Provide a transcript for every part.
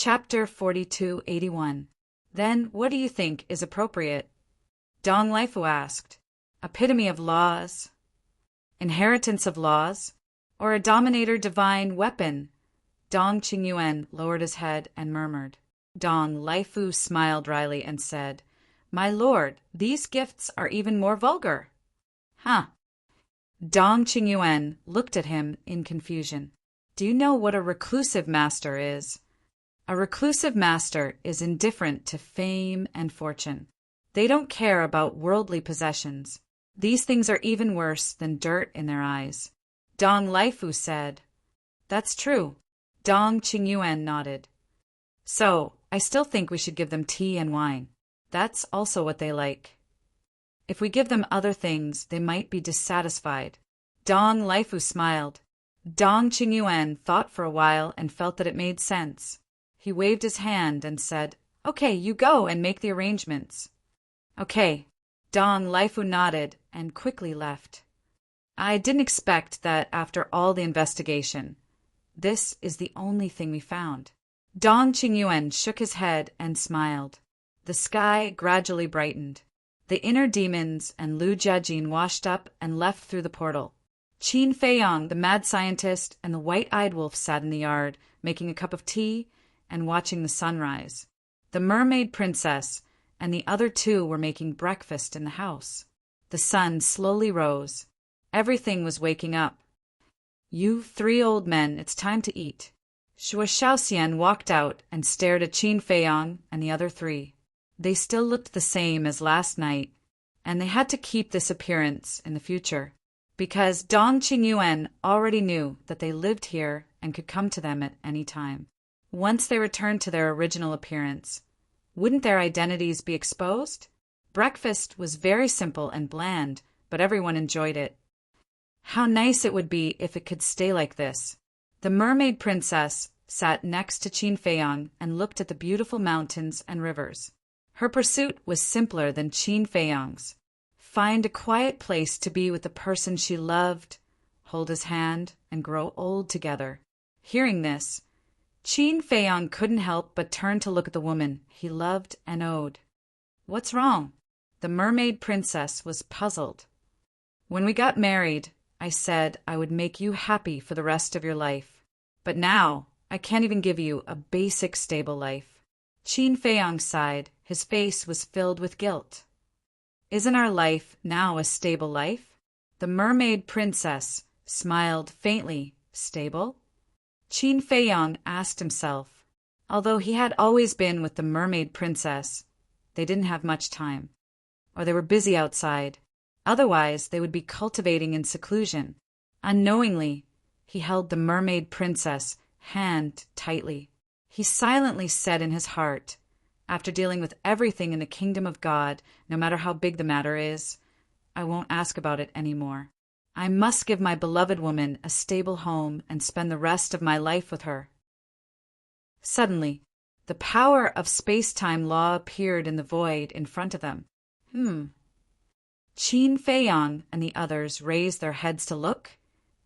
Chapter 4281. Then what do you think is appropriate? Dong Lifu asked. Epitome of laws? Inheritance of laws? Or a dominator divine weapon? Dong Qingyuan lowered his head and murmured. Dong Lifu smiled wryly and said, My lord, these gifts are even more vulgar. Huh. Dong Qingyuan looked at him in confusion. Do you know what a reclusive master is? A reclusive master is indifferent to fame and fortune. They don't care about worldly possessions. These things are even worse than dirt in their eyes. Dong Lifu said. That's true. Dong Qingyuan nodded. So, I still think we should give them tea and wine. That's also what they like. If we give them other things, they might be dissatisfied. Dong Lifu smiled. Dong Qingyuan thought for a while and felt that it made sense. He waved his hand and said, Okay, you go and make the arrangements. Okay. Dong Lifu nodded and quickly left. I didn't expect that after all the investigation. This is the only thing we found. Dong Qingyuan shook his head and smiled. The sky gradually brightened. The inner demons and Lu Jiajin washed up and left through the portal. Qin Feiyang, the mad scientist, and the white-eyed wolf sat in the yard, making a cup of tea and watching the sunrise. The mermaid princess and the other two were making breakfast in the house. The sun slowly rose. Everything was waking up. You 3 old men, it's time to eat. Shuo Shaoxian walked out and stared at Qin Feiyang and the other 3. They still looked the same as last night, and they had to keep this appearance in the future, because Dong Qingyuan already knew that they lived here and could come to them at any time. Once they returned to their original appearance, wouldn't their identities be exposed? Breakfast was very simple and bland, but everyone enjoyed it. How nice it would be if it could stay like this. The mermaid princess sat next to Qin Feiyang and looked at the beautiful mountains and rivers. Her pursuit was simpler than Qin Feiyang's. Find a quiet place to be with the person she loved, hold his hand, and grow old together. Hearing this, Qin Feiyang couldn't help but turn to look at the woman he loved and owed. What's wrong? The mermaid princess was puzzled. When we got married, I said I would make you happy for the rest of your life. But now, I can't even give you a basic stable life. Qin Feiyang sighed. His face was filled with guilt. Isn't our life now a stable life? The mermaid princess smiled faintly. Stable? Qin Feiyang asked himself. Although he had always been with the mermaid princess, they didn't have much time. Or they were busy outside. Otherwise, they would be cultivating in seclusion. Unknowingly, he held the mermaid princess' hand tightly. He silently said in his heart, after dealing with everything in the kingdom of God, no matter how big the matter is, I won't ask about it anymore. I must give my beloved woman a stable home and spend the rest of my life with her. Suddenly, the power of space-time law appeared in the void in front of them. Qin Feiyang and the others raised their heads to look,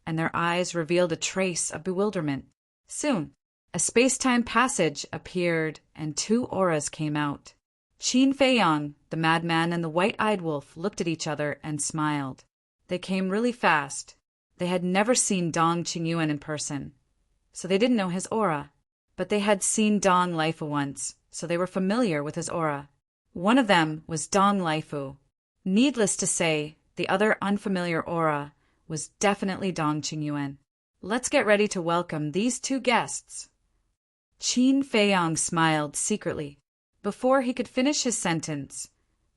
and their eyes revealed a trace of bewilderment. Soon, a space-time passage appeared and 2 auras came out. Qin Feiyang, the madman, and the white-eyed wolf looked at each other and smiled. They came really fast. They had never seen Dong Qingyuan in person, so they didn't know his aura. But they had seen Dong Lifu once, so they were familiar with his aura. One of them was Dong Lifu. Needless to say, the other unfamiliar aura was definitely Dong Qingyuan. Let's get ready to welcome these 2 guests. Qin Feiyang smiled secretly. Before he could finish his sentence,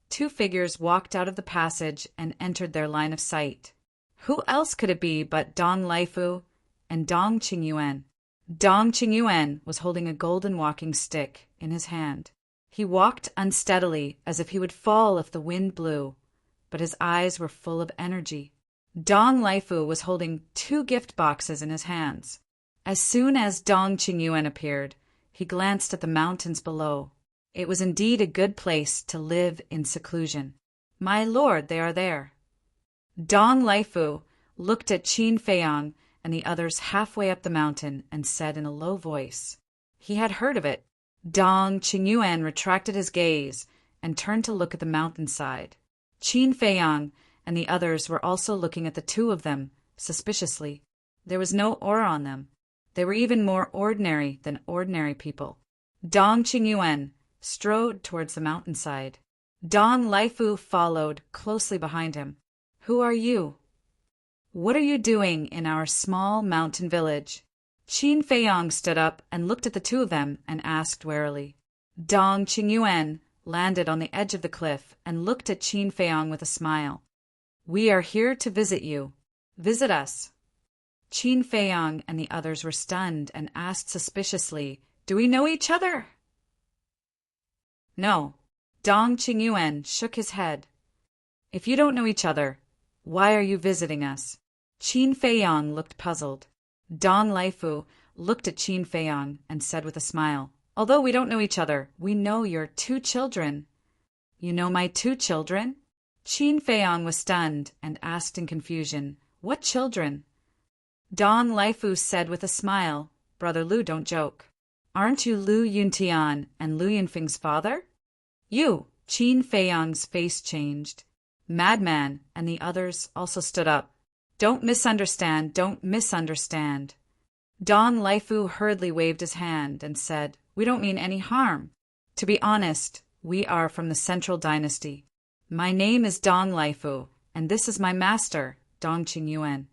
2 figures walked out of the passage and entered their line of sight. Who else could it be but Dong Lifu and Dong Qingyuan? Dong Qingyuan was holding a golden walking stick in his hand. He walked unsteadily as if he would fall if the wind blew, but his eyes were full of energy. Dong Lifu was holding 2 gift boxes in his hands. As soon as Dong Qingyuan appeared, he glanced at the mountains below. It was indeed a good place to live in seclusion. My lord, they are there. Dong Lifu looked at Qin Feiyang and the others halfway up the mountain and said in a low voice. He had heard of it. Dong Qingyuan retracted his gaze and turned to look at the mountainside. Qin Feiyang and the others were also looking at the two of them, suspiciously. There was no aura on them. They were even more ordinary than ordinary people. Dong Qingyuan strode towards the mountainside. Dong Laifu followed closely behind him. Who are you? What are you doing in our small mountain village? Qin Feiyang stood up and looked at the two of them and asked warily. Dong Qingyuan landed on the edge of the cliff and looked at Qin Feiyang with a smile. We are here to visit you. Visit us. Qin Feiyang and the others were stunned and asked suspiciously, Do we know each other? No. Dong Qingyuan shook his head. If you don't know each other, why are you visiting us? Qin Feiyang looked puzzled. Dong Laifu looked at Qin Feiyang and said with a smile, Although we don't know each other, we know your 2 children. You know my 2 children? Qin Feiyang was stunned and asked in confusion, What children? Dong Laifu said with a smile, Brother Lu, don't joke. Aren't you Lu Yuntian and Lu Yunfeng's father? You! Qin Feiyang's face changed. Madman, and the others also stood up. Don't misunderstand, don't misunderstand. Dong Laifu hurriedly waved his hand and said, We don't mean any harm. To be honest, we are from the Central Dynasty. My name is Dong Laifu, and this is my master, Dong Qingyuan.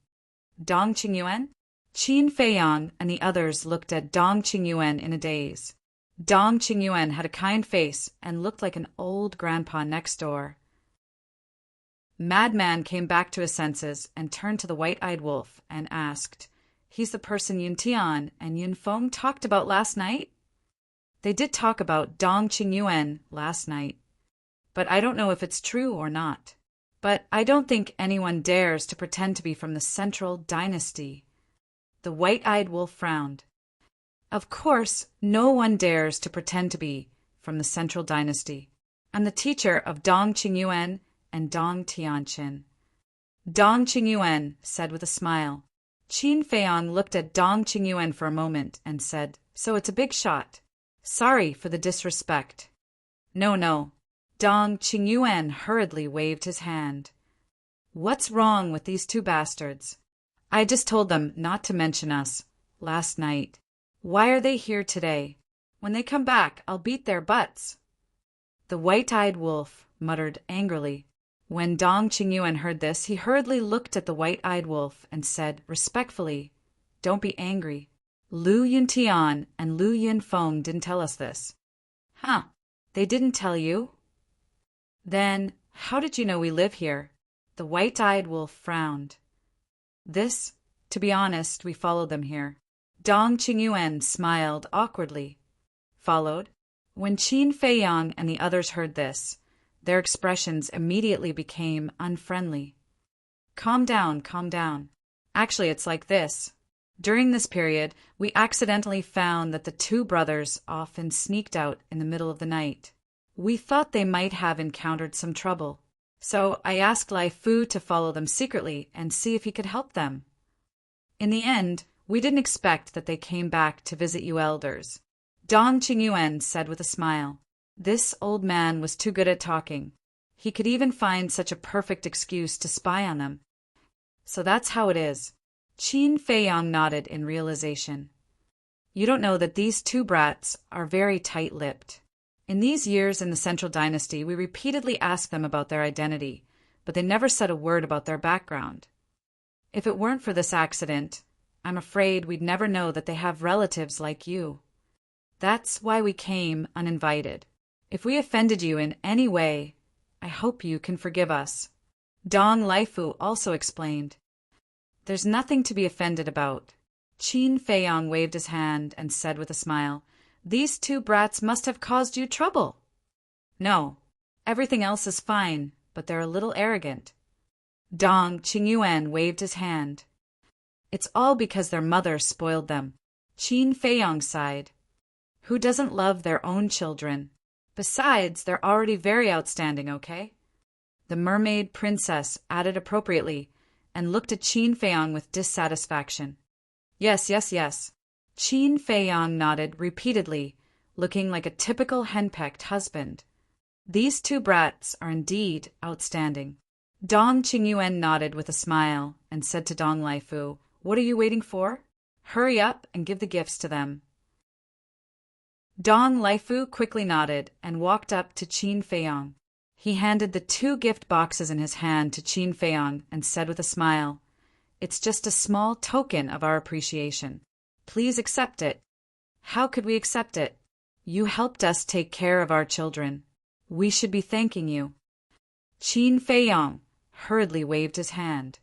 Dong Qingyuan? Qin Feiyang and the others looked at Dong Qingyuan in a daze. Dong Qingyuan had a kind face and looked like an old grandpa next door. Madman came back to his senses and turned to the white-eyed wolf and asked, He's the person Yuntian and Yunfeng talked about last night? They did talk about Dong Qingyuan last night, but I don't know if it's true or not. But I don't think anyone dares to pretend to be from the Central Dynasty. The white-eyed wolf frowned. Of course, no one dares to pretend to be from the Central Dynasty. I'm the teacher of Dong Qingyuan and Dong Tianqin. Dong Qingyuan said with a smile. Qin Feiyang looked at Dong Qingyuan for a moment and said, So it's a big shot. Sorry for the disrespect. No. Dong Qingyuan hurriedly waved his hand. What's wrong with these 2 bastards? I just told them not to mention us last night. Why are they here today? When they come back, I'll beat their butts. The white-eyed wolf muttered angrily. When Dong Qingyuan heard this, he hurriedly looked at the white-eyed wolf and said respectfully, Don't be angry. Lu Yuntian and Lu Yunfeng didn't tell us this. Huh, they didn't tell you? Then, how did you know we live here? The white-eyed wolf frowned. To be honest, we followed them here. Dong Qingyuan smiled awkwardly. Followed? When Qin Feiyang and the others heard this, their expressions immediately became unfriendly. Calm down. Actually, it's like this. During this period, we accidentally found that the 2 brothers often sneaked out in the middle of the night. We thought they might have encountered some trouble, so I asked Lai Fu to follow them secretly and see if he could help them. In the end, we didn't expect that they came back to visit you elders. Dong Qingyuan said with a smile. This old man was too good at talking. He could even find such a perfect excuse to spy on them. So that's how it is. Qin Feiyang nodded in realization. You don't know that these 2 brats are very tight-lipped. In these years in the Central Dynasty, we repeatedly asked them about their identity, but they never said a word about their background. If it weren't for this accident, I'm afraid we'd never know that they have relatives like you. That's why we came uninvited. If we offended you in any way, I hope you can forgive us. Dong Laifu also explained. There's nothing to be offended about. Qin Feiyang waved his hand and said with a smile, These 2 brats must have caused you trouble. No, everything else is fine, but they're a little arrogant. Dong Qingyuan waved his hand. It's all because their mother spoiled them. Qin Feiyang sighed. Who doesn't love their own children? Besides, they're already very outstanding, okay? The mermaid princess added appropriately and looked at Qin Feiyang with dissatisfaction. Yes. Qin Feiyang nodded repeatedly, looking like a typical henpecked husband. These two brats are indeed outstanding. Dong Qingyuan nodded with a smile and said to Dong Laifu, "What are you waiting for? Hurry up and give the gifts to them." Dong Laifu quickly nodded and walked up to Qin Feiyang. He handed the two gift boxes in his hand to Qin Feiyang and said with a smile, "It's just a small token of our appreciation. Please accept it." "How could we accept it? You helped us take care of our children. We should be thanking you." Qin Feiyang hurriedly waved his hand.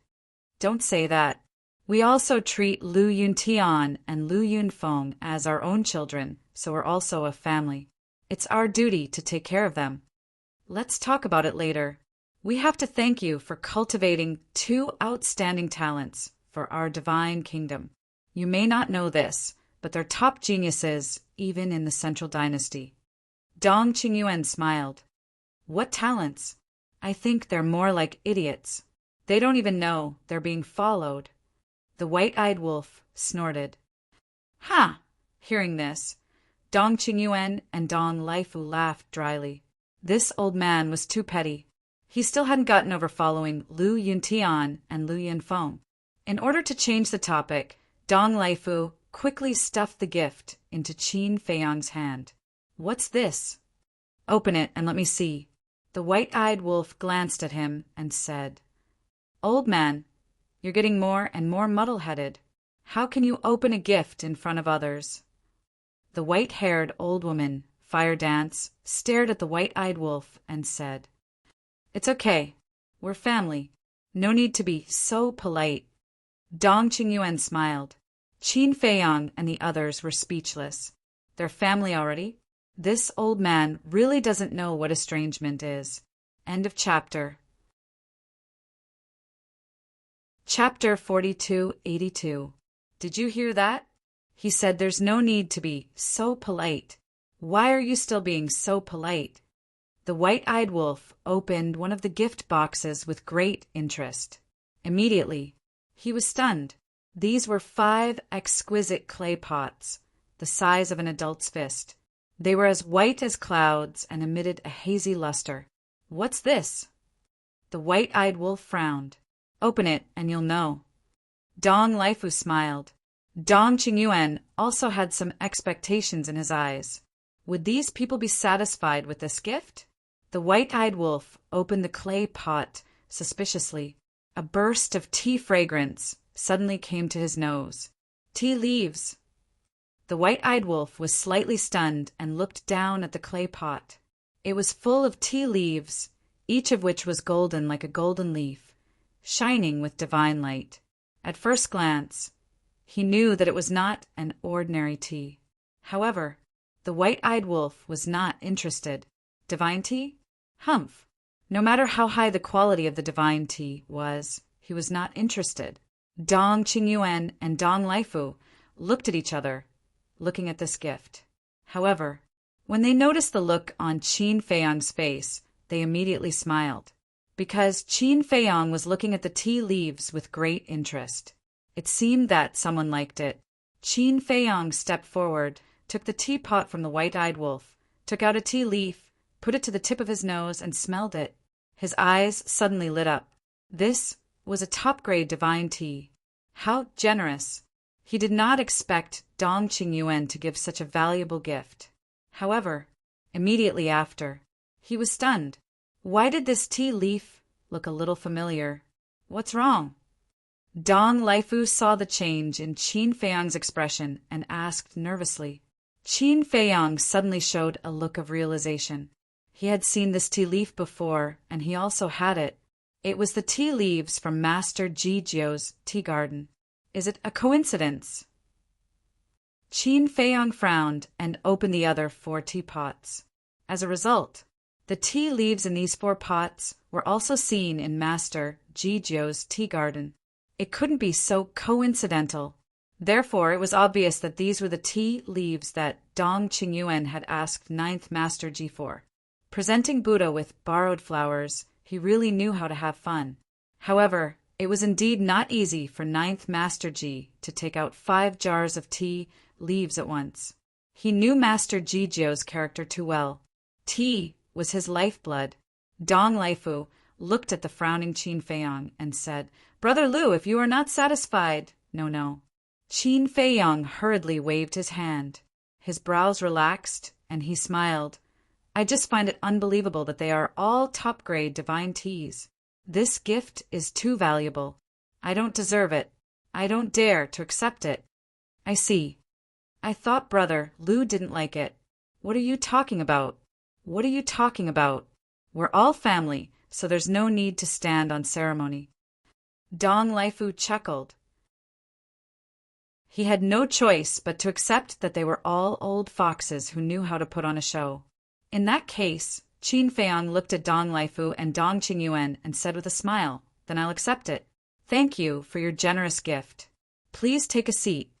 "Don't say that. We also treat Lu Yuntian and Lu Yunfeng as our own children, so we're also a family. It's our duty to take care of them. Let's talk about it later. We have to thank you for cultivating two outstanding talents for our divine kingdom. You may not know this, but they're top geniuses even in the Central Dynasty." Dong Qingyuan smiled. "What talents? I think they're more like idiots. They don't even know they're being followed." The white-eyed wolf snorted. "Ha!" Hearing this, Dong Qingyuan and Dong Laifu laughed dryly. This old man was too petty. He still hadn't gotten over following Lu Yuntian and Lu Yunfeng. In order to change the topic, Dong Laifu quickly stuffed the gift into Qin Feiyang's hand. "What's this?" "Open it and let me see." The white-eyed wolf glanced at him and said, "Old man, you're getting more and more muddle-headed. How can you open a gift in front of others?" The white-haired old woman, Fire Dance, stared at the white-eyed wolf and said, "It's okay. We're family. No need to be so polite." Dong Qingyuan smiled. Qin Feiyang and the others were speechless. They're family already? This old man really doesn't know what estrangement is. End of chapter. Chapter 4282. Did you hear that? He said there's no need to be so polite. Why are you still being so polite? The white-eyed wolf opened one of the gift boxes with great interest. Immediately, he was stunned. These were 5 exquisite clay pots, the size of an adult's fist. They were as white as clouds and emitted a hazy luster. "What's this?" The white-eyed wolf frowned. "Open it and you'll know." Dong Laifu smiled. Dong Qingyuan also had some expectations in his eyes. Would these people be satisfied with this gift? The white-eyed wolf opened the clay pot suspiciously. A burst of tea fragrance suddenly came to his nose. "Tea leaves." The white-eyed wolf was slightly stunned and looked down at the clay pot. It was full of tea leaves, each of which was golden like a golden leaf, shining with divine light. At first glance, he knew that it was not an ordinary tea. However, the white-eyed wolf was not interested. Divine tea? Humph! No matter how high the quality of the divine tea was, he was not interested. Dong Qingyuan and Dong Laifu looked at each other, looking at this gift. However, when they noticed the look on Qin Feiyang's face, they immediately smiled, because Qin Feiyang was looking at the tea leaves with great interest. It seemed that someone liked it. Qin Feiyang stepped forward, took the teapot from the white-eyed wolf, took out a tea leaf, put it to the tip of his nose, and smelled it. His eyes suddenly lit up. This was a top-grade divine tea. How generous! He did not expect Dong Qingyuan to give such a valuable gift. However, immediately after, he was stunned. Why did this tea leaf look a little familiar? What's wrong? Dong Laifu saw the change in Qin Feiyang's expression and asked nervously. Qin Feiyang suddenly showed a look of realization. He had seen this tea leaf before, and he also had it. It was the tea leaves from Master Jijiu's tea garden. Is it a coincidence? Qin Feiyang frowned and opened the other 4 teapots. As a result, the tea leaves in these 4 pots were also seen in Master Jijiu's tea garden. It couldn't be so coincidental. Therefore, it was obvious that these were the tea leaves that Dong Qingyuan had asked 9th Master Ji for. Presenting Buddha with borrowed flowers, he really knew how to have fun. However, it was indeed not easy for 9th Master Ji to take out 5 jars of tea leaves at once. He knew Master Jijio's character too well. Tea was his lifeblood. Dong Laifu looked at the frowning Qin Feiyang and said, "Brother Lu, if you are not satisfied—" No. Qin Feiyang hurriedly waved his hand. His brows relaxed, and he smiled. "I just find it unbelievable that they are all top-grade divine teas. This gift is too valuable. I don't deserve it. I don't dare to accept it." "I see. I thought Brother Lu didn't like it. What are you talking about? What are you talking about? We're all family, so there's no need to stand on ceremony." Dong Laifu chuckled. He had no choice but to accept that they were all old foxes who knew how to put on a show. In that case, Qin Feiyang looked at Dong Laifu and Dong Qingyuan and said with a smile, "Then I'll accept it. Thank you for your generous gift. Please take a seat."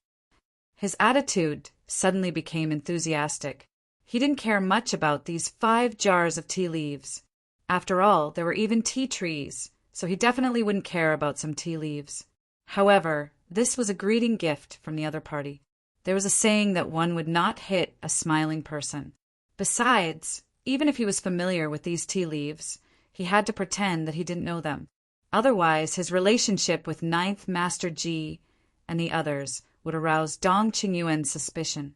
His attitude suddenly became enthusiastic. He didn't care much about these 5 jars of tea leaves. After all, there were even tea trees, so he definitely wouldn't care about some tea leaves. However, this was a greeting gift from the other party. There was a saying that one would not hit a smiling person. Besides, even if he was familiar with these tea leaves, he had to pretend that he didn't know them. Otherwise, his relationship with Ninth Master Ji and the others would arouse Dong Qingyuan's suspicion.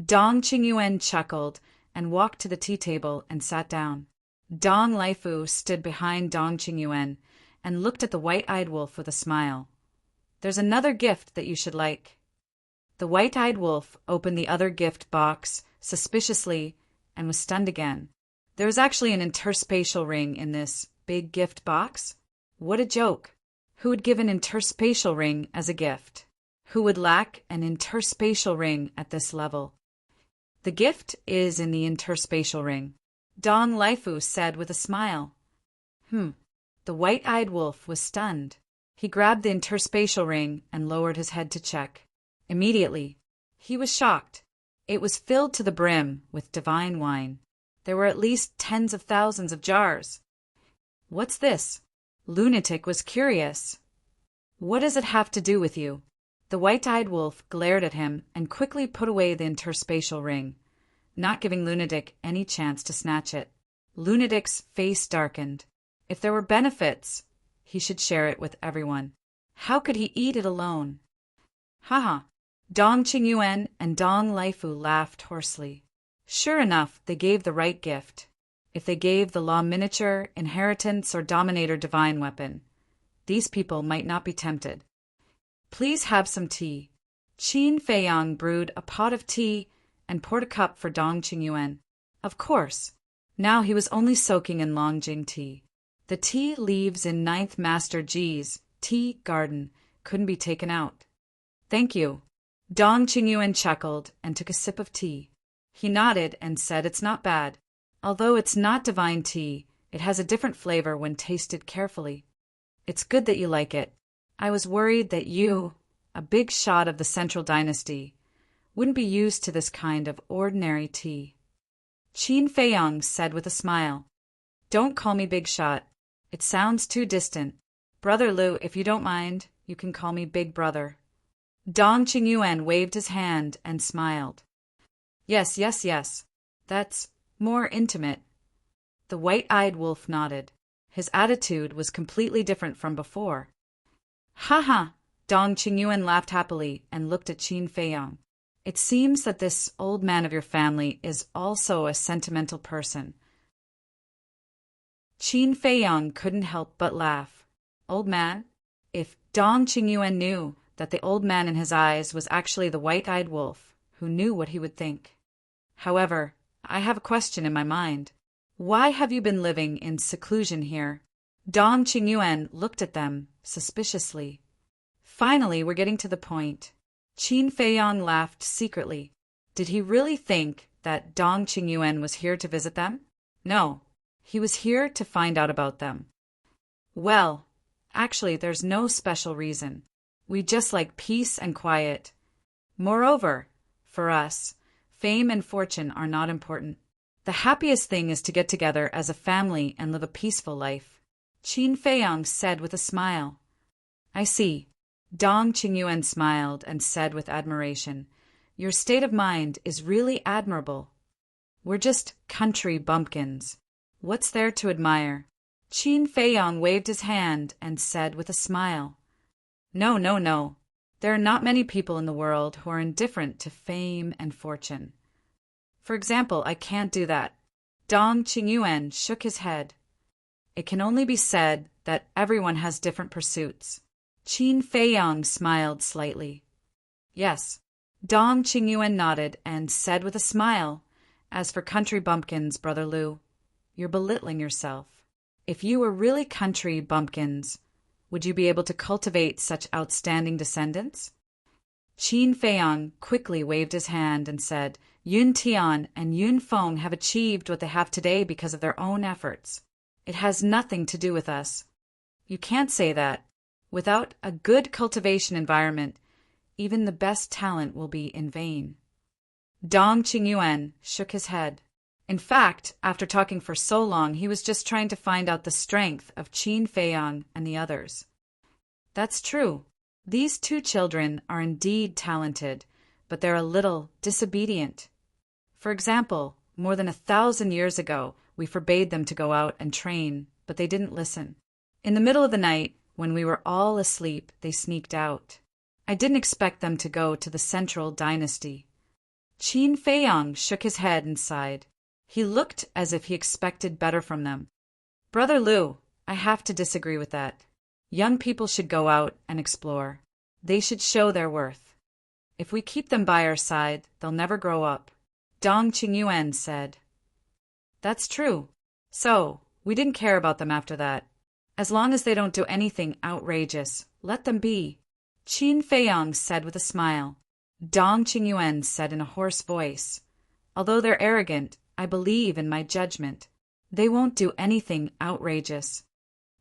Dong Qingyuan chuckled and walked to the tea table and sat down. Dong Laifu stood behind Dong Qingyuan and looked at the white-eyed wolf with a smile. "There's another gift that you should like." The white-eyed wolf opened the other gift box suspiciously and was stunned again. There was actually an interspatial ring in this big gift box? What a joke! Who would give an interspatial ring as a gift? Who would lack an interspatial ring at this level? "The gift is in the interspatial ring," Dong Laifu said with a smile. The white-eyed wolf was stunned. He grabbed the interspatial ring and lowered his head to check. Immediately, he was shocked. It was filled to the brim with divine wine. There were at least tens of thousands of jars. "What's this?" Lunatic was curious. "What does it have to do with you?" The white-eyed wolf glared at him and quickly put away the interspatial ring, not giving Lunatic any chance to snatch it. Lunatic's face darkened. If there were benefits, he should share it with everyone. How could he eat it alone? Haha! Dong Qingyuan and Dong Laifu laughed hoarsely. Sure enough, they gave the right gift. If they gave the law miniature, inheritance, or dominator divine weapon, these people might not be tempted. "Please have some tea." Qin Feiyang brewed a pot of tea and poured a cup for Dong Qingyuan. Of course, now he was only soaking in Longjing tea. The tea leaves in Ninth Master Ji's tea garden couldn't be taken out. "Thank you." Dong Qingyuan chuckled and took a sip of tea. He nodded and said, "It's not bad. Although it's not divine tea, it has a different flavor when tasted carefully. It's good that you like it. I was worried that you, a big shot of the Central Dynasty, wouldn't be used to this kind of ordinary tea." Qin Feiyang said with a smile, "Don't call me big shot. It sounds too distant. Brother Lu, if you don't mind, you can call me Big Brother." Dong Qingyuan waved his hand and smiled. Yes. That's more intimate." The white-eyed wolf nodded. His attitude was completely different from before. "Ha! Dong Qingyuan laughed happily and looked at Qin Feiyang. "It seems that this old man of your family is also a sentimental person." Qin Feiyang couldn't help but laugh. Old man? If Dong Qingyuan knew that the old man in his eyes was actually the white-eyed wolf, who knew what he would think. "However, I have a question in my mind. Why have you been living in seclusion here?" Dong Qingyuan looked at them suspiciously. "Finally, we're getting to the point." Qin Feiyang laughed secretly. Did he really think that Dong Qingyuan was here to visit them? No, he was here to find out about them. "Well, actually, there's no special reason. We just like peace and quiet. Moreover, for us, fame and fortune are not important. The happiest thing is to get together as a family and live a peaceful life." Qin Feiyang said with a smile. "I see." Dong Qingyuan smiled and said with admiration, Your state of mind is really admirable. We're just country bumpkins. What's there to admire? Qin Feiyong waved his hand and said with a smile, No, no, no. There are not many people in the world who are indifferent to fame and fortune. For example, I can't do that. Dong Qingyuan shook his head. It can only be said that everyone has different pursuits. Qin Feiyong smiled slightly. Yes. Dong Qingyuan nodded and said with a smile, As for country bumpkins, Brother Liu, you're belittling yourself. If you were really country bumpkins, would you be able to cultivate such outstanding descendants? Qin Feiyong quickly waved his hand and said, Yun Tian and Yun Feng have achieved what they have today because of their own efforts. It has nothing to do with us. You can't say that. Without a good cultivation environment, even the best talent will be in vain. Dong Qingyuan shook his head. In fact, after talking for so long, he was just trying to find out the strength of Qin Feiyong and the others. That's true. These two children are indeed talented, but they're a little disobedient. For example, more than 1,000 years ago, we forbade them to go out and train, but they didn't listen. In the middle of the night, when we were all asleep, they sneaked out. I didn't expect them to go to the central dynasty. Qin Feiyong shook his head and sighed. He looked as if he expected better from them. Brother Liu, I have to disagree with that. Young people should go out and explore. They should show their worth. If we keep them by our side, they'll never grow up. Dong Qingyuan said. That's true. So, we didn't care about them after that. As long as they don't do anything outrageous, let them be. Qin Feiyong said with a smile. Dong Qingyuan said in a hoarse voice, Although they're arrogant, I believe in my judgment. They won't do anything outrageous.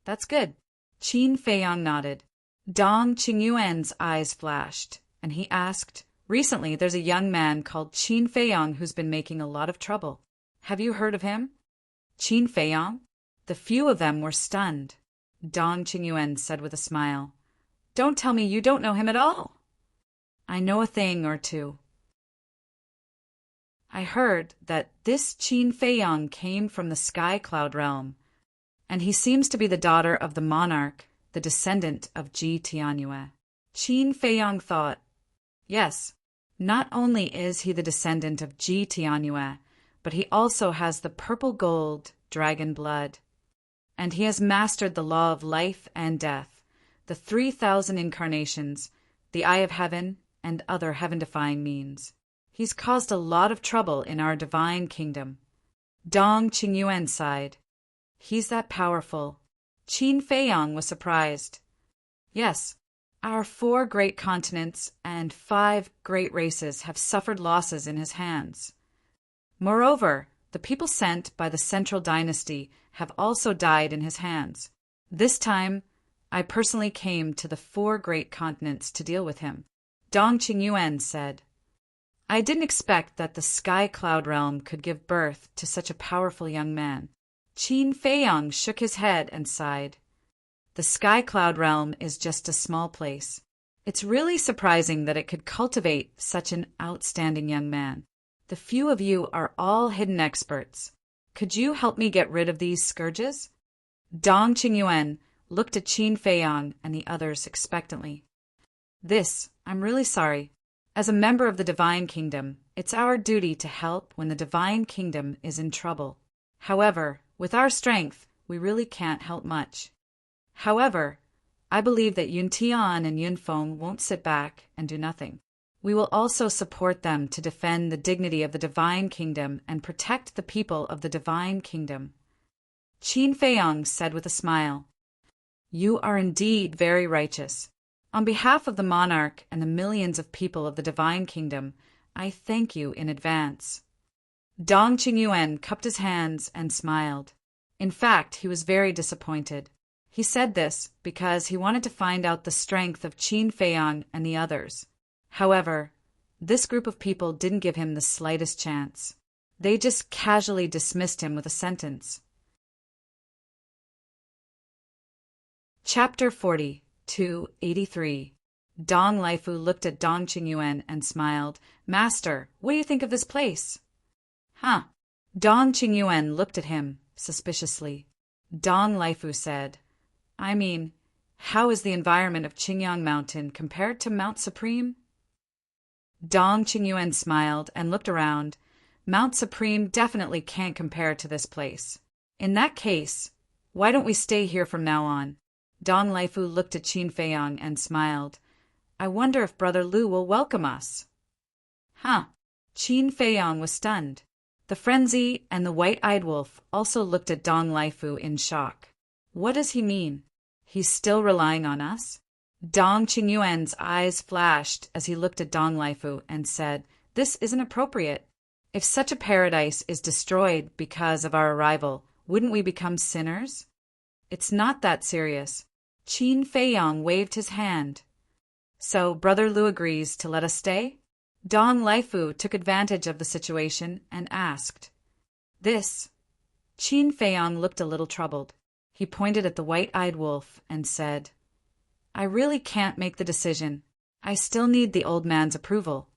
That's good. Qin Feiyong nodded. Dong Qingyuan's eyes flashed, and he asked, Recently there's a young man called Qin Feiyong who's been making a lot of trouble. Have you heard of him? Qin Feiyong? The few of them were stunned. Dong Qingyuan said with a smile, Don't tell me you don't know him at all. I know a thing or two. I heard that this Qin Feiyong came from the Sky Cloud realm, and he seems to be the daughter of the monarch, the descendant of Ji Tianyue. Qin Feiyong thought, Yes, not only is he the descendant of Ji Tianyue, but he also has the purple gold dragon blood. And he has mastered the law of life and death, the 3,000 incarnations, the Eye of Heaven, and other heaven-defying means. He's caused a lot of trouble in our divine kingdom. Dong Qingyuan sighed. He's that powerful. Qin Feiyong was surprised. Yes, our 4 great continents and 5 great races have suffered losses in his hands. Moreover, the people sent by the central dynasty have also died in his hands. This time, I personally came to the 4 great continents to deal with him. Dong Qingyuan said, I didn't expect that the Sky Cloud realm could give birth to such a powerful young man. Qin Feiyong shook his head and sighed. The Sky Cloud realm is just a small place. It's really surprising that it could cultivate such an outstanding young man. The few of you are all hidden experts. Could you help me get rid of these scourges? Dong Qingyuan looked at Qin Feiyong and the others expectantly. I'm really sorry. As a member of the Divine Kingdom, it's our duty to help when the Divine Kingdom is in trouble. However, with our strength, we really can't help much. However, I believe that Yun Tian and Yun Feng won't sit back and do nothing. We will also support them to defend the dignity of the Divine Kingdom and protect the people of the Divine Kingdom. Qin Feiyong said with a smile, You are indeed very righteous. On behalf of the monarch and the millions of people of the Divine Kingdom, I thank you in advance. Dong Qingyuan cupped his hands and smiled. In fact, he was very disappointed. He said this because he wanted to find out the strength of Qin Feiyong and the others. However, this group of people didn't give him the slightest chance. They just casually dismissed him with a sentence. Chapter 40, 283. Dong Laifu looked at Dong Qingyuan and smiled. Master, what do you think of this place? Huh. Dong Qingyuan looked at him suspiciously. Dong Laifu said, I mean, how is the environment of Qingyang Mountain compared to Mount Supreme? Dong Qingyuan smiled and looked around. Mount Supreme definitely can't compare to this place. In that case, why don't we stay here from now on? Dong Laifu looked at Qin Feiyang and smiled. I wonder if Brother Lu will welcome us. Huh. Qin Feiyang was stunned. The Frenzy and the White-Eyed Wolf also looked at Dong Laifu in shock. What does he mean? He's still relying on us? Dong Qingyuan's eyes flashed as he looked at Dong Laifu and said, This isn't appropriate. If such a paradise is destroyed because of our arrival, wouldn't we become sinners? It's not that serious. Qin Feiyang waved his hand. So Brother Lu agrees to let us stay? Dong Laifu took advantage of the situation and asked. This? Qin Feiyang looked a little troubled. He pointed at the White-Eyed Wolf and said, I really can't make the decision. I still need the old man's approval.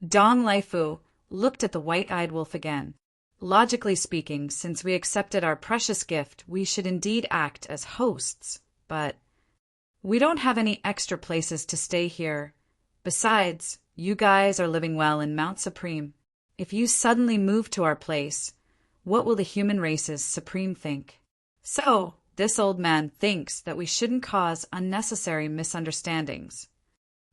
Dong Laifu looked at the White-Eyed Wolf again. Logically speaking, since we accepted our precious gift, we should indeed act as hosts, but we don't have any extra places to stay here. Besides, you guys are living well in Mount Supreme. If you suddenly move to our place, what will the human race's Supreme think? So, this old man thinks that we shouldn't cause unnecessary misunderstandings.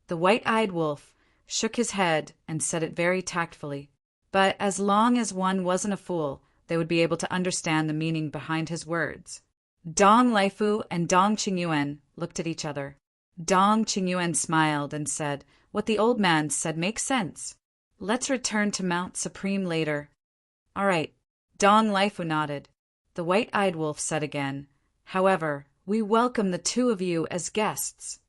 The White-Eyed Wolf shook his head and said it very tactfully. But as long as one wasn't a fool, they would be able to understand the meaning behind his words. Dong Laifu and Dong Qingyuan looked at each other. Dong Qingyuan smiled and said, What the old man said makes sense. Let's return to Mount Supreme later. All right. Dong Laifu nodded. The White-Eyed Wolf said again, However, we welcome the two of you as guests.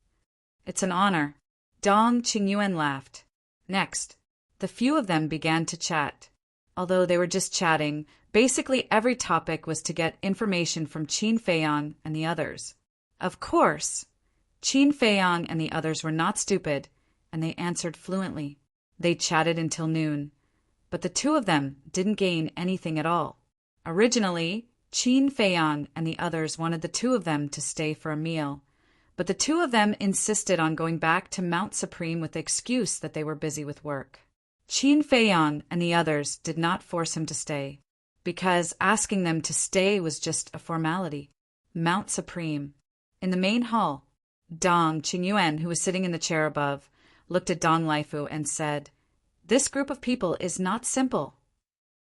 It's an honor. Dong Qingyuan laughed. Next, the few of them began to chat. Although they were just chatting, basically every topic was to get information from Qin Feiyang and the others. Of course, Qin Feiyang and the others were not stupid, and they answered fluently. They chatted until noon, but the two of them didn't gain anything at all. Originally, Qin Feiyang and the others wanted the two of them to stay for a meal, but the two of them insisted on going back to Mount Supreme with the excuse that they were busy with work. Qin Feiyang and the others did not force him to stay, because asking them to stay was just a formality. Mount Supreme. In the main hall, Dong Qingyuan, who was sitting in the chair above, looked at Dong Laifu and said, This group of people is not simple.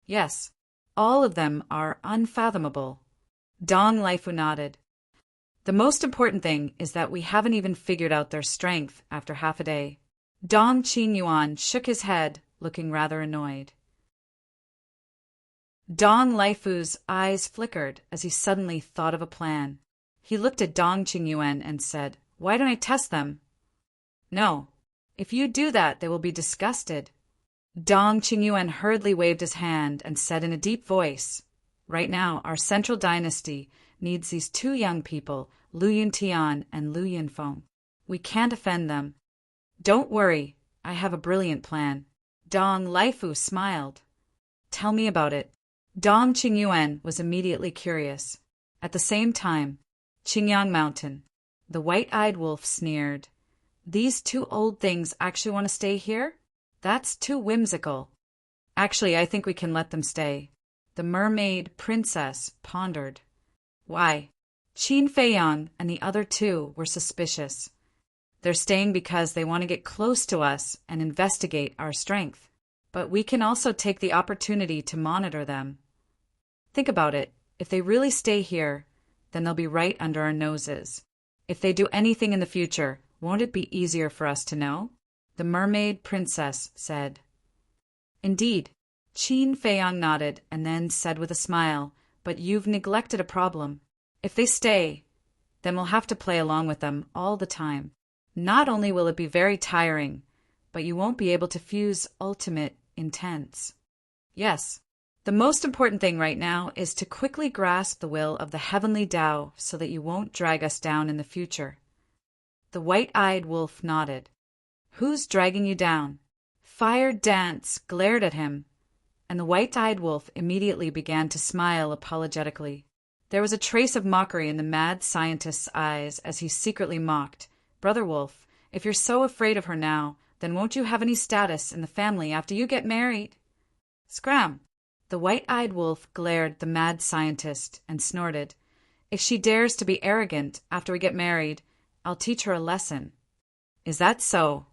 Yes, all of them are unfathomable. Dong Laifu nodded. The most important thing is that we haven't even figured out their strength after half a day. Dong Qingyuan shook his head, looking rather annoyed. Dong Laifu's eyes flickered as he suddenly thought of a plan. He looked at Dong Qingyuan and said, Why don't I test them? No. If you do that, they will be disgusted. Dong Qingyuan hurriedly waved his hand and said in a deep voice, Right now, our central dynasty needs these two young people, Lu Yuntian and Lu Yunfeng. We can't offend them. Don't worry, I have a brilliant plan. Dong Laifu smiled. Tell me about it. Dong Qingyuan was immediately curious. At the same time, Qingyang Mountain. The White-Eyed Wolf sneered. These two old things actually want to stay here? That's too whimsical. Actually, I think we can let them stay. The mermaid princess pondered. Why? Qin Feiyang and the other two were suspicious. They're staying because they want to get close to us and investigate our strength. But we can also take the opportunity to monitor them. Think about it. If they really stay here, then they'll be right under our noses. If they do anything in the future, won't it be easier for us to know? The mermaid princess said. Indeed. Qin Feiyang nodded and then said with a smile, But you've neglected a problem. If they stay, then we'll have to play along with them all the time. Not only will it be very tiring, but you won't be able to fuse ultimate intents. Yes, the most important thing right now is to quickly grasp the will of the heavenly Tao so that you won't drag us down in the future. The White-Eyed Wolf nodded. Who's dragging you down? Fire Dance glared at him, and the white-eyed wolf immediately began to smile apologetically. There was a trace of mockery in the mad scientist's eyes as he secretly mocked, "Brother Wolf, if you're so afraid of her now, then won't you have any status in the family after you get married?" Scram! The white-eyed wolf glared at the mad scientist and snorted, "If she dares to be arrogant after we get married, I'll teach her a lesson." "Is that so?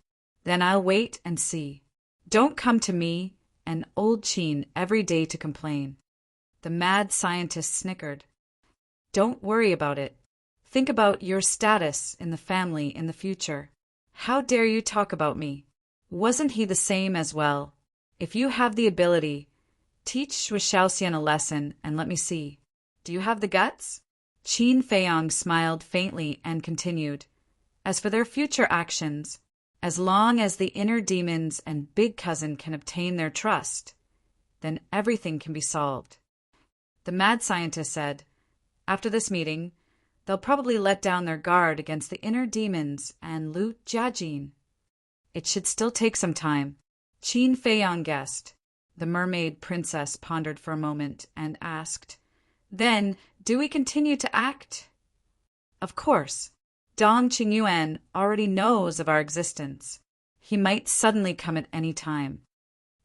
Then I'll wait and see. Don't come to me and old Chin every day to complain." The mad scientist snickered. "Don't worry about it. Think about your status in the family in the future. How dare you talk about me? Wasn't he the same as well? If you have the ability, teach Shui Shaoxian a lesson and let me see. Do you have the guts?" Qin Feiyang smiled faintly and continued, "As for their future actions, as long as the inner demons and big cousin can obtain their trust, then everything can be solved." The mad scientist said, "After this meeting, they'll probably let down their guard against the inner demons and Lu Jiajin. It should still take some time." Qin Feiyang guessed. The mermaid princess pondered for a moment and asked, "Then, do we continue to act?" "Of course. Dong Qingyuan already knows of our existence. He might suddenly come at any time.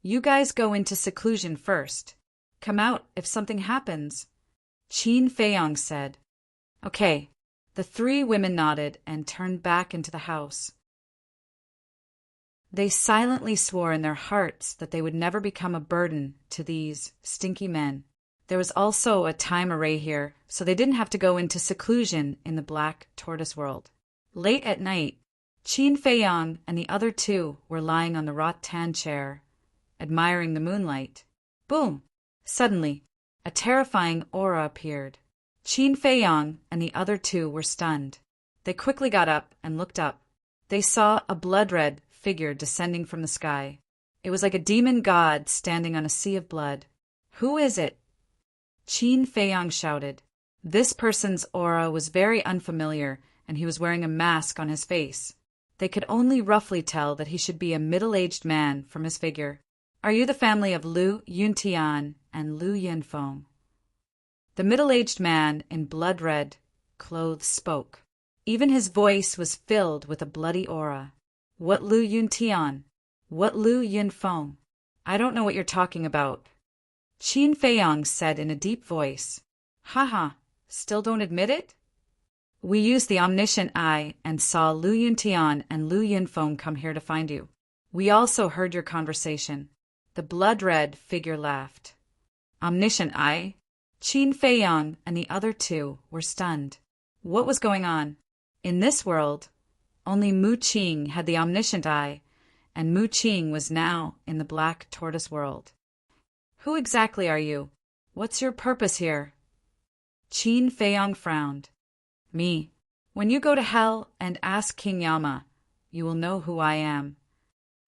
You guys go into seclusion first. Come out if something happens," Qin Feiyang said. "Okay." The three women nodded and turned back into the house. They silently swore in their hearts that they would never become a burden to these stinky men. There was also a time array here, so they didn't have to go into seclusion in the black tortoise world. Late at night, Qin Feiyang and the other two were lying on the rattan chair, admiring the moonlight. Boom! Suddenly, a terrifying aura appeared. Qin Feiyang and the other two were stunned. They quickly got up and looked up. They saw a blood-red figure descending from the sky. It was like a demon god standing on a sea of blood. "Who is it?" Qin Feiyang shouted. This person's aura was very unfamiliar, and he was wearing a mask on his face. They could only roughly tell that he should be a middle-aged man from his figure. "Are you the family of Lu Yuntian and Lu Yunfeng?" The middle-aged man in blood-red clothes spoke. Even his voice was filled with a bloody aura. "What Lu Yuntian? What Lu Yunfeng? I don't know what you're talking about," Qin Feiyang said in a deep voice. "Haha, still don't admit it? We used the omniscient eye and saw Lu Yuntian and Lu Yunfeng come here to find you. We also heard your conversation." The blood-red figure laughed. "Omniscient eye?" Qin Feiyang and the other two were stunned. What was going on? In this world, only Mu Qing had the omniscient eye, and Mu Qing was now in the black tortoise world. "Who exactly are you? What's your purpose here?" Qin Feiyang frowned. "Me. When you go to hell and ask King Yama, you will know who I am."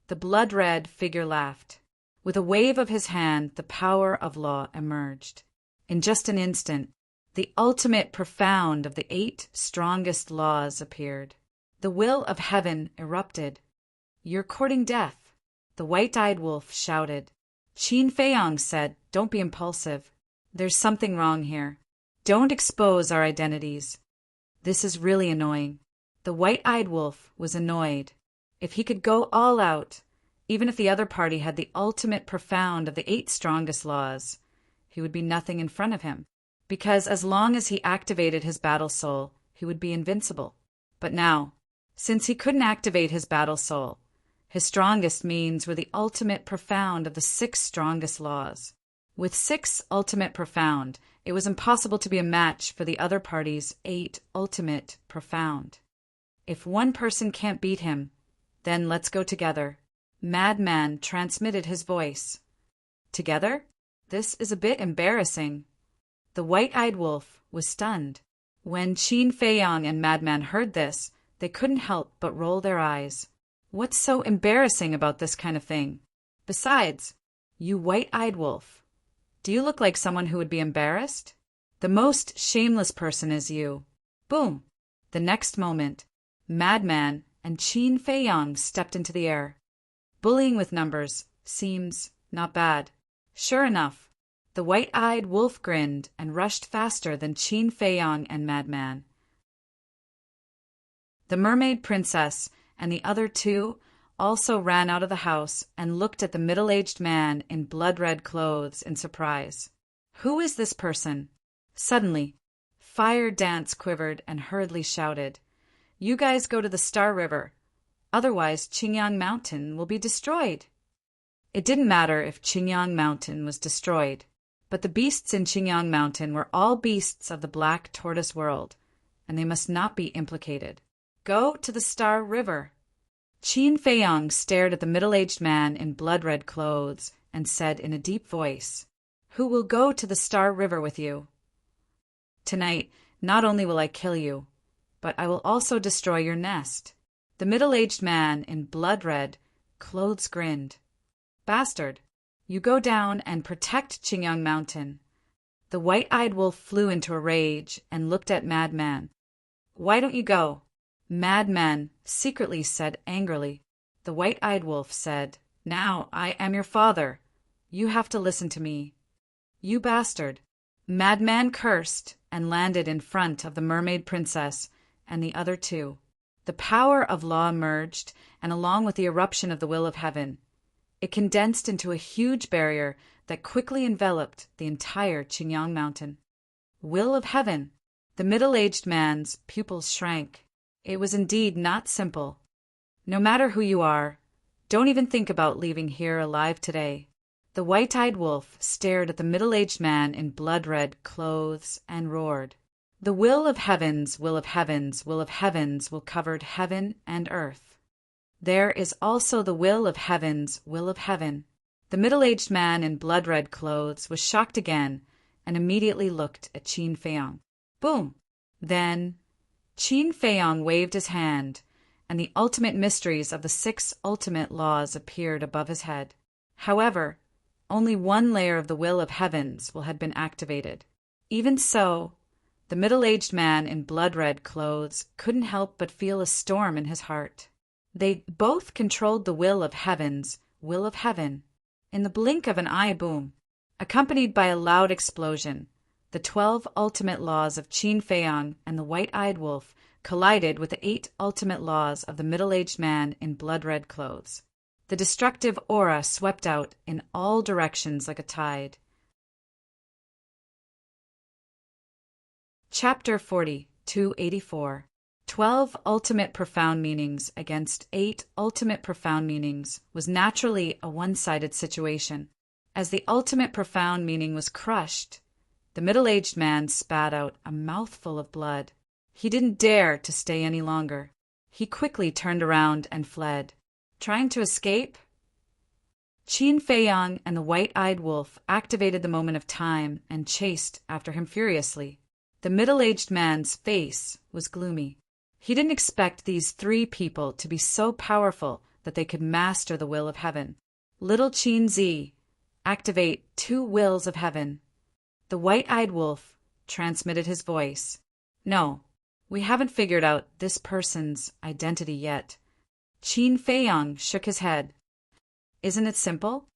The blood-red figure laughed. With a wave of his hand, the power of law emerged. In just an instant, the ultimate profound of the 8 strongest laws appeared. The will of heaven erupted. "You're courting death," the white-eyed wolf shouted. Qin Feiyang said, "Don't be impulsive. There's something wrong here. Don't expose our identities. This is really annoying." The white-eyed wolf was annoyed. If he could go all out, even if the other party had the ultimate profound of the 8 strongest laws, he would be nothing in front of him, because as long as he activated his battle soul, he would be invincible. But now, since he couldn't activate his battle soul, his strongest means were the ultimate profound of the 6 strongest laws. With 6 ultimate profound, it was impossible to be a match for the other party's 8 ultimate profound. If one person can't beat him, then let's go together. Madman transmitted his voice. Together? This is a bit embarrassing. The white-eyed wolf was stunned. When Qin Feiyang and Madman heard this, they couldn't help but roll their eyes. What's so embarrassing about this kind of thing? Besides, you white-eyed wolf, do you look like someone who would be embarrassed? The most shameless person is you. Boom! The next moment, Madman and Qin Feiyang stepped into the air. Bullying with numbers seems not bad. Sure enough, the white-eyed wolf grinned and rushed faster than Qin Feiyang and Madman. The mermaid princess and the other two also ran out of the house and looked at the middle-aged man in blood-red clothes in surprise. Who is this person? Suddenly, Fire Dance quivered and hurriedly shouted, "You guys go to the Star River, otherwise Qingyang Mountain will be destroyed." It didn't matter if Qingyang Mountain was destroyed, but the beasts in Qingyang Mountain were all beasts of the Black Tortoise world, and they must not be implicated. Go to the Star River. Qin Feiyang stared at the middle-aged man in blood-red clothes and said in a deep voice, "Who will go to the Star River with you? Tonight, not only will I kill you, but I will also destroy your nest." The middle-aged man in blood-red clothes grinned. "Bastard, you go down and protect Qingyang Mountain." The white-eyed wolf flew into a rage and looked at Madman. "Why don't you go?" Madman secretly said angrily. The white-eyed wolf said, "Now I am your father. You have to listen to me." "You bastard." Madman cursed and landed in front of the mermaid princess and the other two. The power of law emerged, and along with the eruption of the will of heaven, it condensed into a huge barrier that quickly enveloped the entire Qingyang Mountain. Will of heaven! The middle-aged man's pupils shrank. It was indeed not simple. No matter who you are, don't even think about leaving here alive today. The white-eyed wolf stared at the middle-aged man in blood-red clothes and roared, "The will of heavens, will of heavens, will of heavens will cover heaven and earth. There is also the will of heavens, will of heaven." The middle-aged man in blood-red clothes was shocked again and immediately looked at Qin Feiyang. Boom! Then Qin Feiyang waved his hand, and the ultimate mysteries of the 6 ultimate laws appeared above his head. However, only one layer of the will of heavens had been activated. Even so, the middle-aged man in blood-red clothes couldn't help but feel a storm in his heart. They both controlled the will of heavens, will of heaven. In the blink of an eye, boom, accompanied by a loud explosion, the 12 ultimate laws of Qin Feiyang and the white-eyed wolf collided with the 8 ultimate laws of the middle-aged man in blood-red clothes. The destructive aura swept out in all directions like a tide. Chapter 40, 284. 12 ultimate profound meanings against 8 ultimate profound meanings was naturally a one-sided situation. As the ultimate profound meaning was crushed, the middle-aged man spat out a mouthful of blood. He didn't dare to stay any longer. He quickly turned around and fled. Trying to escape? Qin Feiyang and the white-eyed wolf activated the moment of time and chased after him furiously. The middle-aged man's face was gloomy. He didn't expect these 3 people to be so powerful that they could master the will of heaven. Little Qin Zi, activate 2 wills of heaven. The white-eyed wolf transmitted his voice. No, we haven't figured out this person's identity yet. Qin Feiyang shook his head. Isn't it simple?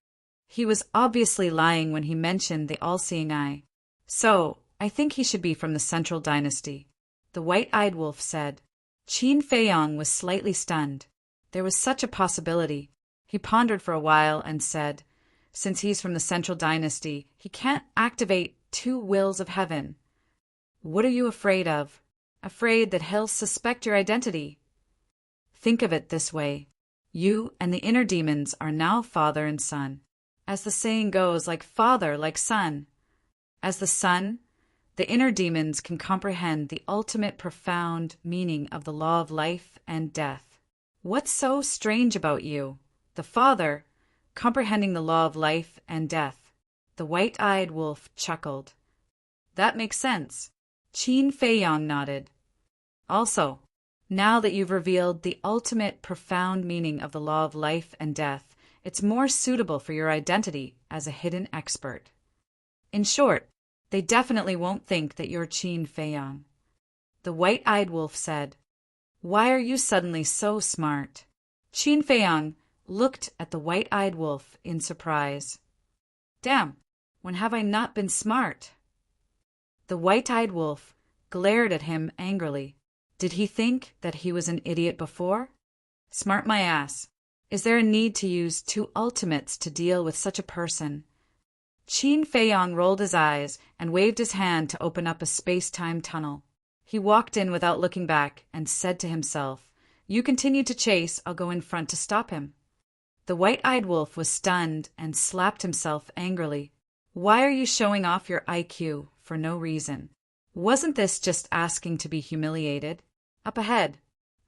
He was obviously lying when he mentioned the all-seeing eye. So, I think he should be from the Central Dynasty, the white-eyed wolf said. Qin Feiyang was slightly stunned. There was such a possibility. He pondered for a while and said, since he's from the Central Dynasty, he can't activate 2 wills of heaven. What are you afraid of? Afraid that he'll suspect your identity? Think of it this way. You and the inner demons are now father and son. As the saying goes, like father, like son. As the son, the inner demons can comprehend the ultimate profound meaning of the law of life and death. What's so strange about you, the father, comprehending the law of life and death? The white-eyed wolf chuckled. That makes sense. Qin Feiyang nodded. Also, now that you've revealed the ultimate profound meaning of the law of life and death, it's more suitable for your identity as a hidden expert. In short, they definitely won't think that you're Qin Feiyang. The white-eyed wolf said, Why are you suddenly so smart? Qin Feiyang looked at the white-eyed wolf in surprise. Damn, when have I not been smart? The white-eyed wolf glared at him angrily. Did he think that he was an idiot before? Smart my ass. Is there a need to use two ultimates to deal with such a person? Qin Feiyang rolled his eyes and waved his hand to open up a space-time tunnel. He walked in without looking back and said to himself, "You continue to chase, I'll go in front to stop him." The white-eyed wolf was stunned and slapped himself angrily. Why are you showing off your IQ for no reason? Wasn't this just asking to be humiliated? Up ahead,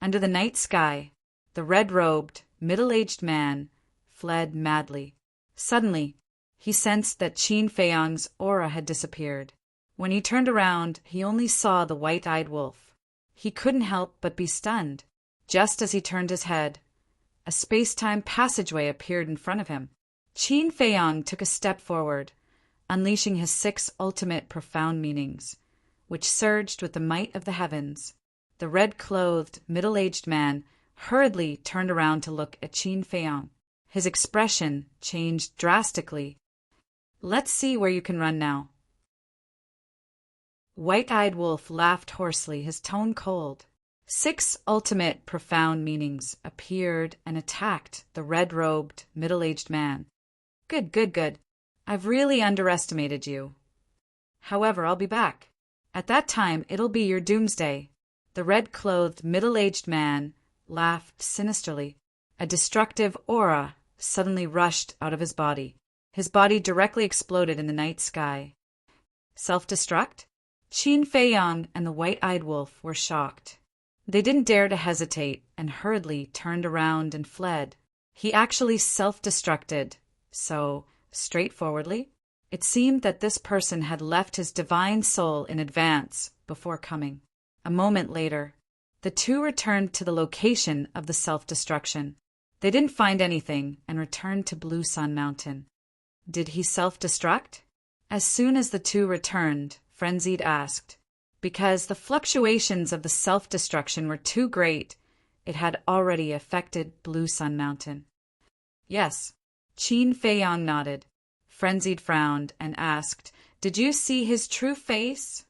under the night sky, the red-robed, middle-aged man fled madly. Suddenly, he sensed that Qin Feiyang's aura had disappeared. When he turned around, he only saw the white-eyed wolf. He couldn't help but be stunned. Just as he turned his head, a space-time passageway appeared in front of him. Qin Feiyang took a step forward, unleashing his 6 ultimate profound meanings, which surged with the might of the heavens. The red-clothed, middle-aged man hurriedly turned around to look at Qin Feiyang. His expression changed drastically. "Let's see where you can run now." White-eyed wolf laughed hoarsely, his tone cold. 6 ultimate profound meanings appeared and attacked the red-robed, middle-aged man. Good, good, good. I've really underestimated you. However, I'll be back. At that time, it'll be your doomsday. The red-clothed, middle-aged man laughed sinisterly. A destructive aura suddenly rushed out of his body. His body directly exploded in the night sky. Self-destruct? Qin Feiyang and the white-eyed wolf were shocked. They didn't dare to hesitate and hurriedly turned around and fled. He actually self-destructed, so straightforwardly. It seemed that this person had left his divine soul in advance before coming. A moment later, the two returned to the location of the self-destruction. They didn't find anything and returned to Blue Sun Mountain. Did he self-destruct? As soon as the two returned, Frenzied asked. Because the fluctuations of the self-destruction were too great, it had already affected Blue Sun Mountain. Yes. Qin Feiyang nodded. Frenzied frowned and asked, "Did you see his true face?"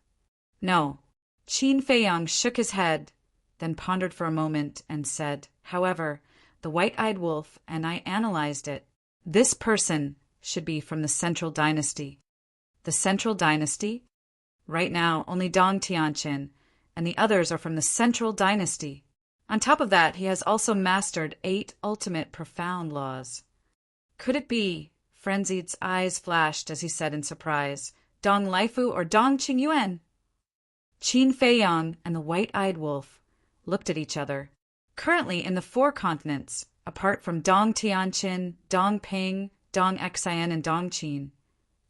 No. Qin Feiyang shook his head, then pondered for a moment and said, "However, the white-eyed wolf and I analyzed it. This person should be from the Central Dynasty." The Central Dynasty? Right now, only Dong Tianqin and the others are from the Central Dynasty. On top of that, he has also mastered 8 ultimate profound laws. Could it be? Frenzied's eyes flashed as he said in surprise, Dong Laifu or Dong Qingyuan? Qin Feiyang and the white-eyed wolf looked at each other. Currently in the 4 continents, apart from Dong Tianqin, Dong Ping, Dong Xian, and Dong Qin,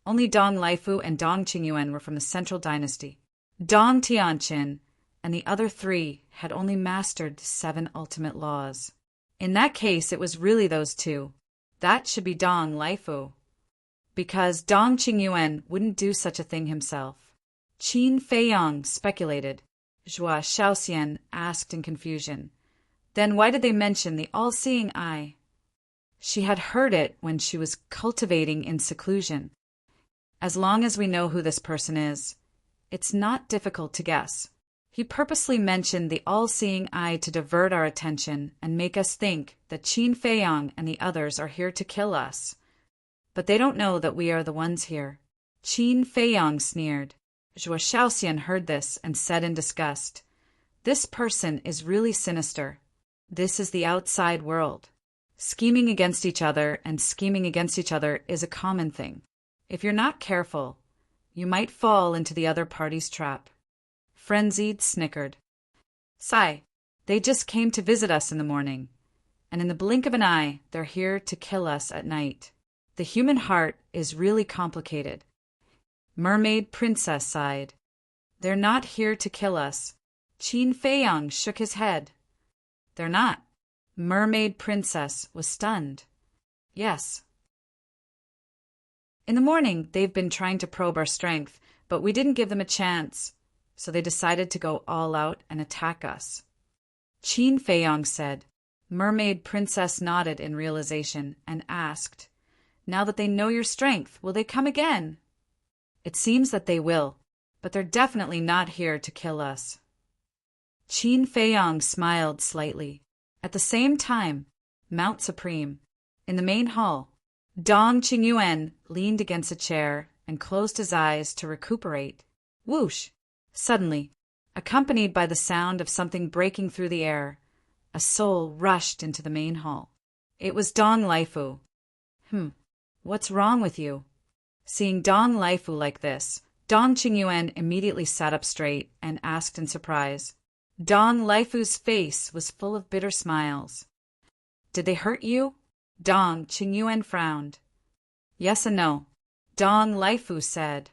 only Dong Laifu and Dong Qingyuan were from the Central Dynasty. Dong Tianqin and the other 3 had only mastered 7 ultimate laws. In that case, it was really those 2. That should be Dong Laifu. Because Dong Qingyuan wouldn't do such a thing himself. Qin Feiyang speculated. Zhua Shaoxian asked in confusion. Then why did they mention the all-seeing eye? She had heard it when she was cultivating in seclusion. As long as we know who this person is, it's not difficult to guess. He purposely mentioned the all-seeing eye to divert our attention and make us think that Qin Feiyang and the others are here to kill us. But they don't know that we are the ones here. Qin Feiyang sneered. Zhua Shaoxian heard this and said in disgust, "This person is really sinister. This is the outside world. Scheming against each other and scheming against each other is a common thing. If you're not careful, you might fall into the other party's trap." Frenzied snickered. "Sai, they just came to visit us in the morning, and in the blink of an eye, they're here to kill us at night. The human heart is really complicated." Mermaid Princess sighed. "They're not here to kill us." Qin Feiyang shook his head. "They're not." Mermaid Princess was stunned. "Yes. In the morning, they've been trying to probe our strength, but we didn't give them a chance, so they decided to go all out and attack us." Qin Feiyang said. Mermaid Princess nodded in realization and asked, "Now that they know your strength, will they come again?" "It seems that they will, but they're definitely not here to kill us." Qin Feiyang smiled slightly. At the same time, Mount Supreme, in the main hall, Dong Qingyuan leaned against a chair and closed his eyes to recuperate. Whoosh! Suddenly, accompanied by the sound of something breaking through the air, a soul rushed into the main hall. It was Dong Laifu. What's wrong with you?" Seeing Dong Laifu like this, Dong Qingyuan immediately sat up straight and asked in surprise. Dong Laifu's face was full of bitter smiles. "Did they hurt you?" Dong Qingyuan frowned. "Yes and no," Dong Laifu said.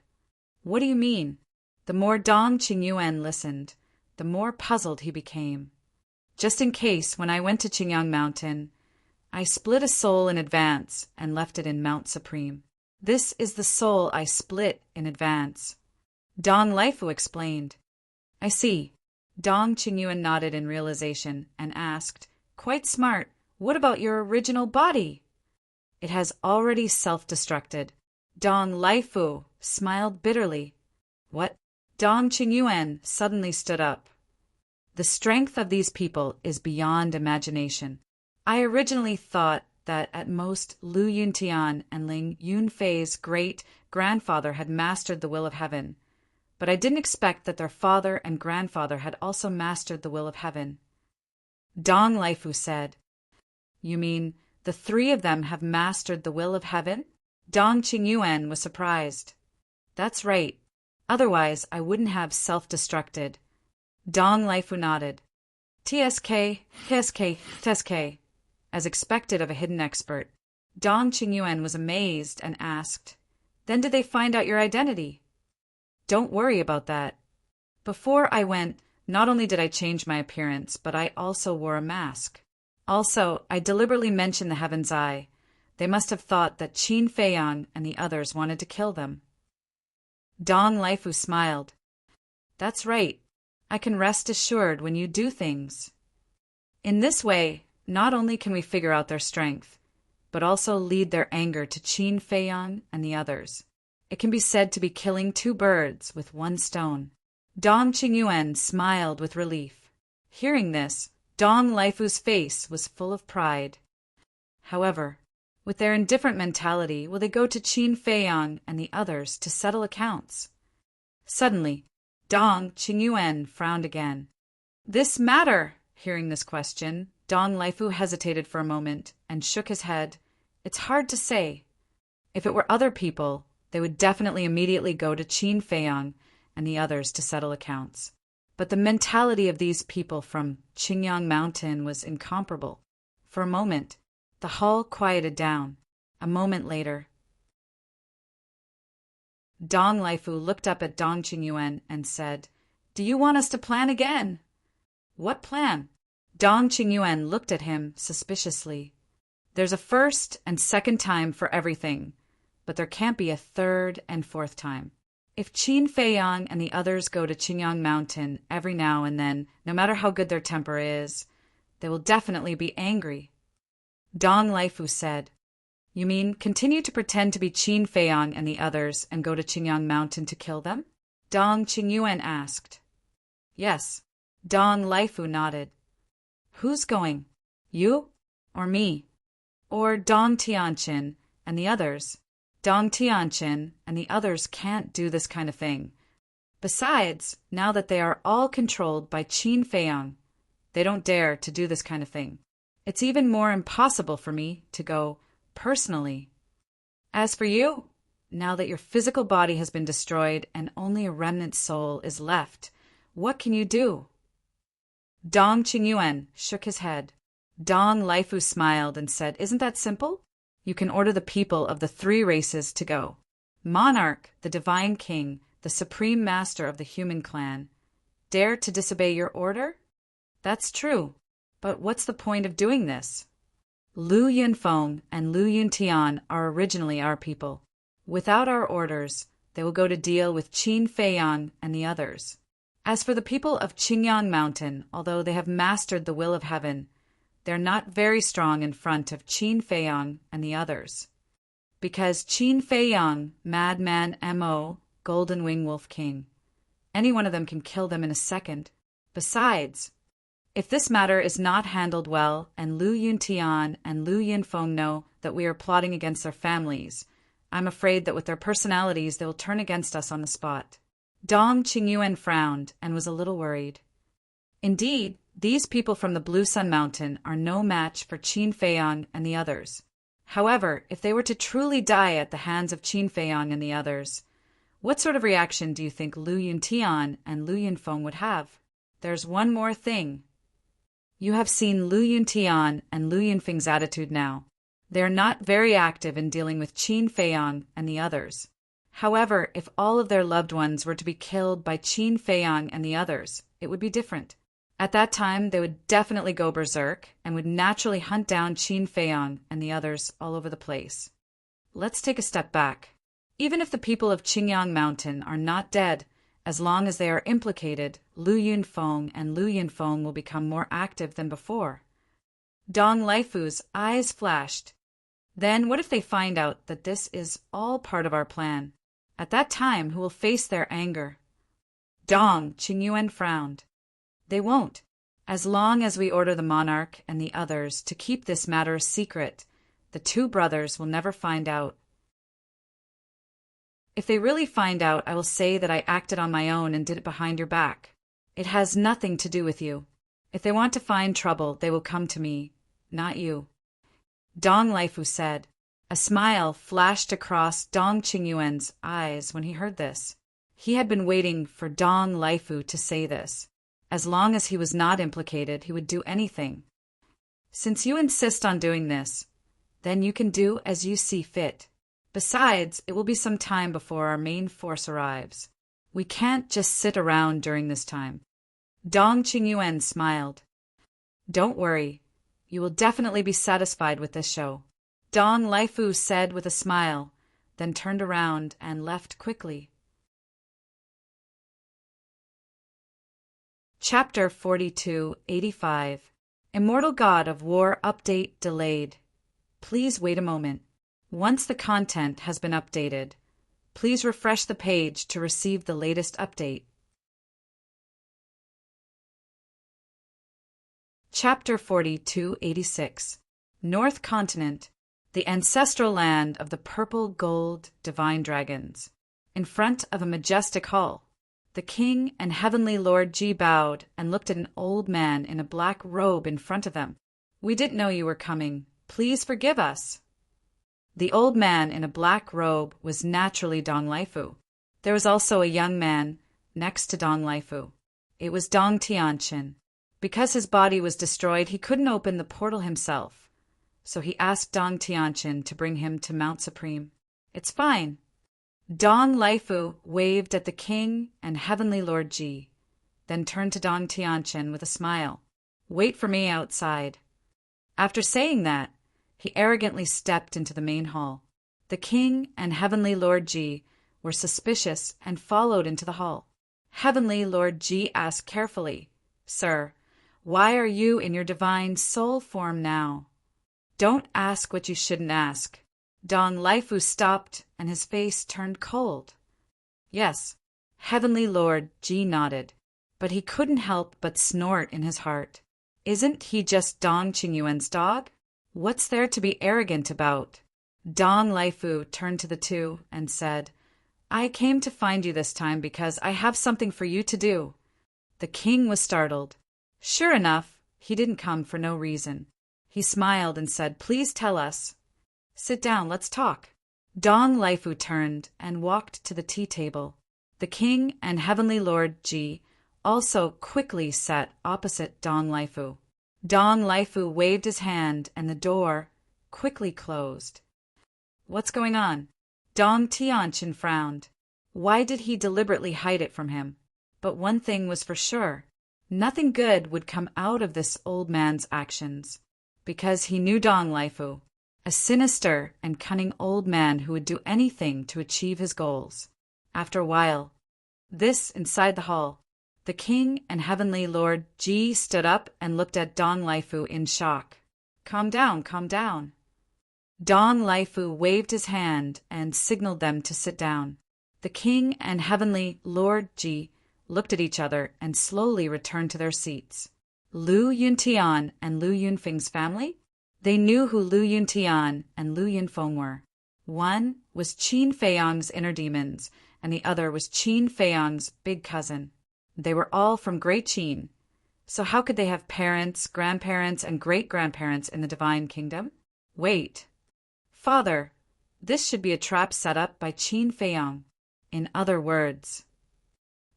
"What do you mean?" The more Dong Qingyuan listened, the more puzzled he became. "Just in case, when I went to Qingyang Mountain, I split a soul in advance and left it in Mount Supreme. This is the soul I split in advance," Dong Laifu explained. "I see." Dong Qingyuan nodded in realization and asked, "Quite smart. What about your original body?" "It has already self-destructed." Dong Laifu smiled bitterly. "What?" Dong Qingyuan suddenly stood up. "The strength of these people is beyond imagination. I originally thought that at most Lu Yuntian and Ling Yunfei's great-grandfather had mastered the will of heaven, but I didn't expect that their father and grandfather had also mastered the will of heaven." Dong Laifu said, "You mean the three of them have mastered the will of heaven?" Dong Qingyuan was surprised. "That's right. Otherwise, I wouldn't have self-destructed." Dong Laifu nodded. "TSK, TSK, TSK." As expected of a hidden expert, Dong Qingyuan was amazed and asked, "Then did they find out your identity?" "Don't worry about that. Before I went, not only did I change my appearance, but I also wore a mask. Also, I deliberately mentioned the Heaven's Eye. They must have thought that Qin Feiyang and the others wanted to kill them." Dong Laifu smiled. "That's right. I can rest assured when you do things. In this way, not only can we figure out their strength, but also lead their anger to Qin Feiyang and the others. It can be said to be killing two birds with one stone." Dong Qingyuan smiled with relief. Hearing this, Dong Laifu's face was full of pride. However, with their indifferent mentality, will they go to Qin Feiyang and the others to settle accounts? Suddenly, Dong Qingyuan frowned again. "This matter?" Hearing this question, Dong Laifu hesitated for a moment and shook his head. "It's hard to say. If it were other people, they would definitely immediately go to Qin Feiyang and the others to settle accounts. But the mentality of these people from Qingyang Mountain was incomparable." For a moment, the hall quieted down. A moment later, Dong Laifu looked up at Dong Qingyuan and said, "Do you want us to plan again?" "What plan?" Dong Qingyuan looked at him suspiciously. "There's a first and second time for everything, but there can't be a third and fourth time. If Qin Feiyang and the others go to Qingyang Mountain every now and then, no matter how good their temper is, they will definitely be angry." Dong Laifu said, "You mean continue to pretend to be Qin Feiyang and the others and go to Qingyang Mountain to kill them?" Dong Qingyuan asked. "Yes." Dong Laifu nodded. "Who's going? You or me? Or Dong Tianqin and the others?" "Dong Tianqin and the others can't do this kind of thing. Besides, now that they are all controlled by Qin Feiyang, they don't dare to do this kind of thing. It's even more impossible for me to go personally. As for you, now that your physical body has been destroyed and only a remnant soul is left, what can you do?" Dong Qingyuan shook his head. Dong Laifu smiled and said, "Isn't that simple? You can order the people of the three races to go. Monarch, the divine king, the supreme master of the human clan, dare to disobey your order?" "That's true. But what's the point of doing this? Lu Yunfeng and Lu Yuntian are originally our people. Without our orders, they will go to deal with Qin Feiyang and the others. As for the people of Qingyang Mountain, although they have mastered the will of heaven, they're not very strong in front of Qin Feiyang and the others. Because Qin Feiyang, Madman Mo, Golden Wing Wolf King, any one of them can kill them in a second. Besides, if this matter is not handled well and Lu Yuntian and Lu Yinfeng know that we are plotting against their families, I'm afraid that with their personalities they will turn against us on the spot. Dong Qingyuan frowned and was a little worried. Indeed, these people from the Blue Sun Mountain are no match for Qin Feiyang and the others. However, if they were to truly die at the hands of Qin Feiyang and the others, what sort of reaction do you think Lu Yuntian and Lu Yinfeng would have? There's one more thing. You have seen Lu Yuntian and Lu Yinfeng's attitude now. They are not very active in dealing with Qin Feiyang and the others. However, if all of their loved ones were to be killed by Qin Feiyang and the others, it would be different. At that time, they would definitely go berserk and would naturally hunt down Qin Feiyang and the others all over the place. Let's take a step back. Even if the people of Qingyang Mountain are not dead, as long as they are implicated, Lu Yunfeng and Lu Yinfeng will become more active than before. Dong Laifu's eyes flashed. Then what if they find out that this is all part of our plan? At that time, who will face their anger? Dong Qingyuan frowned. They won't. As long as we order the monarch and the others to keep this matter a secret, the two brothers will never find out. If they really find out, I will say that I acted on my own and did it behind your back. It has nothing to do with you. If they want to find trouble, they will come to me, not you. Dong Laifu said. A smile flashed across Dong Qingyuan's eyes when he heard this. He had been waiting for Dong Laifu to say this. As long as he was not implicated, he would do anything. Since you insist on doing this, then you can do as you see fit. Besides, it will be some time before our main force arrives. We can't just sit around during this time. Dong Qingyuan smiled. Don't worry. You will definitely be satisfied with this show. Dong Laifu said with a smile, then turned around and left quickly. Chapter 4285. Immortal God of War Update Delayed. Please wait a moment. Once the content has been updated, please refresh the page to receive the latest update. Chapter 4286. North Continent, the ancestral land of the purple gold divine dragons. In front of a majestic hall, the king and heavenly Lord Ji bowed and looked at an old man in a black robe in front of them. We didn't know you were coming. Please forgive us. The old man in a black robe was naturally Dong Laifu. There was also a young man next to Dong Laifu. It was Dong Tianqin. Because his body was destroyed, he couldn't open the portal himself. So he asked Dong Tianqin to bring him to Mount Supreme. It's fine. Dong Laifu waved at the king and heavenly Lord Ji, then turned to Dong Tianqin with a smile. Wait for me outside. After saying that, he arrogantly stepped into the main hall. The king and heavenly Lord Ji were suspicious and followed into the hall. Heavenly Lord Ji asked carefully, Sir, why are you in your divine soul form now? Don't ask what you shouldn't ask. Dong Laifu stopped and his face turned cold. Yes, Heavenly Lord Ji nodded, but he couldn't help but snort in his heart. Isn't he just Dong Qingyuan's dog? What's there to be arrogant about? Dong Laifu turned to the two and said, I came to find you this time because I have something for you to do. The king was startled. Sure enough, he didn't come for no reason. He smiled and said, Please tell us. Sit down, let's talk. Dong Laifu turned and walked to the tea table. The king and heavenly Lord Ji also quickly sat opposite Dong Laifu. Dong Laifu waved his hand and the door quickly closed. What's going on? Dong Tianqin frowned. Why did he deliberately hide it from him? But one thing was for sure. Nothing good would come out of this old man's actions, because he knew Dong Laifu, a sinister and cunning old man who would do anything to achieve his goals. After a while, this inside the hall, The king and heavenly Lord Ji stood up and looked at Dong Lifu in shock. Calm down, calm down. Dong Lifu waved his hand and signaled them to sit down. The king and heavenly Lord Ji looked at each other and slowly returned to their seats. Lu Yuntian and Lu Yunfeng's family? They knew who Lu Yuntian and Lu Yunfeng were. One was Qin Feiyang's inner demons, and the other was Qin Feiyang's big cousin. They were all from Great Qin. So how could they have parents, grandparents, and great-grandparents in the Divine Kingdom? Wait. Father, this should be a trap set up by Qin Feiyang. In other words,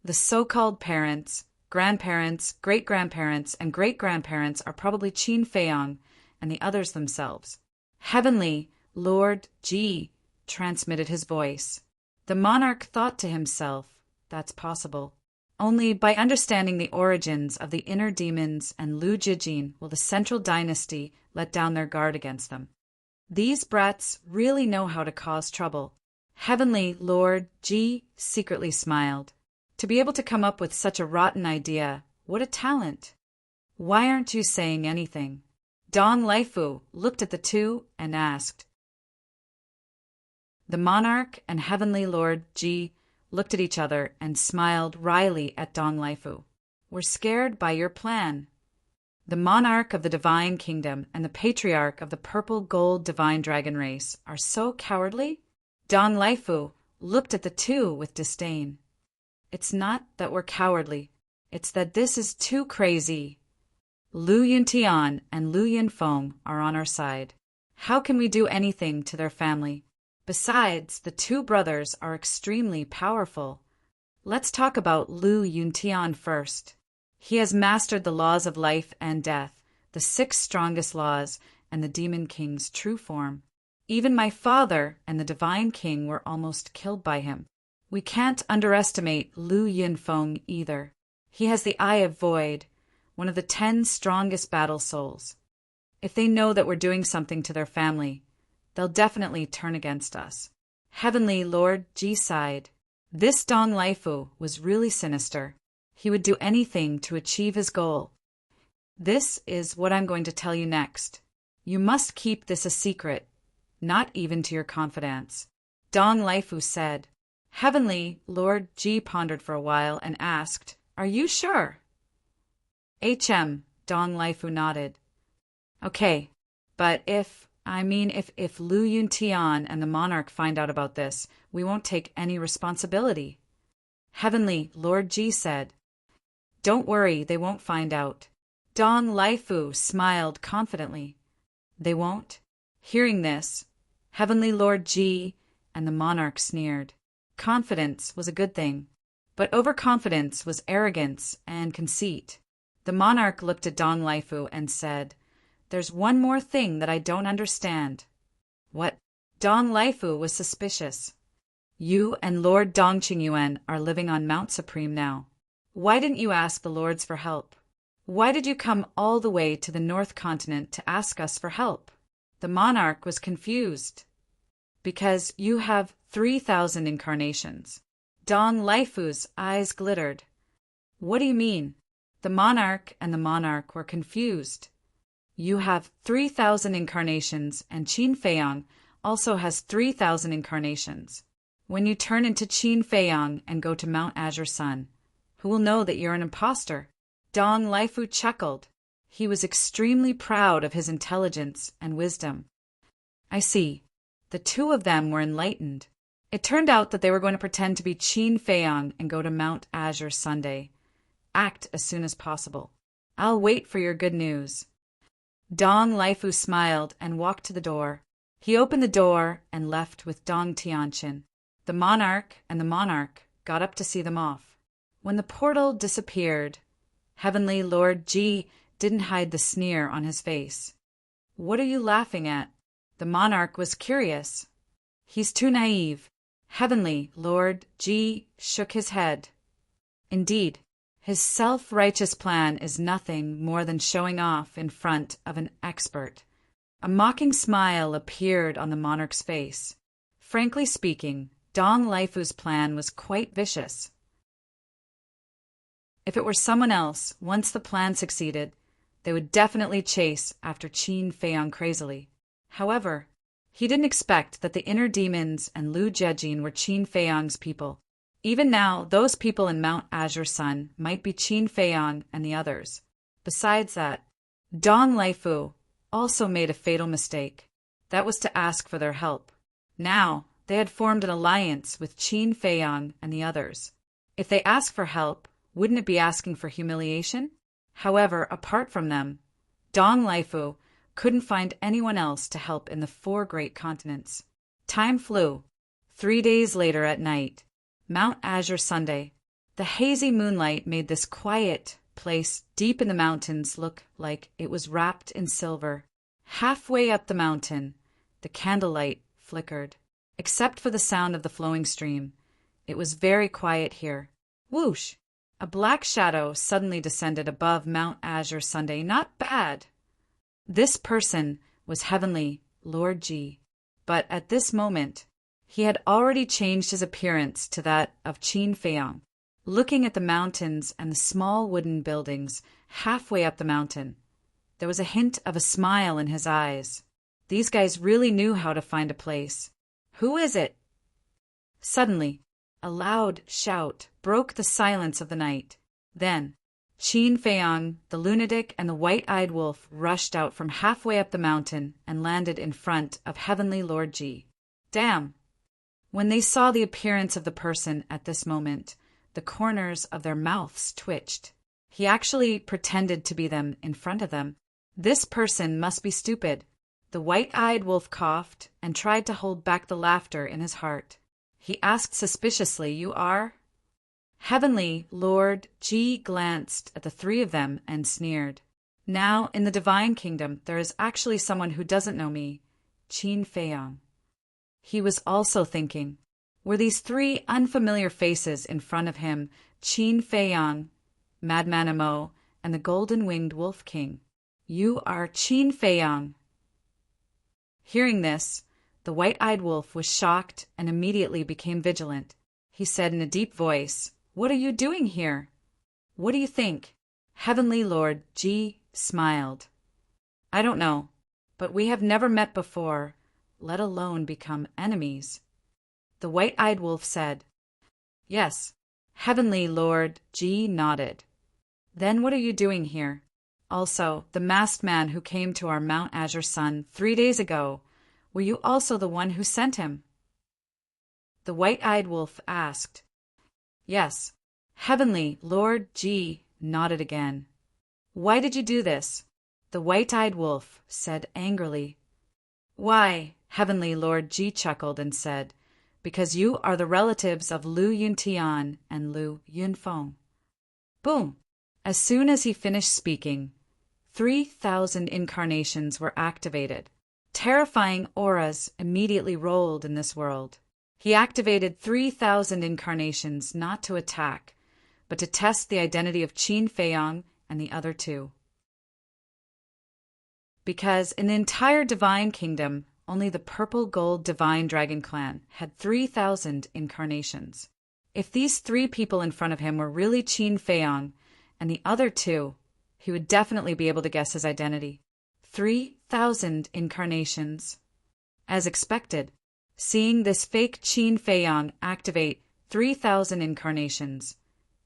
the so-called parents, grandparents, great-grandparents, and great-grandparents are probably Qin Feiyang and the others themselves. Heavenly Lord Ji transmitted his voice. The monarch thought to himself, that's possible. Only by understanding the origins of the inner demons and Lu Jijin will the central dynasty let down their guard against them. These brats really know how to cause trouble. Heavenly Lord Ji secretly smiled. To be able to come up with such a rotten idea, what a talent! Why aren't you saying anything? Dong Lifu looked at the two and asked. The monarch and heavenly Lord Ji looked at each other and smiled wryly at Dong Lifu. We're scared by your plan. The monarch of the Divine Kingdom and the patriarch of the purple gold divine dragon race are so cowardly? Dong Lifu looked at the two with disdain. It's not that we're cowardly. It's that this is too crazy. Lu Yuntian and Lu Yunfeng are on our side. How can we do anything to their family? Besides, the two brothers are extremely powerful. Let's talk about Lu Yuntian first. He has mastered the laws of life and death, the 6 strongest laws, and the Demon King's true form. Even my father and the Divine King were almost killed by him. We can't underestimate Lu Yunfeng either. He has the Eye of Void, one of the 10 strongest battle souls. If they know that we're doing something to their family, they'll definitely turn against us. Heavenly Lord Ji sighed. This Dong Lifu was really sinister. He would do anything to achieve his goal. This is what I'm going to tell you next. You must keep this a secret, not even to your confidants. Dong Lifu said. Heavenly Lord Ji pondered for a while and asked, Are you sure? Dong Lifu nodded. Okay, but if Lu Yuntian and the monarch find out about this, we won't take any responsibility. Heavenly Lord Ji said. Don't worry, they won't find out. Dong Lifu smiled confidently. They won't? Hearing this, Heavenly Lord Ji and the monarch sneered. Confidence was a good thing, but overconfidence was arrogance and conceit. The monarch looked at Dong Lifu and said, There's one more thing that I don't understand. What? Dong Lifu was suspicious. You and Lord Dong Qingyuan are living on Mount Supreme now. Why didn't you ask the lords for help? Why did you come all the way to the North Continent to ask us for help? The monarch was confused. Because you have 3,000 incarnations. Dong Lifu's eyes glittered. What do you mean? The monarch and the monarch were confused. You have 3,000 incarnations, and Qin Feiyang also has 3,000 incarnations. When you turn into Qin Feiyang and go to Mount Azure Sun, who will know that you're an imposter? Dong Lifu chuckled. He was extremely proud of his intelligence and wisdom. I see. The two of them were enlightened. It turned out that they were going to pretend to be Qin Feiyang and go to Mount Azure Sunday. Act as soon as possible. I'll wait for your good news. Dong Lifu smiled and walked to the door. He opened the door and left with Dong Tianqin. The monarch and the monarch got up to see them off. When the portal disappeared, Heavenly Lord Ji didn't hide the sneer on his face. What are you laughing at? The monarch was curious. He's too naive. Heavenly Lord Ji shook his head. Indeed, his self-righteous plan is nothing more than showing off in front of an expert. A mocking smile appeared on the monarch's face. Frankly speaking, Dong Lifu's plan was quite vicious. If it were someone else, once the plan succeeded, they would definitely chase after Qin Feiyang crazily. However, he didn't expect that the inner demons and Lu Jejin were Qin Feiyang's people. Even now, those people in Mount Azure Sun might be Qin Feiyang and the others. Besides that, Dong Laifu also made a fatal mistake. That was to ask for their help. Now, they had formed an alliance with Qin Feiyang and the others. If they asked for help, wouldn't it be asking for humiliation? However, apart from them, Dong Laifu couldn't find anyone else to help in the 4 great continents. Time flew. 3 days later at night, Mount Azure Sunday, the hazy moonlight made this quiet place deep in the mountains look like it was wrapped in silver. Halfway up the mountain, the candlelight flickered. Except for the sound of the flowing stream, it was very quiet here. Whoosh! A black shadow suddenly descended above Mount Azure Sunday. Not bad. This person was Heavenly Lord Ji, but at this moment, he had already changed his appearance to that of Qin Feiyang. Looking at the mountains and the small wooden buildings halfway up the mountain, there was a hint of a smile in his eyes. These guys really knew how to find a place. Who is it? Suddenly, a loud shout broke the silence of the night. Then, Qin Feiyang, the lunatic, and the white-eyed wolf rushed out from halfway up the mountain and landed in front of Heavenly Lord Ji. Damn! When they saw the appearance of the person at this moment, the corners of their mouths twitched. He actually pretended to be them in front of them. This person must be stupid. The white-eyed wolf coughed and tried to hold back the laughter in his heart. He asked suspiciously, "You are?" Heavenly Lord Ji glanced at the 3 of them and sneered. Now, in the Divine Kingdom, there is actually someone who doesn't know me, Qin Feiyang. He was also thinking, were these 3 unfamiliar faces in front of him Qin Feiyang, Madman Amo, and the golden-winged Wolf King? You are Qin Feiyang. Hearing this, the white-eyed wolf was shocked and immediately became vigilant. He said in a deep voice, "What are you doing here? What do you think?" Heavenly Lord Ji smiled. "I don't know, but we have never met before, let alone become enemies." The white-eyed wolf said, "Yes." Heavenly Lord Ji nodded. "Then what are you doing here? Also, the masked man who came to our Mount Azure Sun 3 days ago, were you also the one who sent him?" The white-eyed wolf asked. "Yes." Heavenly Lord Ji nodded again. "Why did you do this?" The white-eyed wolf said angrily. "Why?" Heavenly Lord Ji chuckled and said, "Because you are the relatives of Lu Yuntian and Lu Yunfeng." Boom! As soon as he finished speaking, 3,000 incarnations were activated. Terrifying auras immediately rolled in this world. He activated 3,000 incarnations not to attack, but to test the identity of Qin Feiyang and the other 2. Because in the entire Divine Kingdom, only the Purple Gold Divine Dragon Clan had 3,000 incarnations. If these 3 people in front of him were really Qin Feiyang and the other 2, he would definitely be able to guess his identity. 3,000 incarnations. As expected, seeing this fake Qin Feiyang activate 3,000 incarnations,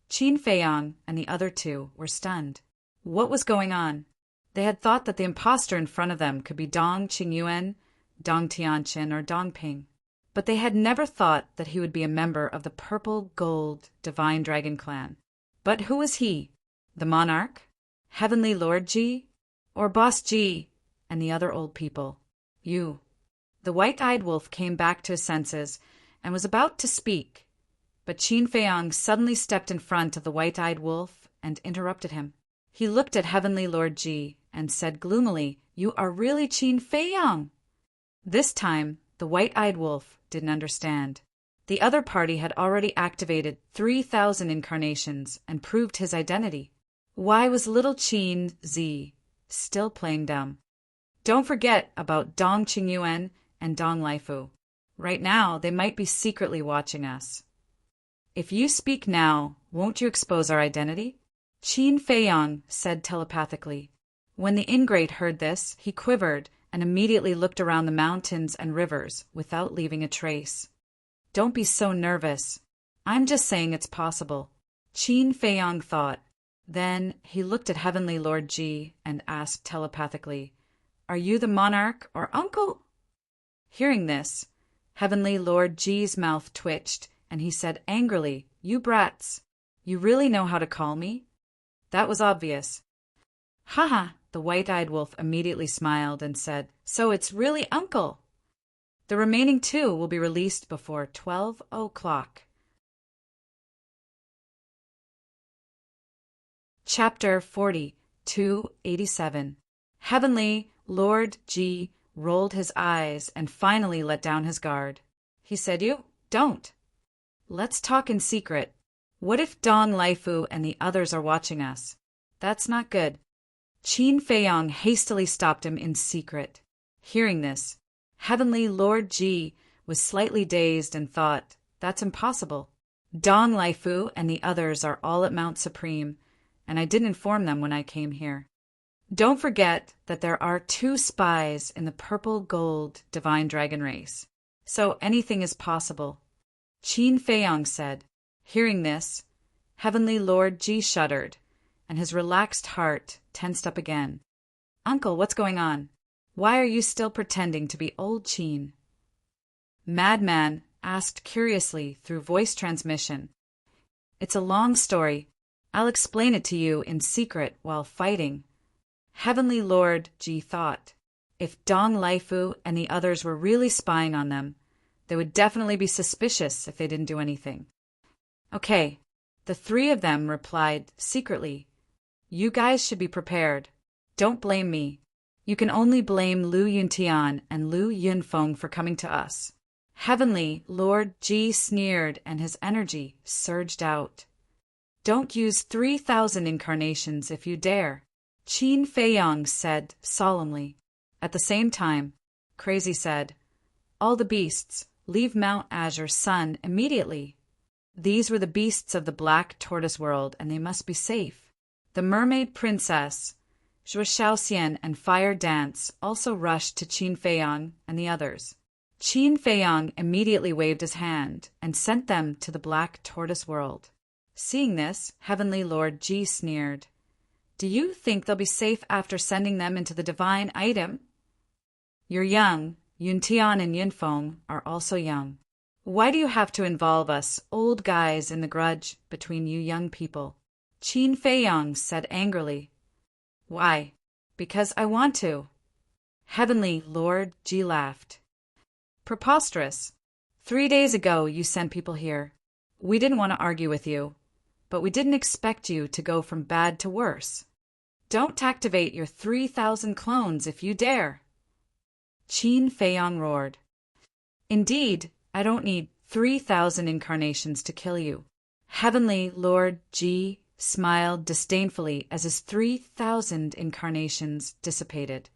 Qin Feiyang and the other 2 were stunned. What was going on? They had thought that the imposter in front of them could be Dong Qingyuan, Dong Tianqin, or Dong Ping, but they had never thought that he would be a member of the Purple Gold Divine Dragon Clan. But who was he? The monarch? Heavenly Lord Ji? Or Boss Ji and the other old people? You. The white-eyed wolf came back to his senses and was about to speak, but Qin Feiyang suddenly stepped in front of the white-eyed wolf and interrupted him. He looked at Heavenly Lord Ji and said gloomily, "You are really Qin Feiyang." This time, the white-eyed wolf didn't understand. The other party had already activated 3,000 incarnations and proved his identity. Why was little Qin Zi still playing dumb? Don't forget about Dong Qingyuan and Dong Laifu. Right now, they might be secretly watching us. If you speak now, won't you expose our identity? Qin Feiyang said telepathically. When the ingrate heard this, he quivered and immediately looked around the mountains and rivers without leaving a trace. Don't be so nervous. I'm just saying it's possible, Qin Feiyang thought. Then he looked at Heavenly Lord Ji and asked telepathically, "Are you the monarch or uncle?" Hearing this, Heavenly Lord Ji's mouth twitched, and he said angrily, "You brats, you really know how to call me?" That was obvious. "Haha," the white-eyed wolf immediately smiled and said, "So it's really uncle." The remaining two will be released before 12 o'clock. Chapter 40, 287. Heavenly Lord Ji rolled his eyes and finally let down his guard. He said, "You don't. Let's talk in secret. What if Dong Laifu and the others are watching us? That's not good." Qin Feiyang hastily stopped him in secret. Hearing this, Heavenly Lord Ji was slightly dazed and thought, "That's impossible. Dong Laifu and the others are all at Mount Supreme, and I didn't inform them when I came here. Don't forget that there are 2 spies in the purple gold divine dragon race, so anything is possible," Qin Feiyang said. Hearing this, Heavenly Lord Ji shuddered, and his relaxed heart tensed up again. "Uncle, what's going on? Why are you still pretending to be old Qin?" Madman asked curiously through voice transmission. "It's a long story. I'll explain it to you in secret while fighting." Heavenly Lord Ji thought, if Dong Laifu and the others were really spying on them, they would definitely be suspicious if they didn't do anything. "Okay," the 3 of them replied secretly. "You guys should be prepared. Don't blame me. You can only blame Lu Yuntian and Lu Yunfeng for coming to us." Heavenly Lord Ji sneered and his energy surged out. "Don't use 3,000 incarnations if you dare," Qin Feiyang said solemnly. At the same time, Crazy said, "All the beasts, leave Mount Azure Sun immediately." These were the beasts of the Black Tortoise world, and they must be safe. The Mermaid Princess, Zhuo Shaoxian, and Fire Dance also rushed to Qin Feiyang and the others. Qin Feiyang immediately waved his hand and sent them to the Black Tortoise world. Seeing this, Heavenly Lord Ji sneered. "Do you think they'll be safe after sending them into the divine item? You're young. Yuntian and Yunfeng are also young. Why do you have to involve us old guys in the grudge between you young people?" Qin Feiyang said angrily. "Why? Because I want to." Heavenly Lord Ji laughed. "Preposterous. 3 days ago you sent people here. We didn't want to argue with you, but we didn't expect you to go from bad to worse. Don't activate your 3,000 clones if you dare." Qin Feiyang roared. "Indeed, I don't need 3,000 incarnations to kill you." Heavenly Lord Ji smiled disdainfully as his 3,000 incarnations dissipated.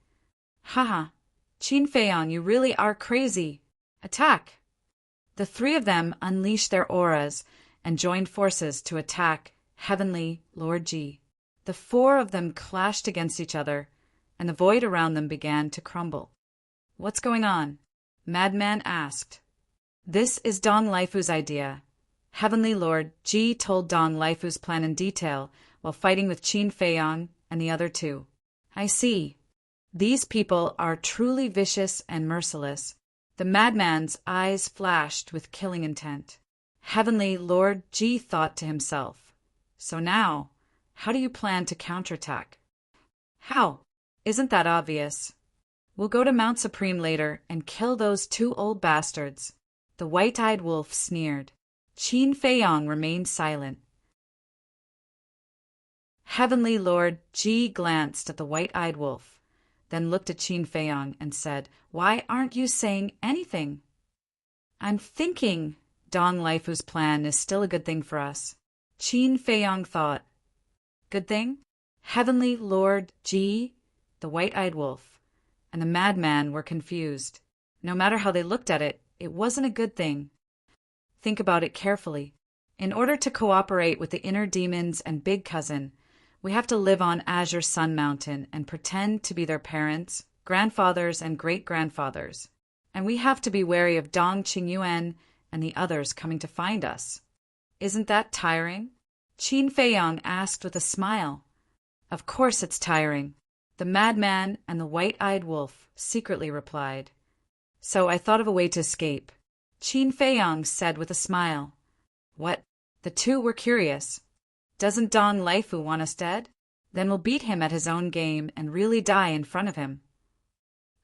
"Haha, Qin Feiyang, you really are crazy. Attack!" The 3 of them unleashed their auras and joined forces to attack Heavenly Lord Ji. The 4 of them clashed against each other, and the void around them began to crumble. "What's going on?" Madman asked. "This is Dong Laifu's idea." Heavenly Lord Ji told Dong Laifu's plan in detail while fighting with Qin Feiyang and the other 2. "I see. These people are truly vicious and merciless." The madman's eyes flashed with killing intent. Heavenly Lord Ji thought to himself, "So now, how do you plan to counterattack?" "How? Isn't that obvious? We'll go to Mount Supreme later and kill those 2 old bastards." The white-eyed wolf sneered. Qin Feiyang remained silent. Heavenly Lord Ji glanced at the white-eyed wolf, then looked at Qin Feiyang and said, "Why aren't you saying anything?" "I'm thinking Dong Laifu's plan is still a good thing for us," Qin Feiyang thought. "Good thing?" Heavenly Lord Ji, the white-eyed wolf, and the madman were confused. No matter how they looked at it, it wasn't a good thing. Think about it carefully. In order to cooperate with the inner demons and Big Cousin, We have to live on Azure Sun Mountain and pretend to be their parents, grandfathers, and great-grandfathers. And we have to be wary of Dong Qingyuan and the others coming to find us. Isn't that tiring? Qin Feiyang asked with a smile. Of course it's tiring. The madman and the white-eyed wolf secretly replied. So I thought of a way to escape. Qin Feiyang said with a smile. What? The two were curious. Doesn't Dong Laifu want us dead? Then we'll beat him at his own game and really die in front of him.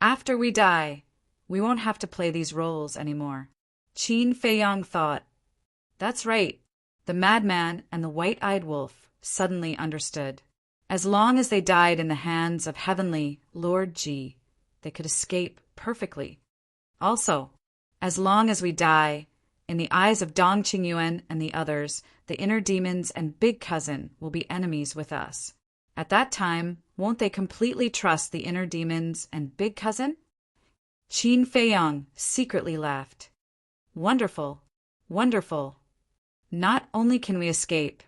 After we die, we won't have to play these roles anymore. Qin Feiyang thought. That's right. The madman and the white-eyed wolf suddenly understood. As long as they died in the hands of Heavenly Lord Ji, they could escape perfectly. Also, as long as we die, in the eyes of Dong Qingyuan and the others, the inner demons and Big Cousin will be enemies with us. At that time, won't they completely trust the inner demons and Big Cousin? Qin Feiyang secretly laughed. Wonderful, wonderful. Not only can we escape,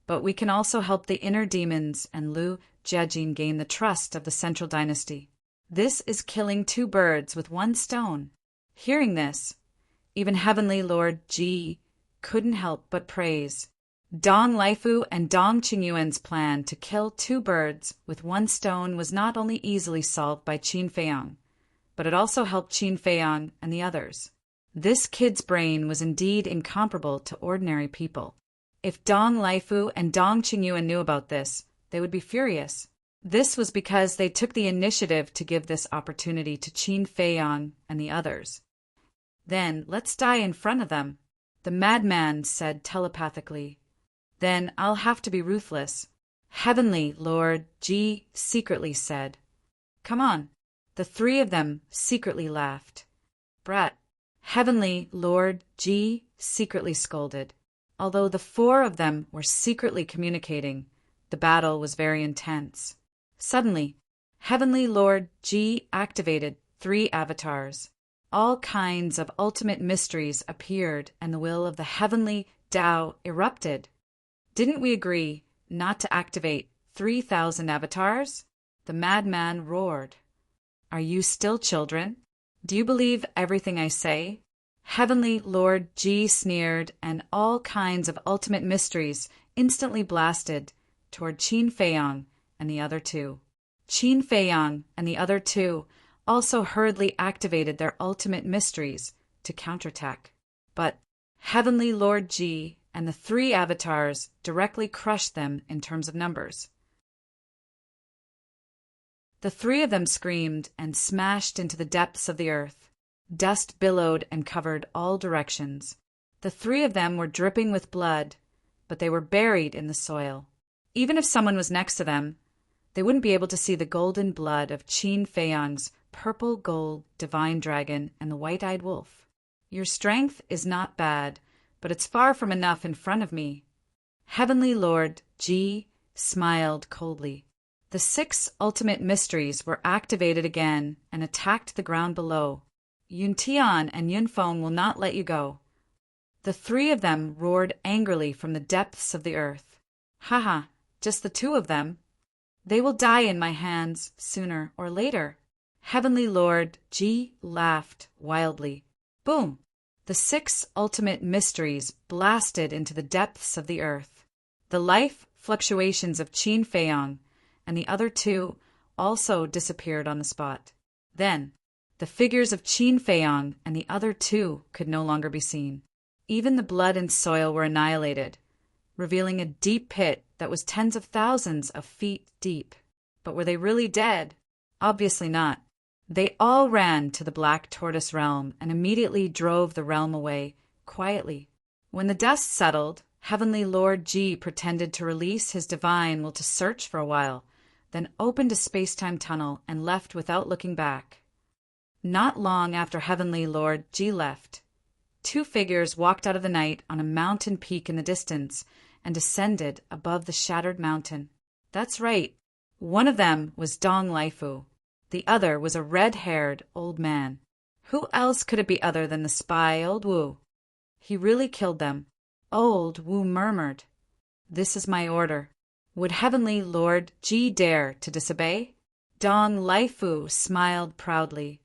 but we can also help the inner demons and Liu Jiajin gain the trust of the Central Dynasty. This is killing two birds with one stone. Hearing this, even Heavenly Lord Ji couldn't help but praise. Dong Laifu and Dong Qingyuan's plan to kill two birds with one stone was not only easily solved by Qin Feiyang, but it also helped Qin Feiyang and the others. This kid's brain was indeed incomparable to ordinary people. If Dong Laifu and Dong Qingyuan knew about this, they would be furious. This was because they took the initiative to give this opportunity to Qin Feiyang and the others. Then let's die in front of them, the madman said telepathically. Then I'll have to be ruthless. Heavenly Lord Ji secretly said. Come on. The three of them secretly laughed. Brat, Heavenly Lord Ji secretly scolded. Although the four of them were secretly communicating, the battle was very intense. Suddenly, Heavenly Lord Ji activated 3 avatars. All kinds of ultimate mysteries appeared and the will of the heavenly Tao erupted. Didn't we agree not to activate 3,000 avatars? The madman roared. Are you still children? Do you believe everything I say? Heavenly Lord Ji sneered, and all kinds of ultimate mysteries instantly blasted toward Qin Feiyang and the other two. Qin Feiyang and the other two also hurriedly activated their ultimate mysteries to counterattack. But Heavenly Lord Ji and the 3 avatars directly crushed them in terms of numbers. The 3 of them screamed and smashed into the depths of the earth. Dust billowed and covered all directions. The 3 of them were dripping with blood, but they were buried in the soil. Even if someone was next to them, they wouldn't be able to see the golden blood of Qin Feiyang's purple gold divine dragon and the white-eyed wolf. Your strength is not bad, but it's far from enough in front of me. Heavenly Lord Ji smiled coldly. The 6 ultimate mysteries were activated again and attacked the ground below. Yuntian and Yunfeng will not let you go. The 3 of them roared angrily from the depths of the earth. Haha, just the 2 of them. They will die in my hands sooner or later. Heavenly Lord Ji laughed wildly. Boom! The 6 ultimate mysteries blasted into the depths of the earth. The life fluctuations of Qin Feiyang and the other 2 also disappeared on the spot. Then, the figures of Qin Feiyang and the other 2 could no longer be seen. Even the blood and soil were annihilated, revealing a deep pit that was tens of thousands of feet deep. But were they really dead? Obviously not. They all ran to the Black Tortoise realm and immediately drove the realm away, quietly. When the dust settled, Heavenly Lord Ji pretended to release his divine will to search for a while, then opened a space-time tunnel and left without looking back. Not long after Heavenly Lord Ji left, 2 figures walked out of the night on a mountain peak in the distance and descended above the shattered mountain. That's right. One of them was Dong Laifu. The other was a red-haired old man. Who else could it be other than the spy Old Wu? He really killed them. Old Wu murmured, "This is my order. Would Heavenly Lord Ji dare to disobey? Dong Laifu smiled proudly.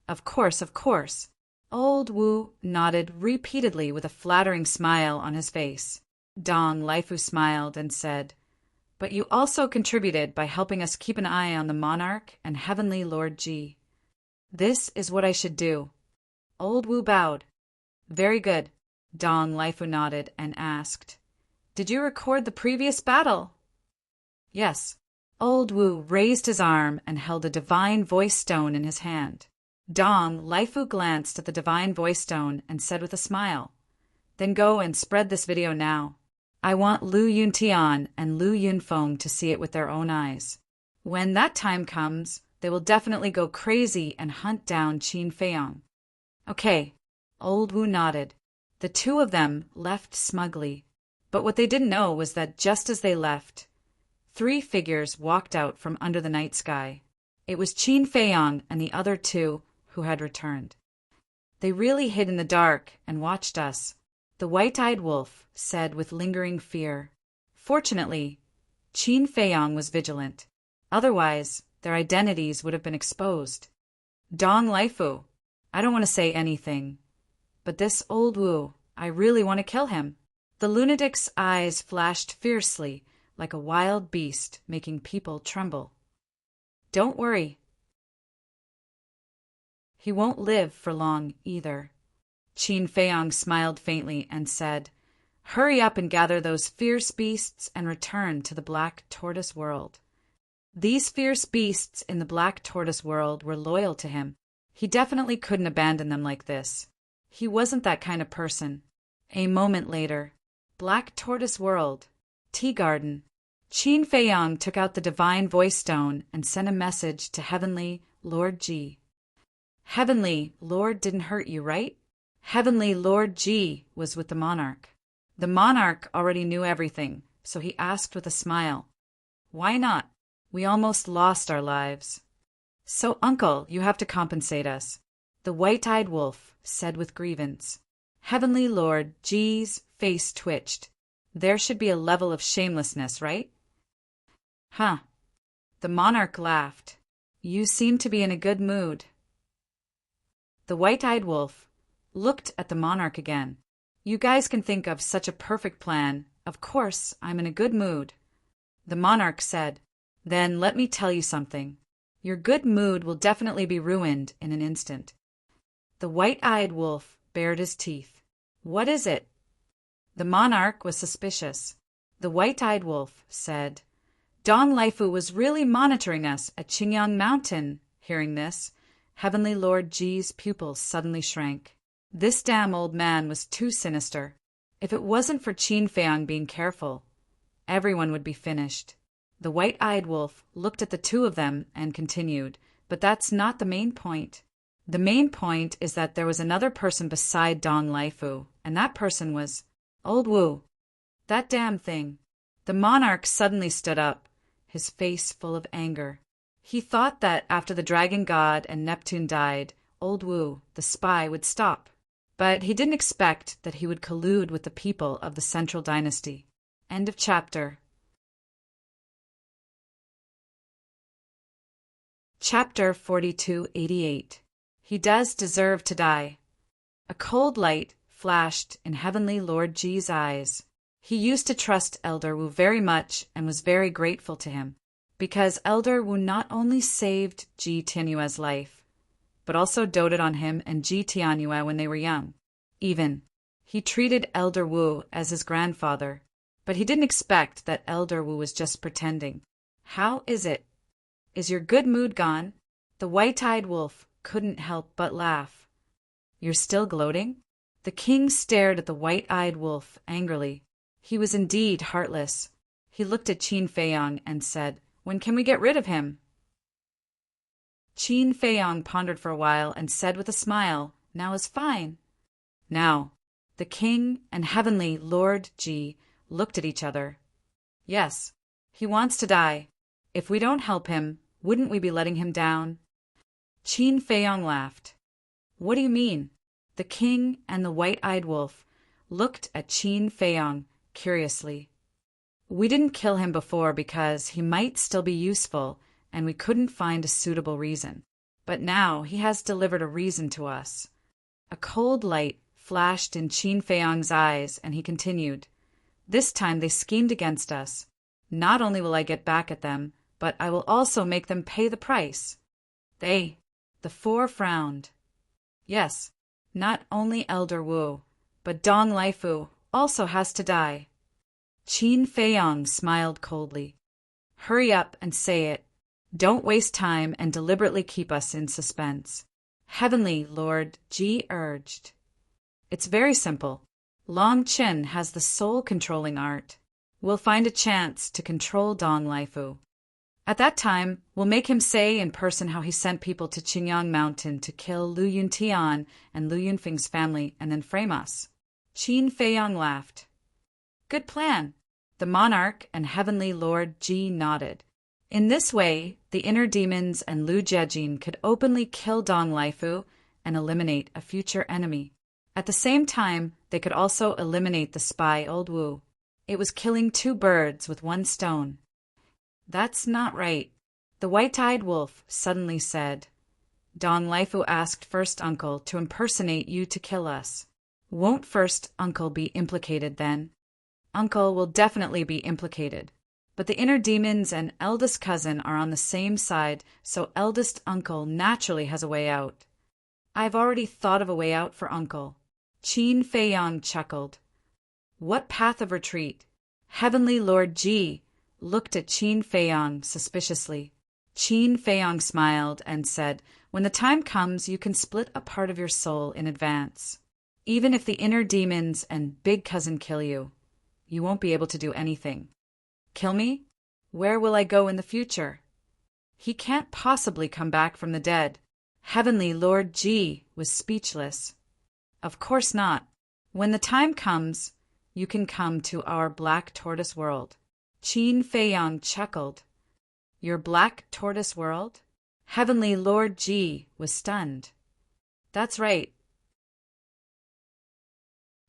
Of course, of course. Old Wu nodded repeatedly with a flattering smile on his face. Dong Laifu smiled and said, "But you also contributed by helping us keep an eye on the monarch and Heavenly Lord Ji. This is what I should do." Old Wu bowed. "Very good." Dong Laifu nodded and asked, "Did you record the previous battle?" "Yes." Old Wu raised his arm and held a divine voice stone in his hand. Dong Laifu glanced at the divine voice stone and said with a smile, "Then go and spread this video now. I want Lu Yuntian and Lu Yunfeng to see it with their own eyes. When that time comes, they will definitely go crazy and hunt down Qin Feiyang." "Okay." Old Wu nodded. The two of them left smugly, but what they didn't know was that just as they left, 3 figures walked out from under the night sky. It was Qin Feiyang and the other 2 who had returned. "They really hid in the dark and watched us," the white-eyed wolf said with lingering fear. Fortunately, Qin Feiyang was vigilant. Otherwise, their identities would have been exposed. "Dong Laifu, I don't want to say anything, but this old Wu, I really want to kill him." The lunatic's eyes flashed fiercely, like a wild beast, making people tremble. "Don't worry. He won't live for long either." Qin Feiyang smiled faintly and said, "Hurry up and gather those fierce beasts and return to the Black Tortoise world." These fierce beasts in the Black Tortoise world were loyal to him. He definitely couldn't abandon them like this. He wasn't that kind of person. A moment later, Black Tortoise world, tea garden. Qin Feiyang took out the divine voice stone and sent a message to Heavenly Lord Ji. "Heavenly Lord didn't hurt you, right?" Heavenly Lord Ji was with the monarch. The monarch already knew everything, so he asked with a smile, "Why not? We almost lost our lives." "So, uncle, you have to compensate us," the white-eyed wolf said with grievance. Heavenly Lord Ji's face twitched. There should be a level of shamelessness, right? "Huh." The monarch laughed. "You seem to be in a good mood." The white-eyed wolf looked at the monarch again. "You guys can think of such a perfect plan. Of course, I'm in a good mood." The monarch said, "Then let me tell you something. Your good mood will definitely be ruined in an instant." The white-eyed wolf bared his teeth. "What is it?" The monarch was suspicious. The white-eyed wolf said, "Dong Laifu was really monitoring us at Qingyang Mountain." Hearing this, Heavenly Lord Ji's pupils suddenly shrank. This damn old man was too sinister. If it wasn't for Qin Feiyang being careful, everyone would be finished. The white-eyed wolf looked at the two of them and continued, "But that's not the main point. The main point is that there was another person beside Dong Laifu, and that person was Old Wu. That damn thing." The monarch suddenly stood up, his face full of anger. He thought that after the dragon god and Neptune died, Old Wu, the spy, would stop. But he didn't expect that he would collude with the people of the Central Dynasty. End of chapter. Chapter 4288. He does deserve to die. A cold light flashed in Heavenly Lord Ji's eyes. He used to trust Elder Wu very much and was very grateful to him, because Elder Wu not only saved Ji Tianyue's life, but also doted on him and Ji Tianyue when they were young. Even, he treated Elder Wu as his grandfather, but he didn't expect that Elder Wu was just pretending. "How is it? Is your good mood gone?" The white-eyed wolf couldn't help but laugh. "You're still gloating?" The king stared at the white-eyed wolf angrily. He was indeed heartless. He looked at Qin Feiyang and said, "When can we get rid of him?" Qin Feiyang pondered for a while and said with a smile, "Now is fine." Now, the king and Heavenly Lord Ji looked at each other. "Yes, he wants to die. If we don't help him, wouldn't we be letting him down?" Qin Feiyang laughed. "What do you mean?" The king and the white-eyed wolf looked at Qin Feiyang curiously. We didn't kill him before because he might still be useful and we couldn't find a suitable reason. But now he has delivered a reason to us. A cold light flashed in Qin Feiyang's eyes, and he continued, "This time they schemed against us. Not only will I get back at them, but I will also make them pay the price." The four frowned. Yes, not only Elder Wu, but Dong Laifu also has to die. Qin Feiyang smiled coldly. "Hurry up and say it. Don't waste time and deliberately keep us in suspense," Heavenly Lord Ji urged. "It's very simple. Long Qin has the soul-controlling art. We'll find a chance to control Dong Laifu. At that time, we'll make him say in person how he sent people to Qingyang Mountain to kill Lu Yuntian and Lu Yunfeng's family and then frame us." Qin Feiyang laughed. "Good plan." The monarch and Heavenly Lord Ji nodded. In this way, the inner demons and Lu Jiejin could openly kill Dong Laifu and eliminate a future enemy. At the same time, they could also eliminate the spy Old Wu. It was killing two birds with one stone. "That's not right," the white-eyed wolf suddenly said. "Dong Laifu asked First Uncle to impersonate you to kill us. Won't First Uncle be implicated then?" "Uncle will definitely be implicated. But the inner demons and eldest cousin are on the same side, so eldest uncle naturally has a way out." "I've already thought of a way out for Uncle." Qin Feiyang chuckled. "What path of retreat?" Heavenly Lord Ji looked at Qin Feiyang suspiciously. Qin Feiyang smiled and said, "When the time comes, you can split a part of your soul in advance. Even if the inner demons and big cousin kill you, you won't be able to do anything." "Kill me? Where will I go in the future?" "He can't possibly come back from the dead." Heavenly Lord Ji was speechless. "Of course not. When the time comes, you can come to our Black Tortoise world." Qin Feiyang chuckled. "Your Black Tortoise world?" Heavenly Lord Ji was stunned. "That's right.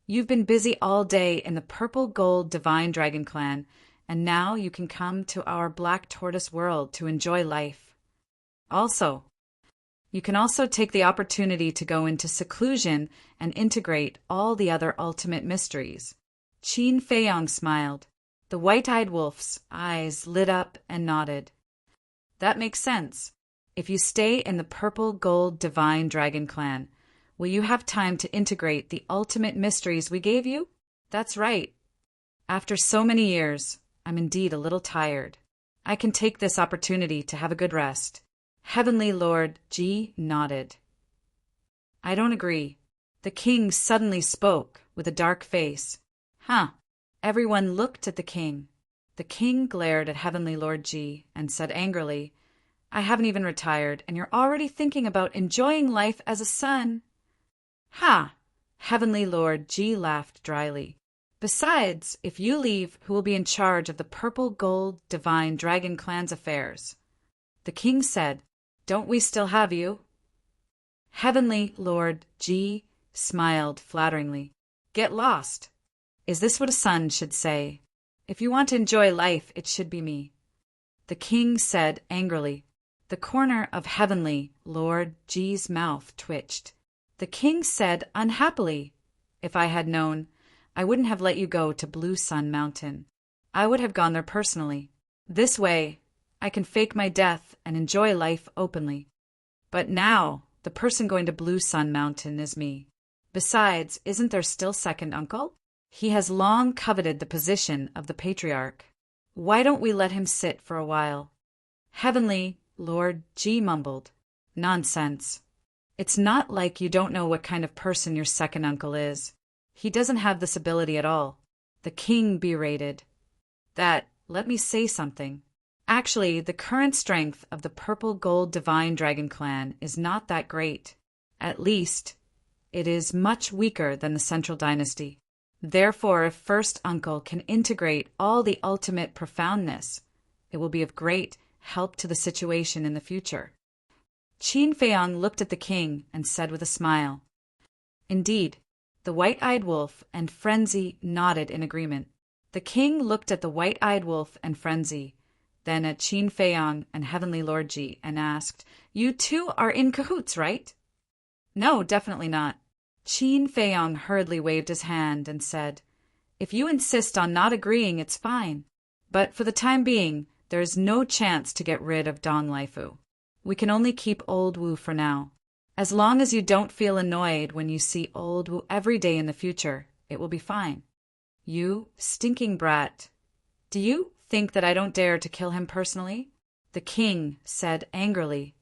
You've been busy all day in the Purple Gold Divine Dragon Clan, and now you can come to our Black Tortoise world to enjoy life. You can also take the opportunity to go into seclusion and integrate all the other ultimate mysteries." Qin Feiyang smiled. The white-eyed wolf's eyes lit up and nodded. "That makes sense. If you stay in the Purple Gold Divine Dragon Clan, will you have time to integrate the ultimate mysteries we gave you?" "That's right. After so many years, I'm indeed a little tired. I can take this opportunity to have a good rest." Heavenly Lord Ji nodded. "I don't agree." The king suddenly spoke with a dark face. "Huh." Everyone looked at the king. The king glared at Heavenly Lord Ji and said angrily, "I haven't even retired, and you're already thinking about enjoying life as a son." "Ha!" Heavenly Lord Ji laughed dryly. "Besides, if you leave, who will be in charge of the Purple Gold Divine Dragon Clan's affairs?" The king said, "Don't we still have you?" Heavenly Lord Ji smiled flatteringly. "Get lost." Is this what a son should say? "If you want to enjoy life, it should be me." The king said angrily. The corner of Heavenly Lord Ji's mouth twitched. The king said unhappily, "If I had known, I wouldn't have let you go to Blue Sun Mountain. I would have gone there personally. This way, I can fake my death and enjoy life openly. But now, the person going to Blue Sun Mountain is me. Besides, isn't there still Second Uncle? He has long coveted the position of the patriarch. Why don't we let him sit for a while?" Heavenly Lord Ji mumbled, "Nonsense. It's not like you don't know what kind of person your second uncle is. He doesn't have this ability at all." The king berated. Let me say something. Actually, the current strength of the Purple Gold Divine Dragon Clan is not that great. At least, it is much weaker than the Central Dynasty. Therefore, if First Uncle can integrate all the ultimate profoundness, it will be of great help to the situation in the future. Qin Feiyang looked at the king and said with a smile. Indeed, the white-eyed wolf and Frenzy nodded in agreement. The king looked at the white-eyed wolf and Frenzy, then at Qin Feiyang and Heavenly Lord Ji, and asked, "You two are in cahoots, right?" "No, definitely not." Qin Feiyang hurriedly waved his hand and said, "If you insist on not agreeing, it's fine. But for the time being, there is no chance to get rid of Dong Lifu. We can only keep Old Wu for now. As long as you don't feel annoyed when you see Old Wu every day in the future, it will be fine." "You stinking brat. Do you think that I don't dare to kill him personally?" the king said angrily.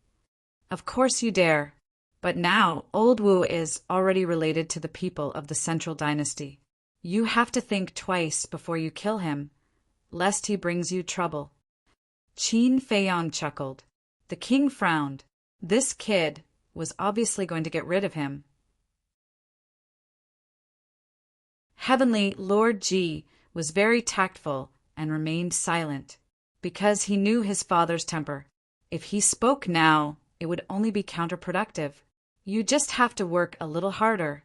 "Of course you dare. But now Old Wu is already related to the people of the Central Dynasty. You have to think twice before you kill him, lest he brings you trouble." Qin Feiyang chuckled. The king frowned. This kid was obviously going to get rid of him. Heavenly Lord Ji was very tactful and remained silent, because he knew his father's temper. If he spoke now, it would only be counterproductive. You just have to work a little harder.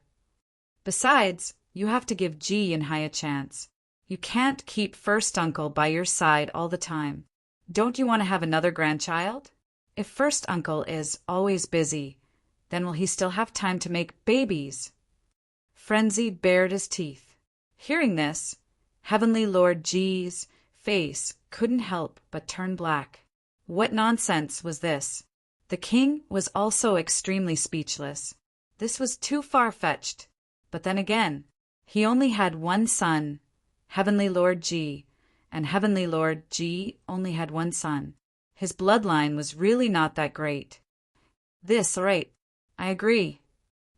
Besides, you have to give Ji and Hai a chance. You can't keep first uncle by your side all the time. Don't you want to have another grandchild? If first uncle is always busy, then will he still have time to make babies? Frenzy bared his teeth. Hearing this, Heavenly Lord Ji's face couldn't help but turn black. What nonsense was this? The king was also extremely speechless. This was too far-fetched. But then again, he only had one son, Heavenly Lord Ji, and Heavenly Lord Ji only had one son. His bloodline was really not that great. Right, I agree.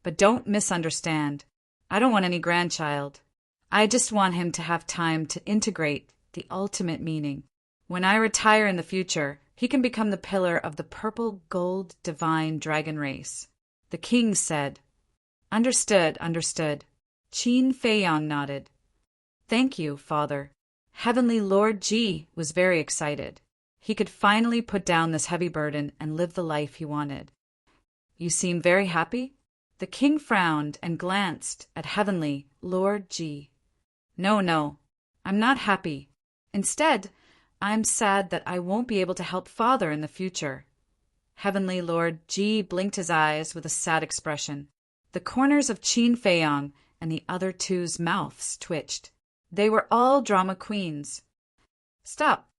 But don't misunderstand. I don't want any grandchild. I just want him to have time to integrate the ultimate meaning. When I retire in the future, he can become the pillar of the purple gold divine dragon race. The king said. Understood. Qin Feiyang nodded. Thank you, father. Heavenly Lord Ji was very excited. He could finally put down this heavy burden and live the life he wanted. You seem very happy? The king frowned and glanced at Heavenly Lord Ji. No, I'm not happy. Instead, I'm sad that I won't be able to help father in the future. Heavenly Lord Ji blinked his eyes with a sad expression. The corners of Qin Feiyang and the other two's mouths twitched. They were all drama queens. Stop.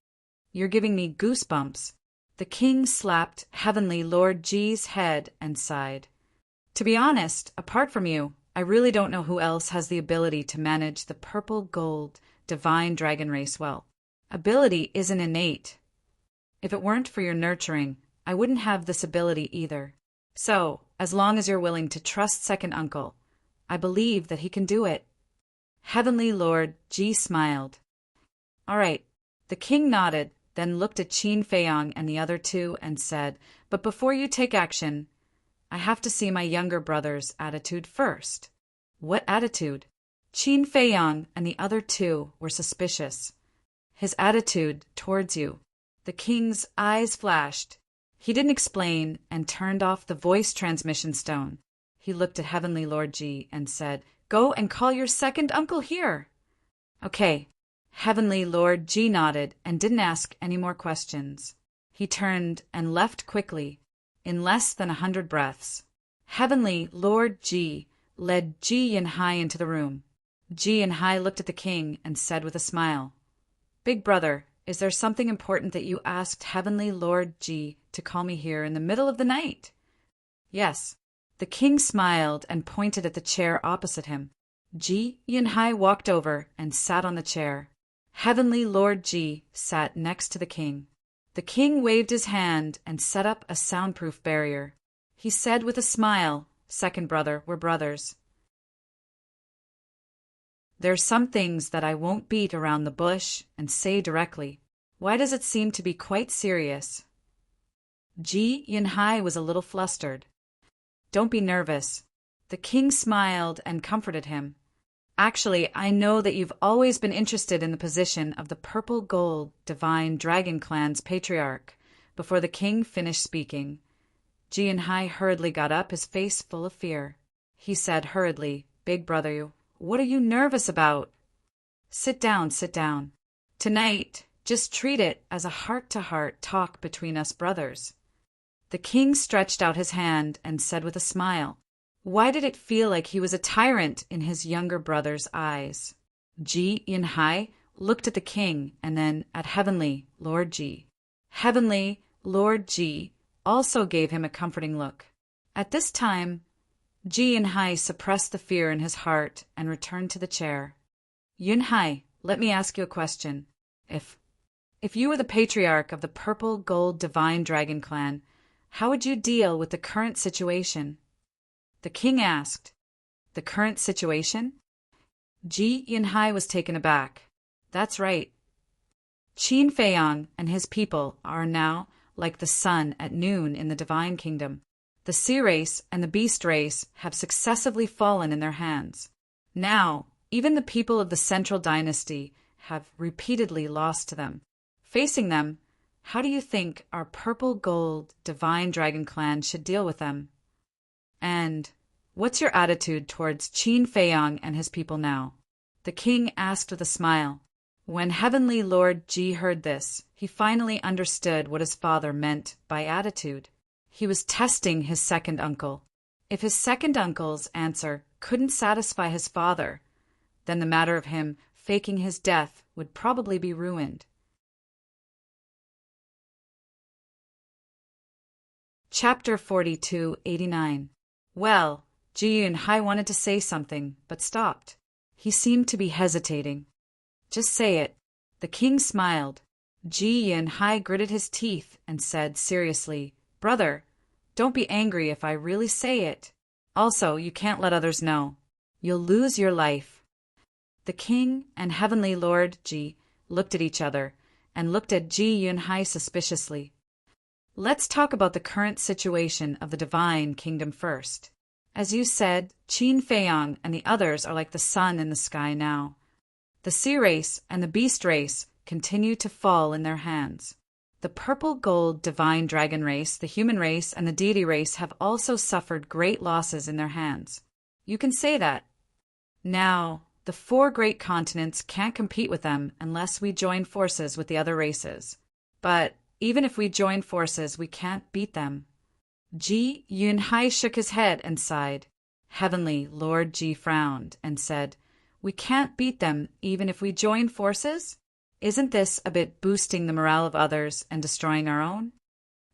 You're giving me goosebumps. The king slapped Heavenly Lord Ji's head and sighed. To be honest, apart from you, I really don't know who else has the ability to manage the purple gold divine dragon race well. Ability isn't innate. If it weren't for your nurturing, I wouldn't have this ability either. So, as long as you're willing to trust second uncle, I believe that he can do it. Heavenly Lord Ji smiled. All right. The king nodded, then looked at Qin Feiyang and the other two and said, but before you take action, I have to see my younger brother's attitude first. What attitude? Qin Feiyang and the other two were suspicious. His attitude towards you. The king's eyes flashed. He didn't explain and turned off the voice transmission stone. He looked at Heavenly Lord Ji and said, Go and call your second uncle here. Okay. Heavenly Lord Ji nodded and didn't ask any more questions. He turned and left quickly, in less than 100 breaths. Heavenly Lord Ji led Ji and Hai into the room. Ji and Hai looked at the king and said with a smile, Big brother, is there something important that you asked Heavenly Lord Ji to call me here in the middle of the night? Yes. The king smiled and pointed at the chair opposite him. Ji and Hai walked over and sat on the chair. Heavenly Lord Ji sat next to the king. The king waved his hand and set up a soundproof barrier. He said with a smile, Second brother, we're brothers. There's some things that I won't beat around the bush and say directly. Why does it seem to be quite serious? Ji Yinhai was a little flustered. Don't be nervous. The king smiled and comforted him. Actually, I know that you've always been interested in the position of the purple gold divine dragon clan's patriarch. Before the king finished speaking, Ji Yinhai hurriedly got up, his face full of fear. He said hurriedly, Big brother, what are you nervous about? Sit down, sit down. Tonight, just treat it as a heart-to-heart talk between us brothers. The king stretched out his hand and said with a smile, why did it feel like he was a tyrant in his younger brother's eyes? Ji Yunhai looked at the king and then at Heavenly Lord Ji. Heavenly Lord Ji also gave him a comforting look. At this time, Ji Yunhai suppressed the fear in his heart and returned to the chair. Yunhai, let me ask you a question. If you were the patriarch of the Purple Gold Divine Dragon Clan, how would you deal with the current situation? The king asked. The current situation? Ji Yunhai was taken aback. That's right. Qin Feiyang and his people are now like the sun at noon in the Divine Kingdom. The Sea Race and the Beast Race have successively fallen in their hands. Now, even the people of the Central Dynasty have repeatedly lost to them. Facing them, how do you think our Purple Gold Divine Dragon Clan should deal with them? And what's your attitude towards Qin Feiyang and his people now? The king asked with a smile. When Heavenly Lord Ji heard this, he finally understood what his father meant by attitude. He was testing his second uncle. If his second uncle's answer couldn't satisfy his father, then the matter of him faking his death would probably be ruined. Chapter 4289. Well, Ji Yunhai wanted to say something, but stopped. He seemed to be hesitating. Just say it. The king smiled. Ji Yunhai gritted his teeth and said seriously, Brother, don't be angry if I really say it. Also, you can't let others know. You'll lose your life. The king and Heavenly Lord Ji looked at each other and looked at Ji Yunhai suspiciously. Let's talk about the current situation of the Divine Kingdom first. As you said, Qin Feiyang and the others are like the sun in the sky now. The Sea Race and the Beast Race continue to fall in their hands. The Purple Gold Divine Dragon Race, the Human Race, and the Deity Race have also suffered great losses in their hands. You can say that. Now, the 4 great continents can't compete with them unless we join forces with the other races. But even if we join forces, we can't beat them. Ji Yunhai shook his head and sighed. Heavenly Lord Ji frowned and said, We can't beat them even if we join forces? Isn't this a bit boosting the morale of others and destroying our own?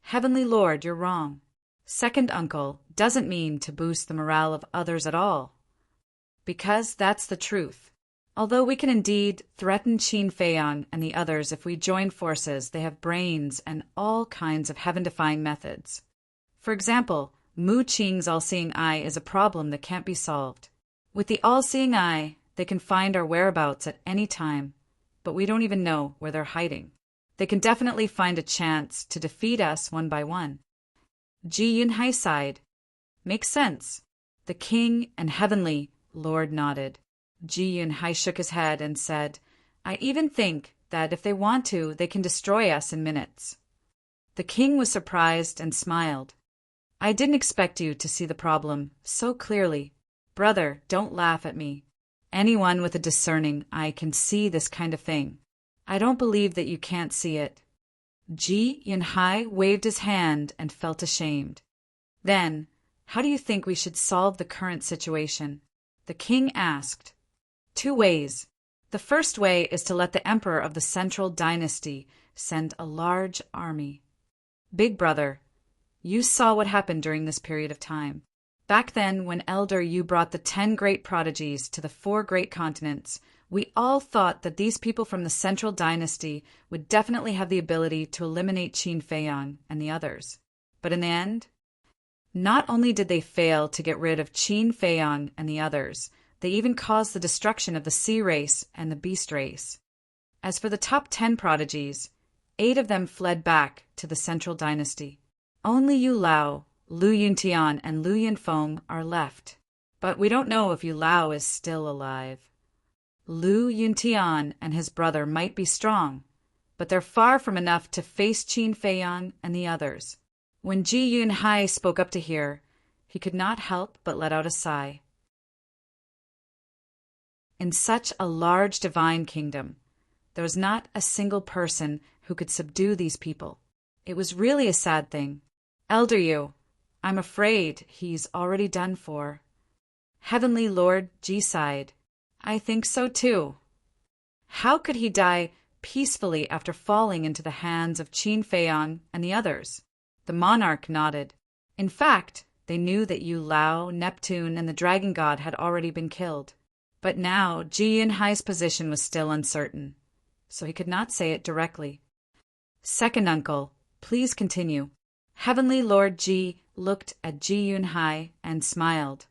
Heavenly Lord, you're wrong. Second uncle doesn't mean to boost the morale of others at all. Because that's the truth. Although we can indeed threaten Qin Feiyang and the others if we join forces, they have brains and all kinds of heaven-defying methods. For example, Mu Qing's all-seeing eye is a problem that can't be solved. With the all-seeing eye, they can find our whereabouts at any time, but we don't even know where they're hiding. They can definitely find a chance to defeat us one by one. Ji Yunhai sighed. Makes sense. The king and Heavenly Lord nodded. Ji Yunhai shook his head and said, I even think that if they want to, they can destroy us in minutes. The king was surprised and smiled. I didn't expect you to see the problem so clearly. Brother, don't laugh at me. Anyone with a discerning eye can see this kind of thing. I don't believe that you can't see it. Ji Yunhai waved his hand and felt ashamed. Then, how do you think we should solve the current situation? The king asked. 2 ways. The first way is to let the emperor of the Central Dynasty send a large army. Big brother, you saw what happened during this period of time. Back then, when Elder Yu brought the 10 great prodigies to the 4 great continents, we all thought that these people from the Central Dynasty would definitely have the ability to eliminate Qin Feiyang and the others. But in the end, not only did they fail to get rid of Qin Feiyang and the others, they even caused the destruction of the Sea Race and the Beast Race. As for the top 10 prodigies, 8 of them fled back to the Central Dynasty. Only Yu Lao, Lu Yuntian, and Lu Yunfeng are left. But we don't know if Yu Lao is still alive. Lu Yuntian and his brother might be strong, but they're far from enough to face Qin Feiyang and the others. When Ji Yunhai spoke up to hear, he could not help but let out a sigh. In such a large divine kingdom, there was not a single person who could subdue these people. It was really a sad thing. Elder Yu, I'm afraid he's already done for. Heavenly Lord Ji sighed. I think so too. How could he die peacefully after falling into the hands of Qin Feiyang and the others? The monarch nodded. In fact, they knew that Yu Lao, Neptune, and the dragon god had already been killed. But now Ji Yunhai's position was still uncertain, so he could not say it directly. Second uncle, please continue. Heavenly Lord Ji looked at Ji Yunhai and smiled.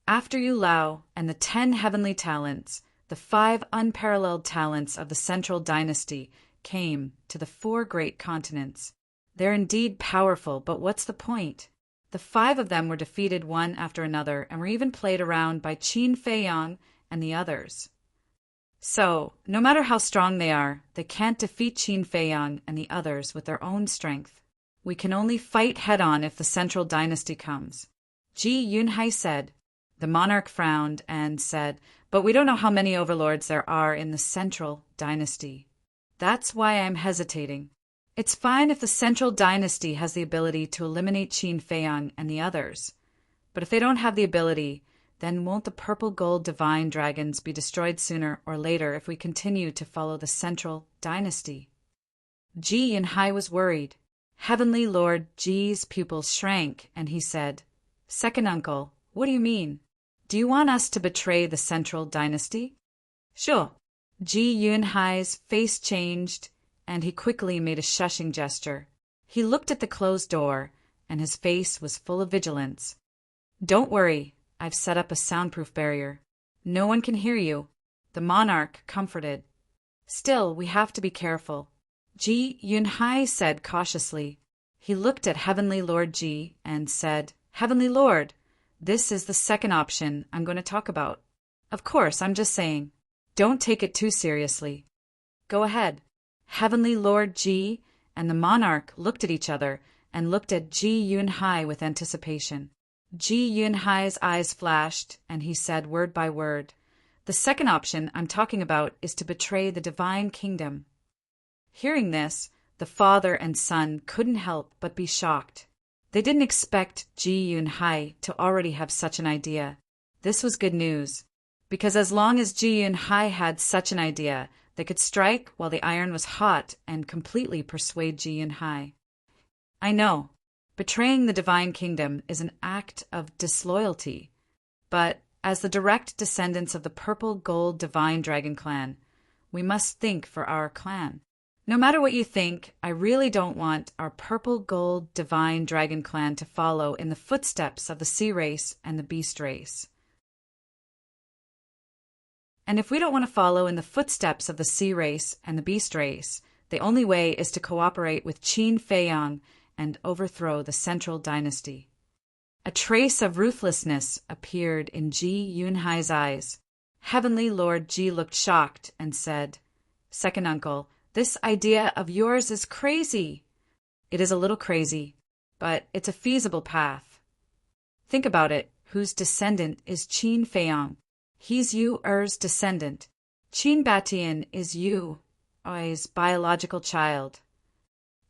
After Yu Lao and the 10 heavenly talents, the 5 unparalleled talents of the Central Dynasty came to the 4 great continents. They're indeed powerful, but what's the point? The 5 of them were defeated one after another and were even played around by Qin Feiyang and the others. So, no matter how strong they are, they can't defeat Qin Feiyang and the others with their own strength. We can only fight head-on if the Central Dynasty comes. Ji Yunhai said. The monarch frowned and said, but we don't know how many overlords there are in the Central Dynasty. That's why I'm hesitating. It's fine if the Central Dynasty has the ability to eliminate Qin Feiyang and the others. But if they don't have the ability, then won't the purple gold divine dragons be destroyed sooner or later if we continue to follow the Central Dynasty? Ji Yunhai was worried. Heavenly Lord Ji's pupils shrank, and he said, Second uncle, what do you mean? Do you want us to betray the Central Dynasty? Sure. Ji Yunhai's face changed, and he quickly made a shushing gesture. He looked at the closed door, and his face was full of vigilance. Don't worry, I've set up a soundproof barrier. No one can hear you. The monarch comforted. Still, we have to be careful. Ji Yunhai said cautiously. He looked at Heavenly Lord Ji and said, Heavenly Lord, this is the second option I'm going to talk about. Of course, I'm just saying. Don't take it too seriously. Go ahead. Heavenly Lord Ji and the monarch looked at each other and looked at Ji Yunhai with anticipation. Ji Yunhai's eyes flashed, and he said word by word, The second option I'm talking about is to betray the divine kingdom. Hearing this, the father and son couldn't help but be shocked. They didn't expect Ji Yunhai to already have such an idea. This was good news, because as long as Ji Yunhai had such an idea, they could strike while the iron was hot and completely persuade Ji Yunhai. I know, betraying the divine kingdom is an act of disloyalty, but as the direct descendants of the purple gold divine dragon clan, we must think for our clan. No matter what you think, I really don't want our purple gold divine dragon clan to follow in the footsteps of the sea race and the beast race. And if we don't want to follow in the footsteps of the sea race and the beast race, the only way is to cooperate with Qin Feiyang and overthrow the Central Dynasty. A trace of ruthlessness appeared in Ji Yunhai's eyes. Heavenly Lord Ji looked shocked and said, Second uncle, this idea of yours is crazy. It is a little crazy, but it's a feasible path. Think about it. Whose descendant is Qin Feiyang? He's Yu Er's descendant. Qin Batian is Yu Ai's biological child.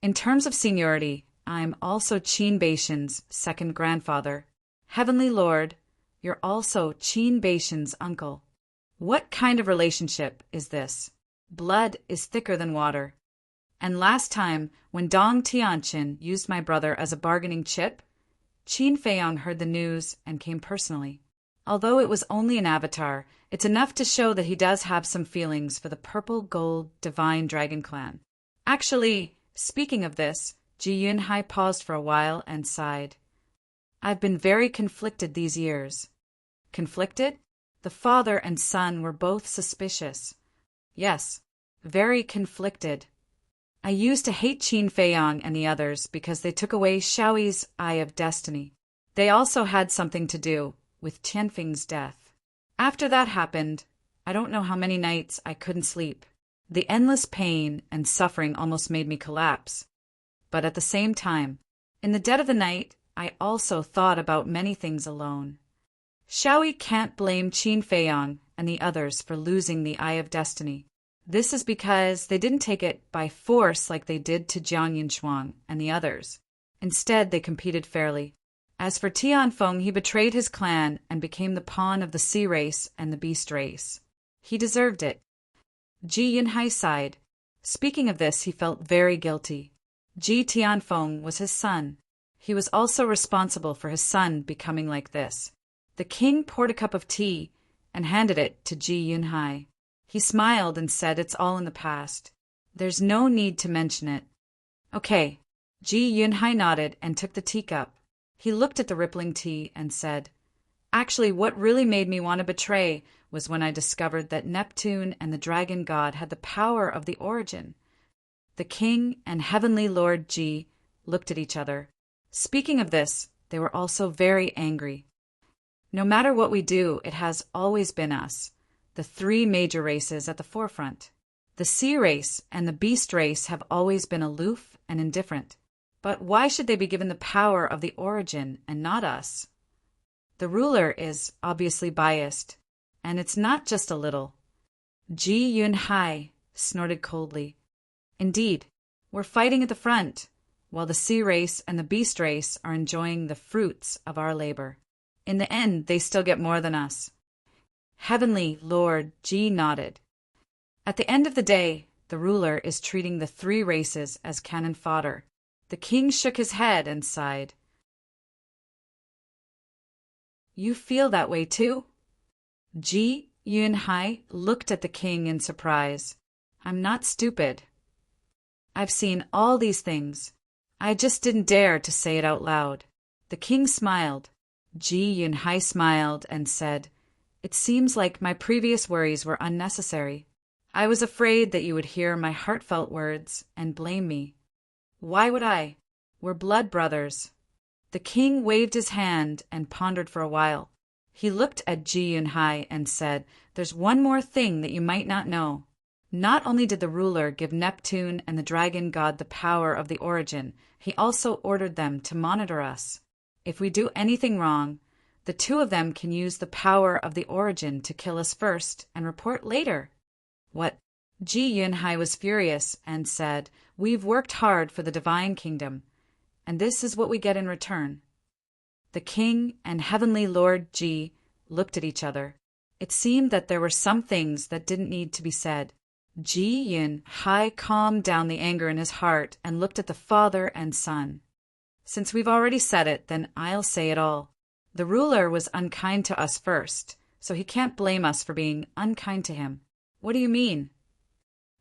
In terms of seniority, I'm also Qin Baishan's second grandfather. Heavenly Lord, you're also Qin Baishan's uncle. What kind of relationship is this? Blood is thicker than water. And last time, when Dong Tianqin used my brother as a bargaining chip, Qin Feiyang heard the news and came personally. Although it was only an avatar, it's enough to show that he does have some feelings for the purple gold divine dragon clan. Actually, speaking of this, Ji Yunhai paused for a while and sighed. I've been very conflicted these years. Conflicted? The father and son were both suspicious. Yes, very conflicted. I used to hate Qin Feiyang and the others because they took away Xiaoyi's Eye of Destiny. They also had something to do with Tianfeng's death. After that happened, I don't know how many nights I couldn't sleep. The endless pain and suffering almost made me collapse. But at the same time, in the dead of the night, I also thought about many things alone. Xiaoyi can't blame Qin Feiyang and the others for losing the Eye of Destiny. This is because they didn't take it by force like they did to Jiang Yunshuang and the others. Instead, they competed fairly. As for Tianfeng, he betrayed his clan and became the pawn of the Sea race and the Beast race. He deserved it. Ji Yunhai sighed. Speaking of this, he felt very guilty. Ji Tianfeng was his son. He was also responsible for his son becoming like this. The king poured a cup of tea and handed it to Ji Yunhai. He smiled and said it's all in the past. There's no need to mention it. Okay. Ji Yunhai nodded and took the teacup. He looked at the rippling tea and said, Actually, what really made me want to betray was when I discovered that Neptune and the dragon god had the power of the origin. The king and heavenly lord Ji looked at each other. Speaking of this, they were also very angry. No matter what we do, it has always been us, the three major races at the forefront. The Sea race and the Beast race have always been aloof and indifferent. But why should they be given the power of the origin and not us? The ruler is obviously biased, and it's not just a little. Ji Yunhai snorted coldly. Indeed, we're fighting at the front, while the Sea race and the Beast race are enjoying the fruits of our labor. In the end, they still get more than us. Heavenly Lord Ji nodded. At the end of the day, the ruler is treating the three races as cannon fodder. The king shook his head and sighed. You feel that way too? Ji Yunhai looked at the king in surprise. I'm not stupid. I've seen all these things. I just didn't dare to say it out loud. The king smiled. Ji Yunhai smiled and said, It seems like my previous worries were unnecessary. I was afraid that you would hear my heartfelt words and blame me. Why would I? We're blood brothers. The king waved his hand and pondered for a while. He looked at Ji Yunhai and said, There's one more thing that you might not know. Not only did the ruler give Neptune and the dragon god the power of the origin, he also ordered them to monitor us. If we do anything wrong, the two of them can use the power of the origin to kill us first and report later. What? Ji Yunhai was furious and said, We've worked hard for the divine kingdom, and this is what we get in return. The king and heavenly lord Ji looked at each other. It seemed that there were some things that didn't need to be said. Ji Yunhai calmed down the anger in his heart and looked at the father and son. Since we've already said it, then I'll say it all. The ruler was unkind to us first, so he can't blame us for being unkind to him. What do you mean?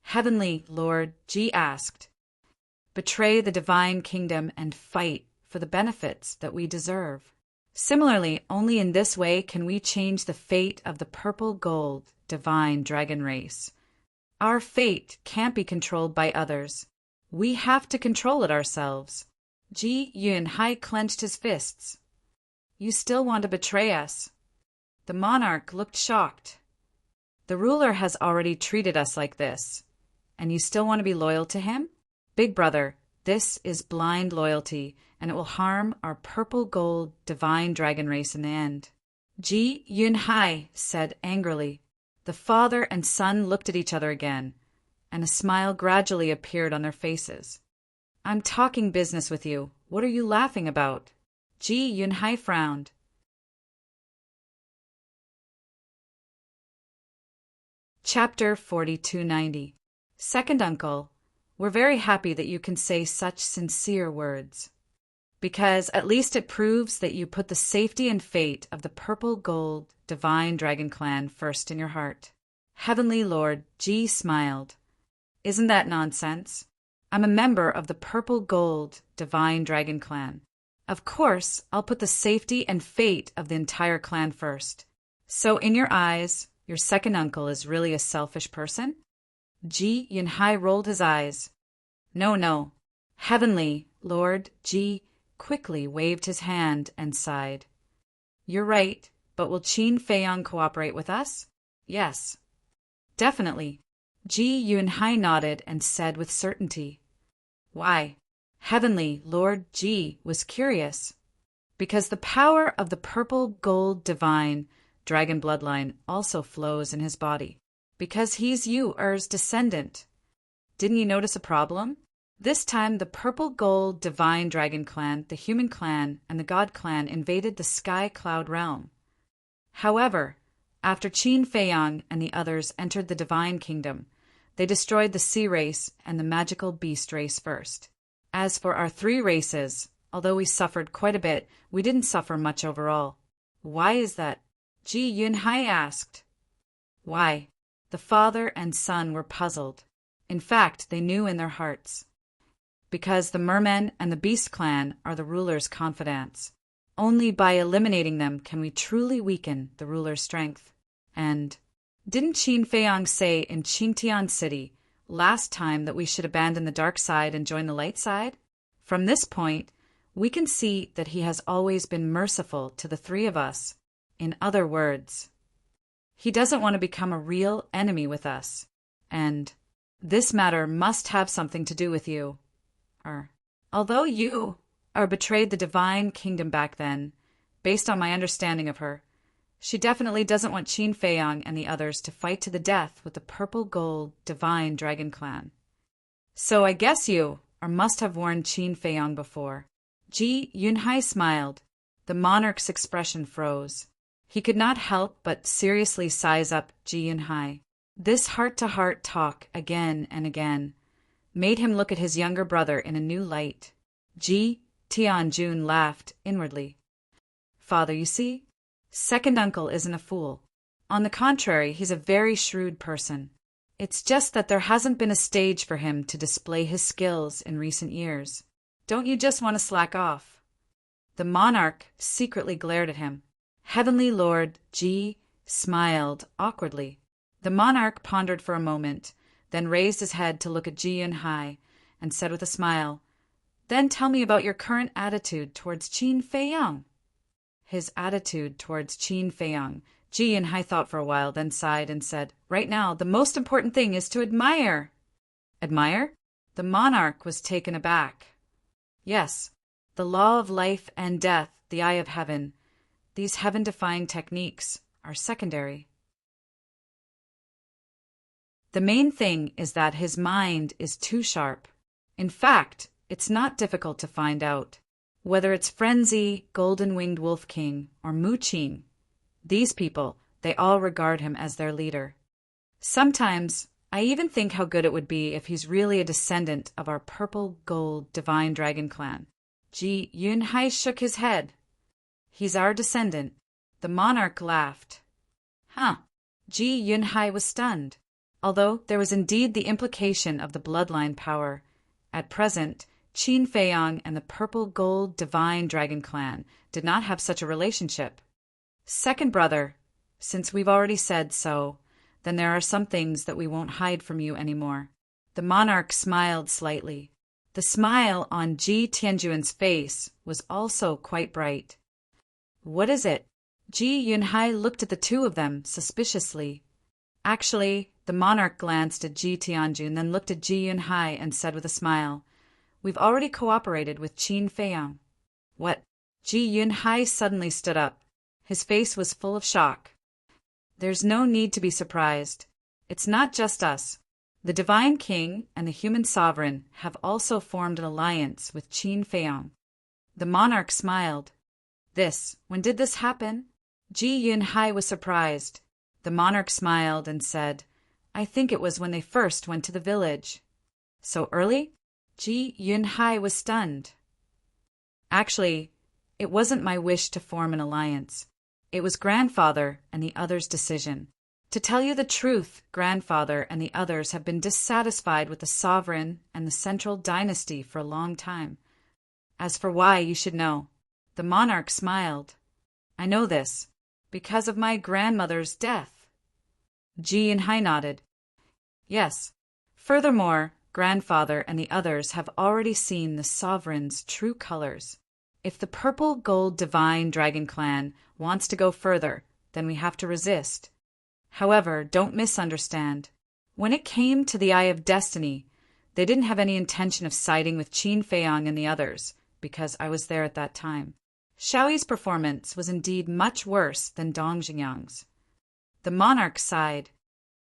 Heavenly Lord Ji asked. Betray the divine kingdom and fight for the benefits that we deserve. Similarly, only in this way can we change the fate of the purple gold divine dragon race. Our fate can't be controlled by others. We have to control it ourselves. Ji Yunhai clenched his fists. You still want to betray us? The monarch looked shocked. The ruler has already treated us like this, and you still want to be loyal to him? Big brother, this is blind loyalty, and it will harm our purple gold divine dragon race in the end. Ji Yunhai said angrily. The father and son looked at each other again, and a smile gradually appeared on their faces. I'm talking business with you. What are you laughing about? Ji Yunhai frowned. Chapter 4290. Second uncle, we're very happy that you can say such sincere words, because at least it proves that you put the safety and fate of the purple gold divine dragon clan first in your heart. Heavenly Lord Ji smiled. Isn't that nonsense? I'm a member of the purple gold divine dragon clan. Of course, I'll put the safety and fate of the entire clan first. So in your eyes, your second uncle is really a selfish person? Ji Yunhai rolled his eyes. No. Heavenly Lord Ji quickly waved his hand and sighed. You're right, but will Qin Feiyang cooperate with us? Yes. Definitely. Ji Yunhai nodded and said with certainty. Why? Heavenly Lord Ji was curious. Because the power of the purple gold divine dragon bloodline also flows in his body, because he's Yu-Er's descendant. Didn't you notice a problem? This time the purple gold divine dragon clan, the human clan, and the god clan invaded the sky cloud realm. However, after Qin Feiyang and the others entered the divine kingdom, they destroyed the sea race and the magical beast race first. As for our three races, although we suffered quite a bit, we didn't suffer much overall. Why is that? Ji Yunhai asked. Why? The father and son were puzzled. In fact, they knew in their hearts. Because the mermen and the beast clan are the ruler's confidants. Only by eliminating them can we truly weaken the ruler's strength. And didn't Qin Feiyang say in Qingtian City last time that we should abandon the dark side and join the light side? From this point, we can see that he has always been merciful to the three of us. In other words, he doesn't want to become a real enemy with us. And this matter must have something to do with you. Although you betrayed the divine kingdom back then, based on my understanding of her, she definitely doesn't want Qin Feiyang and the others to fight to the death with the purple gold divine dragon clan. So I guess you must have warned Qin Feiyang before. Ji Yunhai smiled. The monarch's expression froze. He could not help but seriously size up Ji Yunhai. This heart-to-heart talk again and again made him look at his younger brother in a new light. Ji Tianjun laughed inwardly. Father, you see, second uncle isn't a fool. On the contrary, he's a very shrewd person. It's just that there hasn't been a stage for him to display his skills in recent years. Don't you just want to slack off? The monarch secretly glared at him. Heavenly Lord Ji smiled awkwardly. The monarch pondered for a moment, then raised his head to look at Ji Yunhai and said with a smile, Then tell me about your current attitude towards Qin Feiyang. His attitude towards Qin Feiyang. Ji Yunhai thought for a while, then sighed and said, Right now, the most important thing is to admire. Admire? The monarch was taken aback. Yes, the law of life and death, the eye of heaven, these heaven-defying techniques are secondary. The main thing is that his mind is too sharp. In fact, it's not difficult to find out. Whether it's Frenzy, Golden-Winged Wolf King, or Mu Qin, these people, they all regard him as their leader. Sometimes, I even think how good it would be if he's really a descendant of our purple gold divine dragon clan. Ji Yunhai shook his head. He's our descendant. The monarch laughed. Huh. Ji Yunhai was stunned. Although there was indeed the implication of the bloodline power, at present, Qin Feiyang and the purple gold divine dragon clan did not have such a relationship. Second brother, since we've already said so, then there are some things that we won't hide from you anymore. The monarch smiled slightly. The smile on Ji Tianjun's face was also quite bright. What is it? Ji Yunhai looked at the two of them suspiciously. Actually, the monarch glanced at Ji Tianjun, then looked at Ji Yunhai and said with a smile, We've already cooperated with Qin Feiyang. What? Ji Yunhai suddenly stood up. His face was full of shock. There's no need to be surprised. It's not just us. The Divine King and the human sovereign have also formed an alliance with Qin Feiyang. The monarch smiled. When did this happen? Ji Yunhai was surprised. The monarch smiled and said, I think it was when they first went to the village. So early? Ji Yunhai was stunned. Actually, it wasn't my wish to form an alliance. It was grandfather and the others' decision. To tell you the truth, grandfather and the others have been dissatisfied with the sovereign and the central dynasty for a long time. As for why, you should know. The monarch smiled. I know this, because of my grandmother's death. Ji Yunhai nodded. Yes. Furthermore, grandfather and the others have already seen the sovereign's true colors. If the purple gold divine dragon clan wants to go further, then we have to resist. However, don't misunderstand. When it came to the Eye of Destiny, they didn't have any intention of siding with Qin Feiyang and the others, because I was there at that time. Shaoyi's performance was indeed much worse than Dong Jingyang's. The monarch sighed.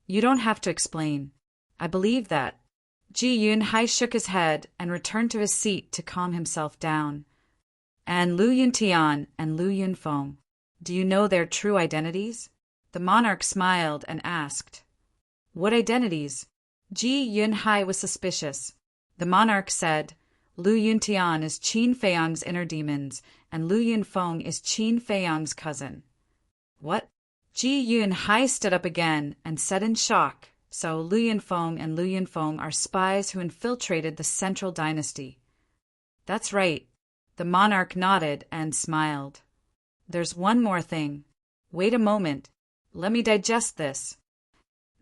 You don't have to explain. I believe that. Ji Yunhai shook his head and returned to his seat to calm himself down. And Lu Yuntian and Lu Yunfeng, do you know their true identities? The monarch smiled and asked. What identities? Ji Yunhai was suspicious. The monarch said, Lu Yuntian is Qin Feiyang's inner demons, and Lu Yunfeng is Qin Feiyang's cousin. What? Ji Yunhai stood up again and said in shock, so Lu Yunfeng and Lu Yunfeng are spies who infiltrated the central dynasty. That's right. The monarch nodded and smiled. There's one more thing. Wait a moment. Let me digest this.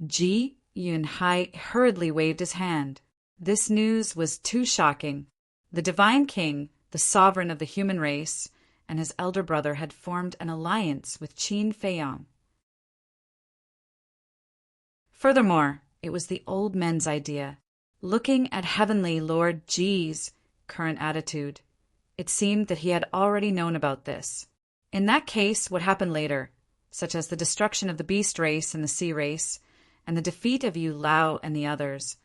Ji Yunhai hurriedly waved his hand. This news was too shocking. The divine king, the sovereign of the human race, and his elder brother had formed an alliance with Qin Feiyang. Furthermore, it was the old men's idea. Looking at Heavenly Lord Ji's current attitude, it seemed that he had already known about this. In that case, what happened later, such as the destruction of the beast race and the sea race, and the defeat of Yu Lao and the others,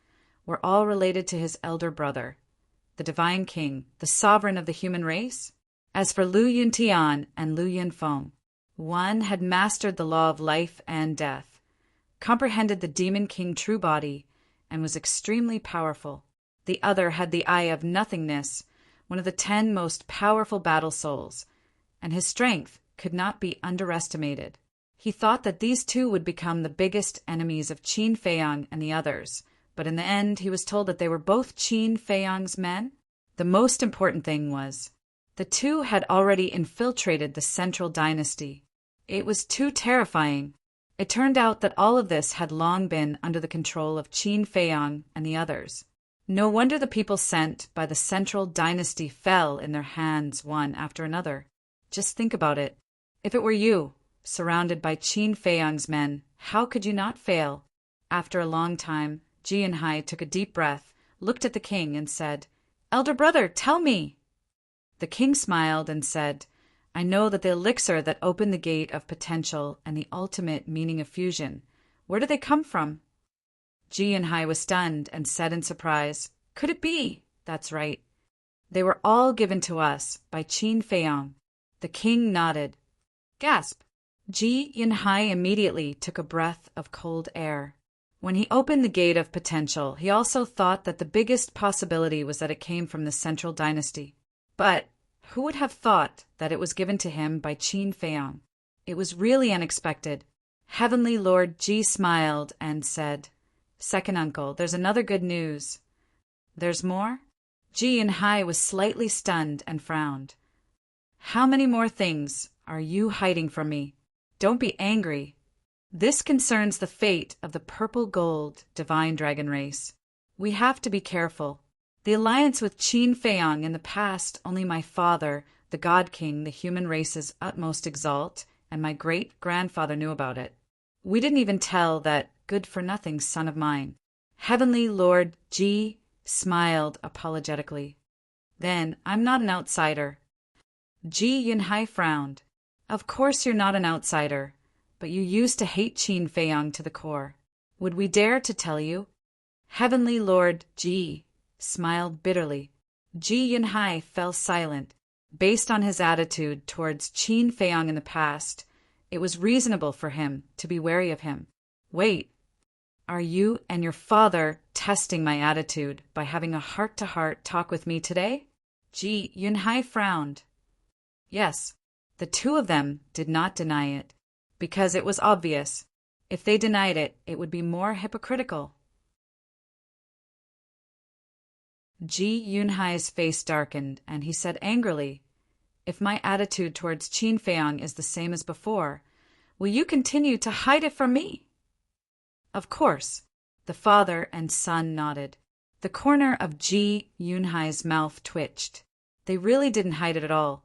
were all related to his elder brother, the divine king, the sovereign of the human race. As for Lu Yuntian and Lu Yunfeng, one had mastered the law of life and death, comprehended the demon king true body, and was extremely powerful. The other had the eye of nothingness, one of the 10 most powerful battle souls, and his strength could not be underestimated. He thought that these two would become the biggest enemies of Qin Feiyang and the others, but in the end he was told that they were both Qin Feiyang's men. The most important thing was, the two had already infiltrated the central dynasty. It was too terrifying. It turned out that all of this had long been under the control of Qin Feiyang and the others. No wonder the people sent by the central dynasty fell in their hands one after another. Just think about it. If it were you, surrounded by Qin Feiyang's men, how could you not fail? After a long time, Ji Yunhai took a deep breath, looked at the king, and said, Elder brother, tell me. The king smiled and said, I know that the elixir that opened the gate of potential and the ultimate meaning of fusion, where do they come from? Ji Yunhai was stunned and said in surprise, Could it be? That's right. They were all given to us by Qin Feiyang. The king nodded. Gasp! Ji Yunhai immediately took a breath of cold air. When he opened the gate of potential, he also thought that the biggest possibility was that it came from the central dynasty. But who would have thought that it was given to him by Qin Feiyang? It was really unexpected. Heavenly Lord Ji smiled and said, Second uncle, there's another good news. There's more? Ji Yunhai was slightly stunned and frowned. How many more things are you hiding from me? Don't be angry. This concerns the fate of the purple gold divine dragon race. We have to be careful. The alliance with Qin Feiyang in the past, only my father, the God King, the human race's utmost exalt, and my great-grandfather knew about it. We didn't even tell that good-for-nothing son of mine. Heavenly Lord Ji smiled apologetically. Then, I'm not an outsider. Ji Yunhai frowned. Of course you're not an outsider, but you used to hate Qin Feiyang to the core. Would we dare to tell you? Heavenly Lord Ji smiled bitterly. Ji Yunhai fell silent. Based on his attitude towards Qin Feiyang in the past, it was reasonable for him to be wary of him. Wait, are you and your father testing my attitude by having a heart-to-heart talk with me today? Ji Yunhai frowned. Yes, the two of them did not deny it, because it was obvious. If they denied it, it would be more hypocritical. Ji Yunhai's face darkened, and he said angrily, If my attitude towards Qin Feiyang is the same as before, will you continue to hide it from me? Of course. The father and son nodded. The corner of Ji Yunhai's mouth twitched. They really didn't hide it at all.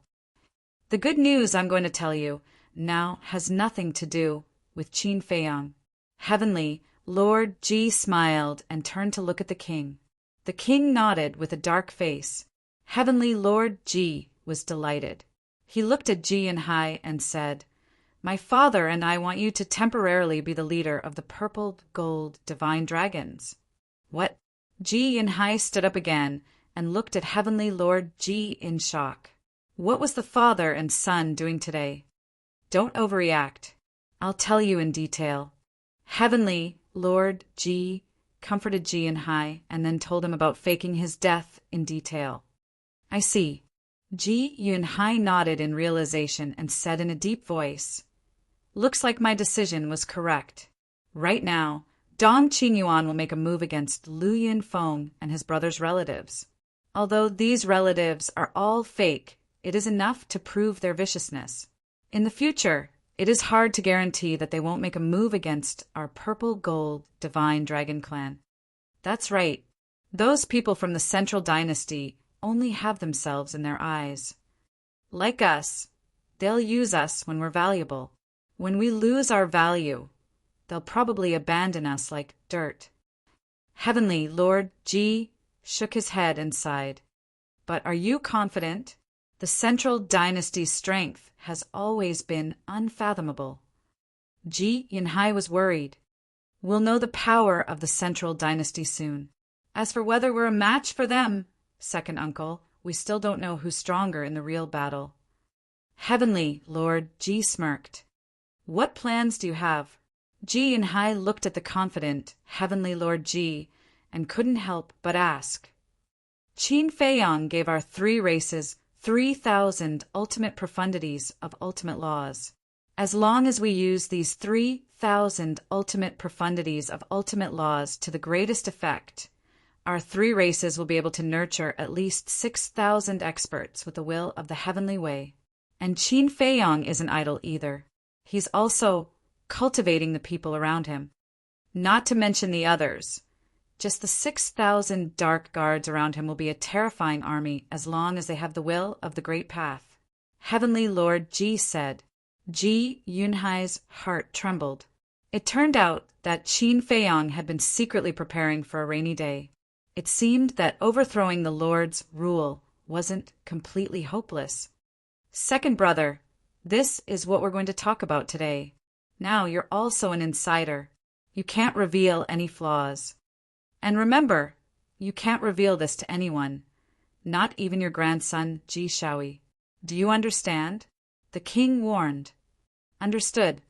The good news I'm going to tell you now has nothing to do with Qin Feiyang. Heavenly Lord Ji smiled and turned to look at the king. The king nodded with a dark face. Heavenly Lord Ji was delighted. He looked at Ji Yunhai and said, "My father and I want you to temporarily be the leader of the purple gold divine dragons." What? Ji Yunhai stood up again and looked at Heavenly Lord Ji in shock. What was the father and son doing today? Don't overreact. I'll tell you in detail. Heavenly Lord Ji comforted Ji Yunhai and then told him about faking his death in detail. I see. Ji Yunhai nodded in realization and said in a deep voice, "Looks like my decision was correct. Right now, Dong Qingyuan will make a move against Lu Yunfeng and his brother's relatives. Although these relatives are all fake, it is enough to prove their viciousness. In the future, it is hard to guarantee that they won't make a move against our purple gold divine dragon clan. That's right. Those people from the central dynasty only have themselves in their eyes. Like us, they'll use us when we're valuable. When we lose our value, they'll probably abandon us like dirt." Heavenly Lord Ji shook his head and sighed. "But are you confident? The central dynasty's strength has always been unfathomable." Ji Yunhai was worried. "We'll know the power of the central dynasty soon. As for whether we're a match for them, second uncle, we still don't know who's stronger in the real battle." Heavenly Lord Ji smirked. "What plans do you have?" Ji Yunhai looked at the confident Heavenly Lord Ji and couldn't help but ask. "Qin Feiyang gave our 3 races 3,000 ultimate profundities of ultimate laws. As long as we use these 3,000 ultimate profundities of ultimate laws to the greatest effect, our 3 races will be able to nurture at least 6,000 experts with the will of the heavenly way. And Qin Feiyang isn't idle either. He's also cultivating the people around him. Not to mention the others. Just the 6,000 dark guards around him will be a terrifying army as long as they have the will of the great path." Heavenly Lord Ji said. Ji Yunhai's heart trembled. It turned out that Qin Feiyang had been secretly preparing for a rainy day. It seemed that overthrowing the Lord's rule wasn't completely hopeless. "Second brother, this is what we're going to talk about today. Now you're also an insider. You can't reveal any flaws. And remember, you can't reveal this to anyone, not even your grandson Ji Shaoi. Do you understand?" The king warned. "Understood."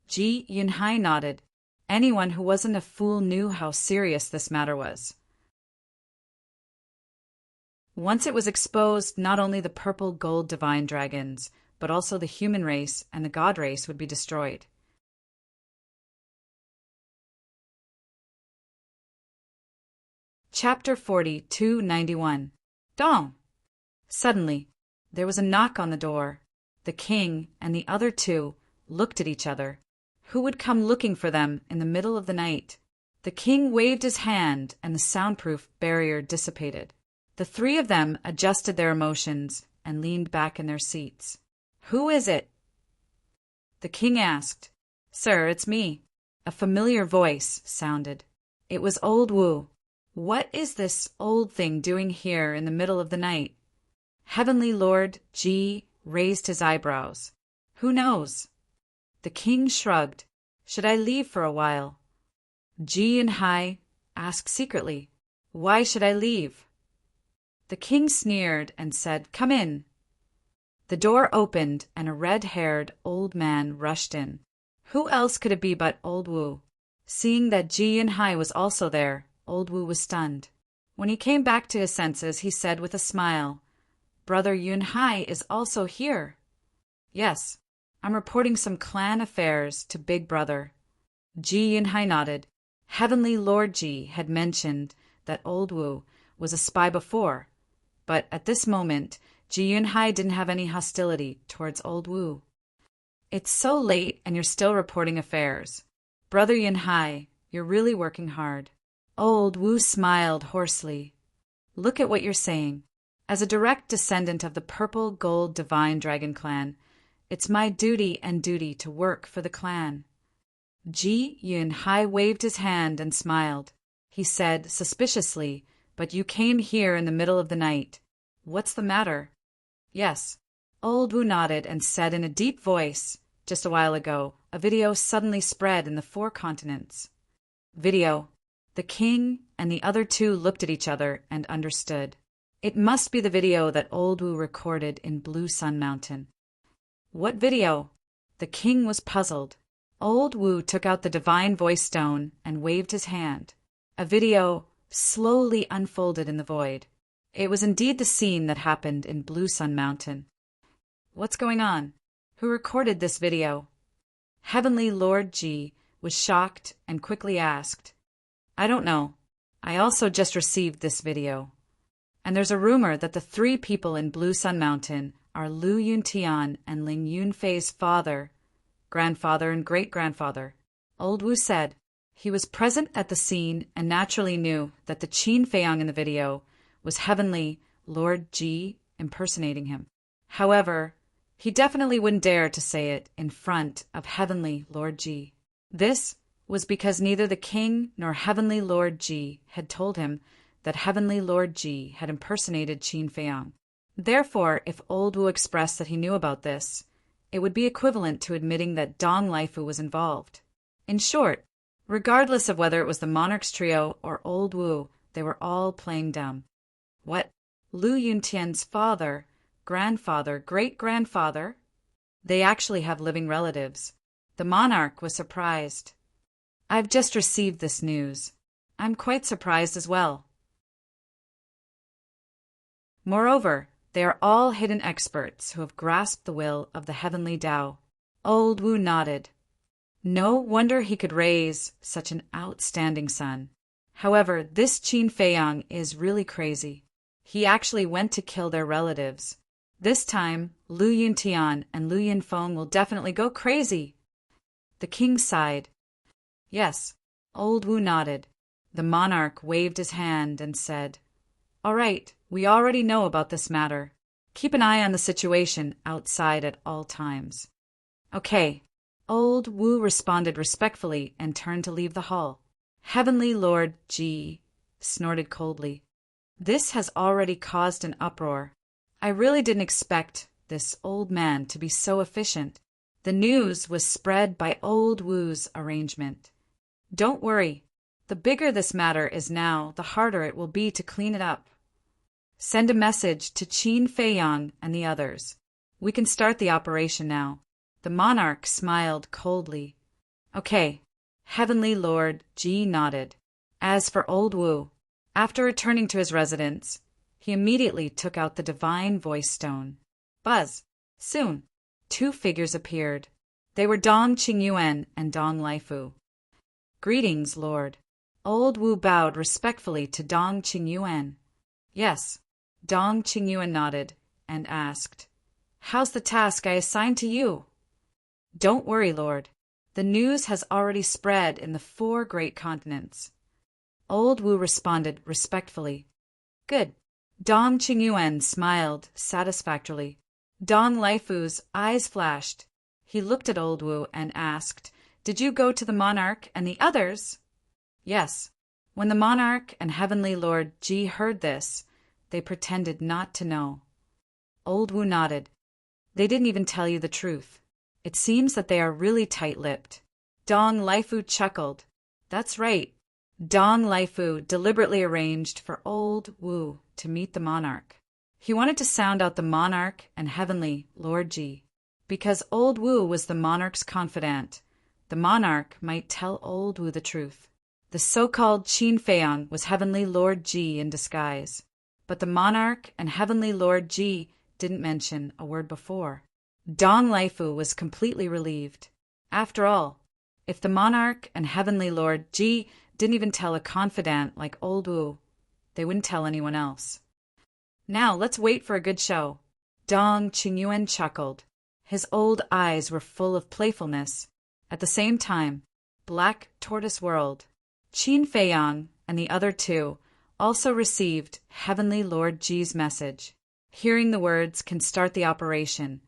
Ji Yunhai nodded. Anyone who wasn't a fool knew how serious this matter was. Once it was exposed, not only the purple gold divine dragons, but also the human race and the god race would be destroyed. Chapter 4291. Dong! Suddenly, there was a knock on the door. The king and the other 2 looked at each other. Who would come looking for them in the middle of the night? The king waved his hand and the soundproof barrier dissipated. The 3 of them adjusted their emotions and leaned back in their seats. "Who is it?" the king asked. "Sir, it's me." A familiar voice sounded. It was old Wu. "What is this old thing doing here in the middle of the night?" Heavenly Lord Ji raised his eyebrows. "Who knows?" The king shrugged. "Should I leave for a while?" Ji Yunhai asked secretly. "Why should I leave?" The king sneered and said, "Come in." The door opened and a red-haired old man rushed in. Who else could it be but old Wu? Seeing that Ji Yunhai was also there, old Wu was stunned. When he came back to his senses, he said with a smile, "Brother Yunhai is also here." "Yes, I'm reporting some clan affairs to Big Brother." Ji Yunhai nodded. Heavenly Lord Ji had mentioned that old Wu was a spy before, but at this moment, Ji Yunhai didn't have any hostility towards old Wu. "It's so late and you're still reporting affairs. Brother Yunhai, you're really working hard." Old Wu smiled hoarsely. "Look at what you're saying. As a direct descendant of the purple gold divine dragon clan, it's my duty to work for the clan." Ji Yunhai waved his hand and smiled. He said suspiciously, "But you came here in the middle of the night. What's the matter?" "Yes, Old Wu nodded and said in a deep voice, just a while ago, a video suddenly spread in the 4 continents. Video. The king and the other 2 looked at each other and understood. It must be the video that Old Wu recorded in Blue Sun Mountain. What video? The king was puzzled. Old Wu took out the divine voice stone and waved his hand. A video slowly unfolded in the void. It was indeed the scene that happened in Blue Sun Mountain. What's going on? Who recorded this video? Heavenly Lord Ji was shocked and quickly asked, I don't know. I also just received this video. And there's a rumor that the 3 people in Blue Sun Mountain are Lu Yuntian and Ling Yunfei's father, grandfather, and great-grandfather. Old Wu said. He was present at the scene and naturally knew that the Qin Feiyang in the video was Heavenly Lord Ji impersonating him. However, he definitely wouldn't dare to say it in front of Heavenly Lord Ji. This was because neither the king nor Heavenly Lord Ji had told him that Heavenly Lord Ji had impersonated Qin Feiyang. Therefore, if Old Wu expressed that he knew about this, it would be equivalent to admitting that Dong Laifu was involved. In short, regardless of whether it was the monarch's trio or Old Wu, they were all playing dumb. What? Lu Yuntian's father, grandfather, great-grandfather? They actually have living relatives. The monarch was surprised. I've just received this news. I'm quite surprised as well. Moreover, they are all hidden experts who have grasped the will of the heavenly Tao. Old Wu nodded. No wonder he could raise such an outstanding son. However, this Qin Feiyang is really crazy. He actually went to kill their relatives. This time, Lu Yuntian and Lu Yunfeng will definitely go crazy. The king sighed. Yes, Old Wu nodded. The monarch waved his hand and said, All right, we already know about this matter. Keep an eye on the situation outside at all times. Okay. Old Wu responded respectfully and turned to leave the hall. Heavenly Lord Ji snorted coldly. This has already caused an uproar. I really didn't expect this old man to be so efficient. The news was spread by Old Wu's arrangement. Don't worry. The bigger this matter is now, the harder it will be to clean it up. Send a message to Qin Feiyang and the others. We can start the operation now. The monarch smiled coldly. Okay. Heavenly Lord Ji nodded. As for Old Wu, after returning to his residence, he immediately took out the divine voice stone. Buzz. Soon, 2 figures appeared. They were Dong Qingyuan and Dong Laifu. Greetings, Lord. Old Wu bowed respectfully to Dong Qingyuan. Yes. Dong Qingyuan nodded and asked, How's the task I assigned to you? Don't worry, Lord. The news has already spread in the 4 great continents. Old Wu responded respectfully. Good. Dong Qingyuan smiled satisfactorily. Dong Laifu's eyes flashed. He looked at Old Wu and asked, Did you go to the monarch and the others? Yes. When the monarch and Heavenly Lord Ji heard this, they pretended not to know. Old Wu nodded. They didn't even tell you the truth. It seems that they are really tight-lipped. Dong Laifu chuckled. That's right. Dong Laifu deliberately arranged for Old Wu to meet the monarch. He wanted to sound out the monarch and Heavenly Lord Ji. Because Old Wu was the monarch's confidant, the monarch might tell Old Wu the truth. The so-called Qin Feiyang was Heavenly Lord Ji in disguise. But the monarch and Heavenly Lord Ji didn't mention a word before. Dong Laifu was completely relieved. After all, if the monarch and Heavenly Lord Ji didn't even tell a confidant like Old Wu, they wouldn't tell anyone else. Now let's wait for a good show. Dong Qingyuan chuckled. His old eyes were full of playfulness. At the same time, Black Tortoise whirled. Qin Feiyang and the other 2 also received Heavenly Lord Ji's message. Hearing the words can start the operation,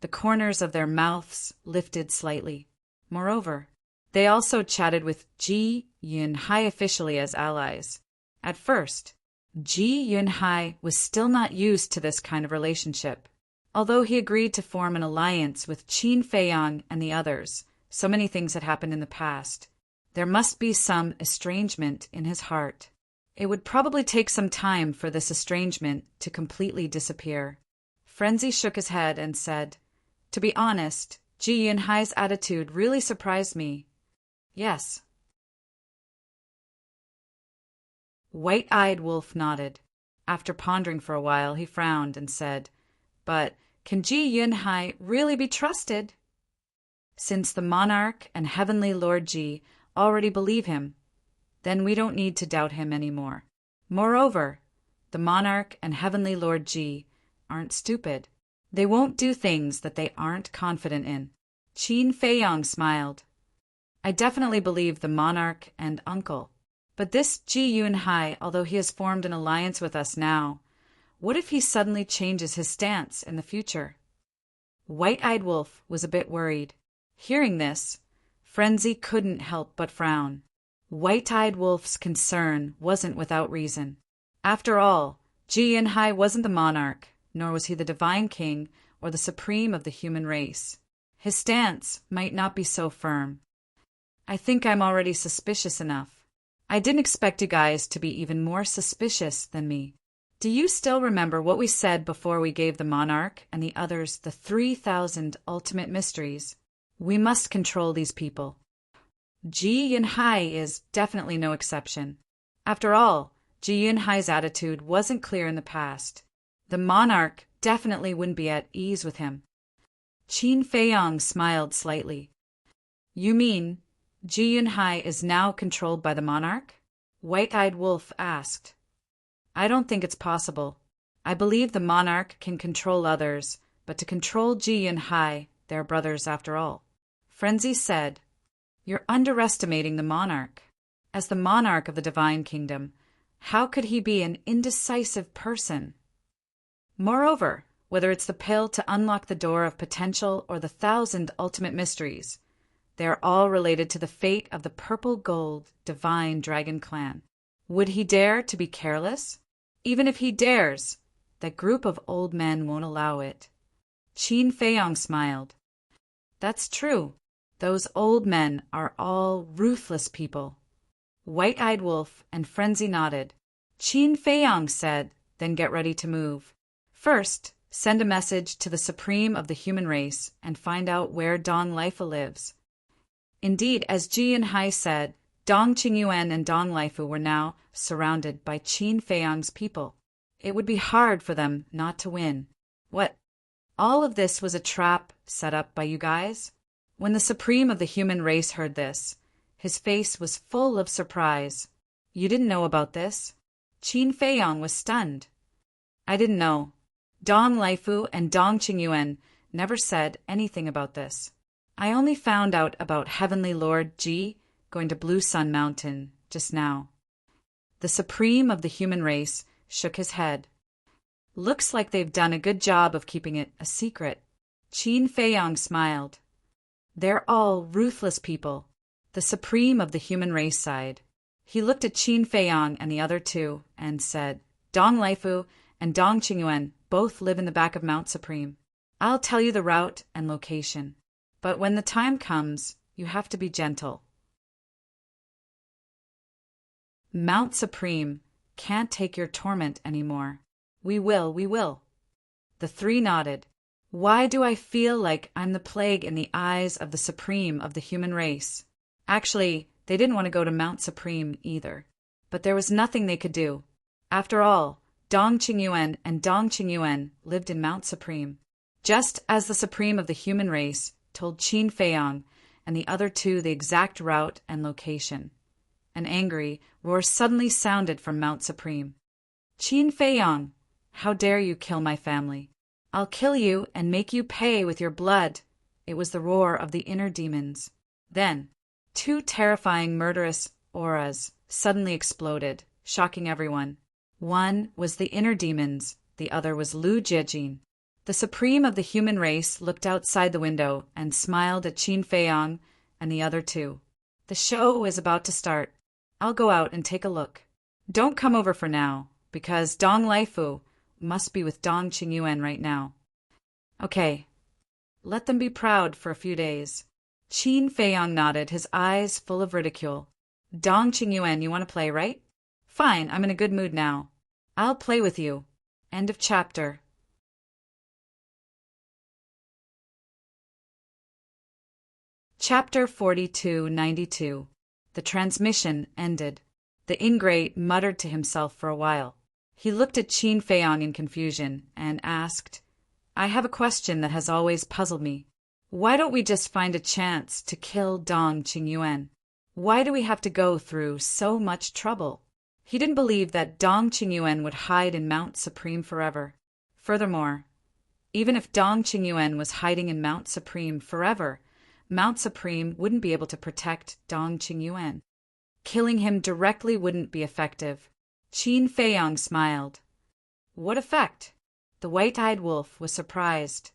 the corners of their mouths lifted slightly. Moreover, they also chatted with Ji Yunhai officially as allies. At first, Ji Yunhai was still not used to this kind of relationship. Although he agreed to form an alliance with Qin Feiyang and the others, so many things had happened in the past. There must be some estrangement in his heart. It would probably take some time for this estrangement to completely disappear. Frenzy shook his head and said, "To be honest, Ji Yunhai's attitude really surprised me." "Yes." White-eyed Wolf nodded. After pondering for a while, he frowned and said, "But can Ji Yunhai really be trusted?" "Since the monarch and heavenly Lord Ji already believe him, then we don't need to doubt him anymore. Moreover, the monarch and heavenly Lord Ji aren't stupid. They won't do things that they aren't confident in." Qin Feiyang smiled. "I definitely believe the monarch and uncle. But this Ji Yunhai, although he has formed an alliance with us now, what if he suddenly changes his stance in the future?" White-eyed Wolf was a bit worried. Hearing this, Frenzy couldn't help but frown. White-eyed Wolf's concern wasn't without reason. After all, Ji Yunhai wasn't the monarch, nor was he the divine king or the supreme of the human race. His stance might not be so firm. "I think I'm already suspicious enough. I didn't expect you guys to be even more suspicious than me. Do you still remember what we said before we gave the monarch and the others the 3,000 ultimate mysteries? We must control these people. Ji Yunhai is definitely no exception. After all, Ji Yunhai's attitude wasn't clear in the past. The monarch definitely wouldn't be at ease with him." Qin Feiyang smiled slightly. "You mean Ji Yunhai is now controlled by the monarch?" White-eyed Wolf asked. "I don't think it's possible. I believe the monarch can control others, but to control Ji Yunhai, they're brothers after all." Frenzy said, "You're underestimating the monarch. As the monarch of the divine kingdom, how could he be an indecisive person? Moreover, whether it's the pill to unlock the door of potential or the 1,000 ultimate mysteries, they are all related to the fate of the purple gold divine dragon clan. Would he dare to be careless? Even if he dares, that group of old men won't allow it." Qin Feiyang smiled. "That's true. Those old men are all ruthless people." White-eyed Wolf and Frenzy nodded. Qin Feiyang said, "Then get ready to move. First, send a message to the supreme of the human race and find out where Dong Lifa lives." Indeed, as Ji Yunhai said, Dong Qingyuan and Dong Lifu were now surrounded by Qin Feiyang's people. It would be hard for them not to win. What? All of this was a trap set up by you guys? When the supreme of the human race heard this, his face was full of surprise. "You didn't know about this?" Qin Feiyang was stunned. "I didn't know. Dong Lifu and Dong Qingyuan never said anything about this. I only found out about Heavenly Lord Ji going to Blue Sun Mountain just now." The supreme of the human race shook his head. "Looks like they've done a good job of keeping it a secret." Qin Feiyang smiled. "They're all ruthless people, the supreme of the human race side." He looked at Qin Feiyang and the other two and said, "Dong Lifu and Dong Qingyuan both live in the back of Mount Supreme. I'll tell you the route and location. But when the time comes, you have to be gentle. Mount Supreme can't take your torment anymore." We will. The three nodded. "Why do I feel like I'm the plague in the eyes of the supreme of the human race?" Actually, they didn't want to go to Mount Supreme either. But there was nothing they could do. After all, Dong Qingyuan and Dong Qingyuan lived in Mount Supreme. Just as the supreme of the human race told Qin Feiyang and the other two the exact route and location, an angry roar suddenly sounded from Mount Supreme. "Qin Feiyang, how dare you kill my family? I'll kill you and make you pay with your blood." It was the roar of the inner demons. Then, two terrifying murderous auras suddenly exploded, shocking everyone. One was the inner demons, the other was Lu Jiejin. The supreme of the human race looked outside the window and smiled at Qin Feiyang and the other two. "The show is about to start. I'll go out and take a look. Don't come over for now, because Dong Lifu must be with Dong Qingyuan right now." Okay, let them be proud for a few days. Qin Feiyang nodded, his eyes full of ridicule. Dong Qingyuan, you want to play, right? Fine, I'm in a good mood now. I'll play with you. End of chapter. Chapter 4292. The transmission ended. The ingrate muttered to himself for a while. He looked at Qin Feiyang in confusion and asked, I have a question that has always puzzled me. Why don't we just find a chance to kill Dong Qingyuan? Why do we have to go through so much trouble? He didn't believe that Dong Qingyuan would hide in Mount Supreme forever. Furthermore, even if Dong Qingyuan was hiding in Mount Supreme forever, Mount Supreme wouldn't be able to protect Dong Qingyuan. Killing him directly wouldn't be effective. Qin Feiyang smiled. What effect? The white-eyed wolf was surprised.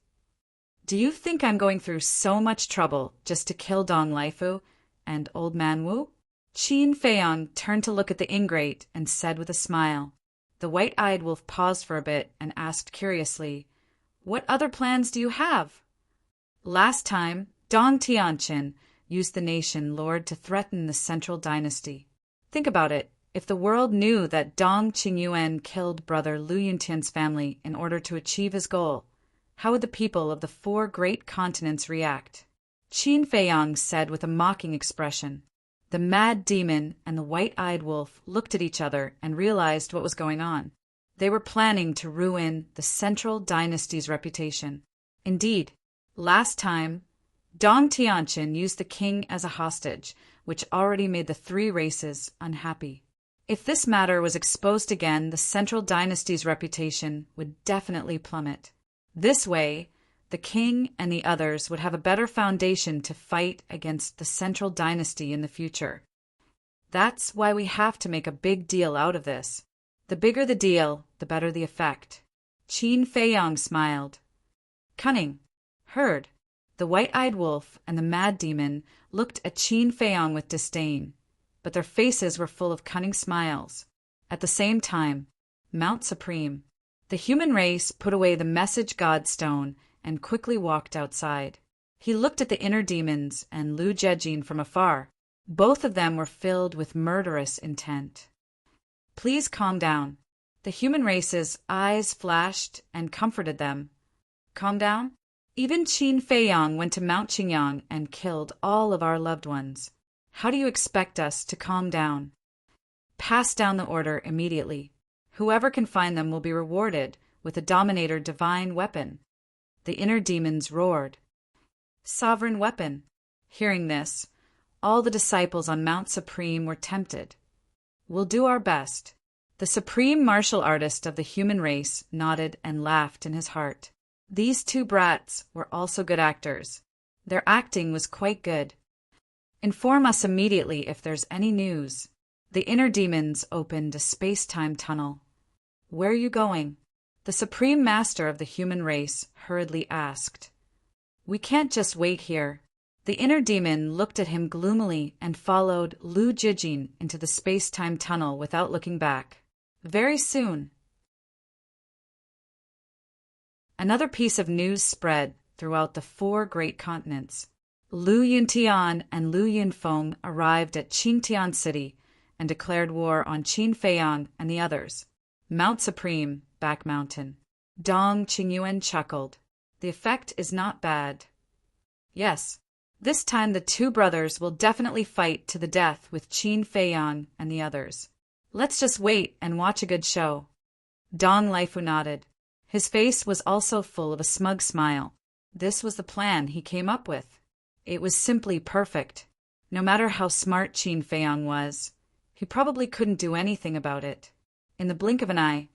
Do you think I'm going through so much trouble just to kill Dong Laifu and Old Man Wu? Qin Feiyang turned to look at the ingrate and said with a smile. The white-eyed wolf paused for a bit and asked curiously, What other plans do you have? Last time, Dong Tianqin used the nation lord to threaten the central dynasty. Think about it. If the world knew that Dong Qingyuan killed brother Lu Yuntian's family in order to achieve his goal, how would the people of the 4 great continents react? Qin Feiyang said with a mocking expression. The mad demon and the white-eyed wolf looked at each other and realized what was going on. They were planning to ruin the central dynasty's reputation. Indeed, last time, Dong Tianqin used the king as a hostage, which already made the 3 races unhappy. If this matter was exposed again, the central dynasty's reputation would definitely plummet. This way, the king and the others would have a better foundation to fight against the central dynasty in the future. That's why we have to make a big deal out of this. The bigger the deal, the better the effect. Qin Feiyang smiled. Cunning. Heard. The white-eyed wolf and the mad demon looked at Qin Feiyang with disdain, but their faces were full of cunning smiles. At the same time, Mount Supreme, the human race put away the message god stone and quickly walked outside. He looked at the inner demons and Lu Jejin from afar. Both of them were filled with murderous intent. Please calm down. The human race's eyes flashed and comforted them. Calm down? Even Qin Feiyang went to Mount Qingyang and killed all of our loved ones. How do you expect us to calm down? Pass down the order immediately. Whoever can find them will be rewarded with a Dominator divine weapon. The inner demons roared. Sovereign weapon. Hearing this, all the disciples on Mount Supreme were tempted. We'll do our best. The supreme martial artist of the human race nodded and laughed in his heart. These 2 brats were also good actors. Their acting was quite good. Inform us immediately if there's any news. The inner demons opened a space-time tunnel. Where are you going? The supreme master of the human race hurriedly asked. We can't just wait here. The inner demon looked at him gloomily and followed Lu Jejin into the space-time tunnel without looking back. Very soon. Another piece of news spread throughout the 4 great continents. Lu Yuntian and Lu Yunfeng arrived at Qingtian City and declared war on Qin Feiyang and the others. Mount Supreme, Back Mountain. Dong Qingyuan chuckled. The effect is not bad. Yes, this time the 2 brothers will definitely fight to the death with Qin Feiyang and the others. Let's just wait and watch a good show. Dong Laifu nodded. His face was also full of a smug smile. This was the plan he came up with. It was simply perfect. No matter how smart Qin Feiyang was, he probably couldn't do anything about it. In the blink of an eye,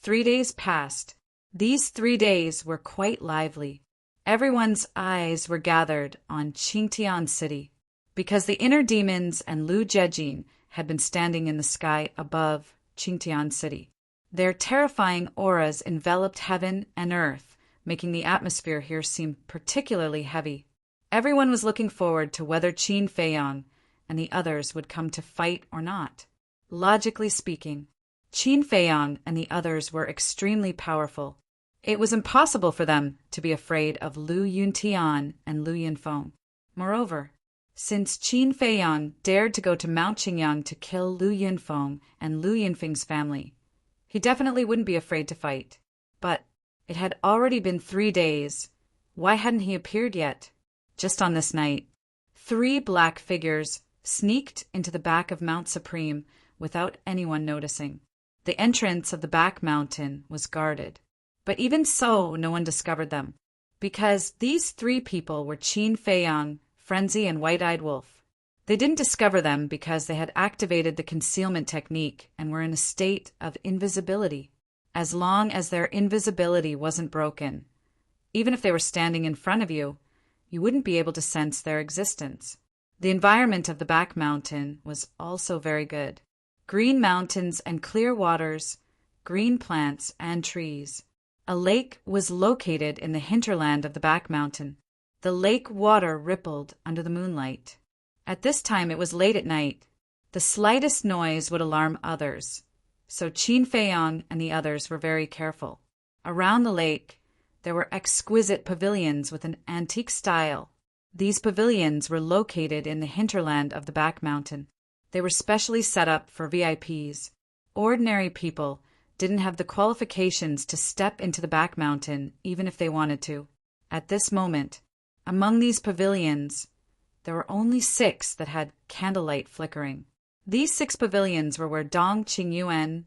3 days passed. These 3 days were quite lively. Everyone's eyes were gathered on Qingtian City, because the inner demons and Lu Jejin had been standing in the sky above Qingtian City. Their terrifying auras enveloped heaven and earth, making the atmosphere here seem particularly heavy. Everyone was looking forward to whether Qin Feiyang and the others would come to fight or not. Logically speaking, Qin Feiyang and the others were extremely powerful. It was impossible for them to be afraid of Lu Yuntian and Lu Yunfeng. Moreover, since Qin Feiyang dared to go to Mount Qingyang to kill Lu Yunfeng and Lu Yunfeng's family, he definitely wouldn't be afraid to fight. But it had already been 3 days. Why hadn't he appeared yet? Just on this night, 3 black figures sneaked into the back of Mount Supreme without anyone noticing. The entrance of the back mountain was guarded. But even so, no one discovered them, because these 3 people were Qin Feiyang, Frenzy, and White-Eyed Wolf. They didn't discover them because they had activated the concealment technique and were in a state of invisibility. As long as their invisibility wasn't broken, even if they were standing in front of you, you wouldn't be able to sense their existence. The environment of the back mountain was also very good. Green mountains and clear waters, green plants and trees. A lake was located in the hinterland of the back mountain. The lake water rippled under the moonlight. At this time it was late at night. The slightest noise would alarm others, so Qin Feiyang and the others were very careful. Around the lake, there were exquisite pavilions with an antique style. These pavilions were located in the hinterland of the back mountain. They were specially set up for VIPs. Ordinary people didn't have the qualifications to step into the back mountain even if they wanted to. At this moment, among these pavilions, there were only 6 that had candlelight flickering. These 6 pavilions were where Dong Qingyuan,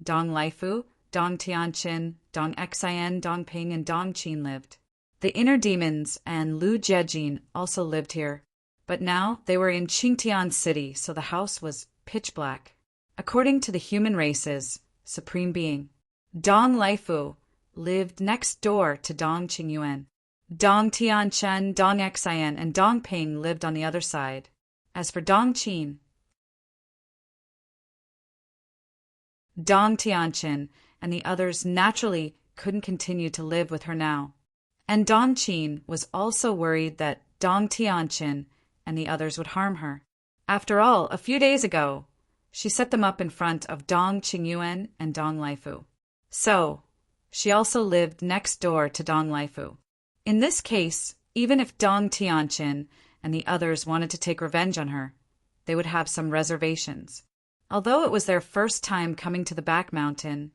Dong Laifu, Dong Tianqin, Dong Xian, Dong Ping, and Dong Qin lived. The inner demons and Lu Jiejin also lived here, but now they were in Qingtian City, so the house was pitch black. According to the human race's supreme being, Dong Laifu lived next door to Dong Qingyuan. Dong Tianqin, Dong Xian, and Dong Ping lived on the other side. As for Dong Qin, Dong Tianqin and the others naturally couldn't continue to live with her now. And Dong Qin was also worried that Dong Tianqin and the others would harm her. After all, a few days ago, she set them up in front of Dong Qingyuan and Dong Laifu. So, she also lived next door to Dong Laifu. In this case, even if Dong Tianqin and the others wanted to take revenge on her, they would have some reservations. Although it was their first time coming to the back mountain,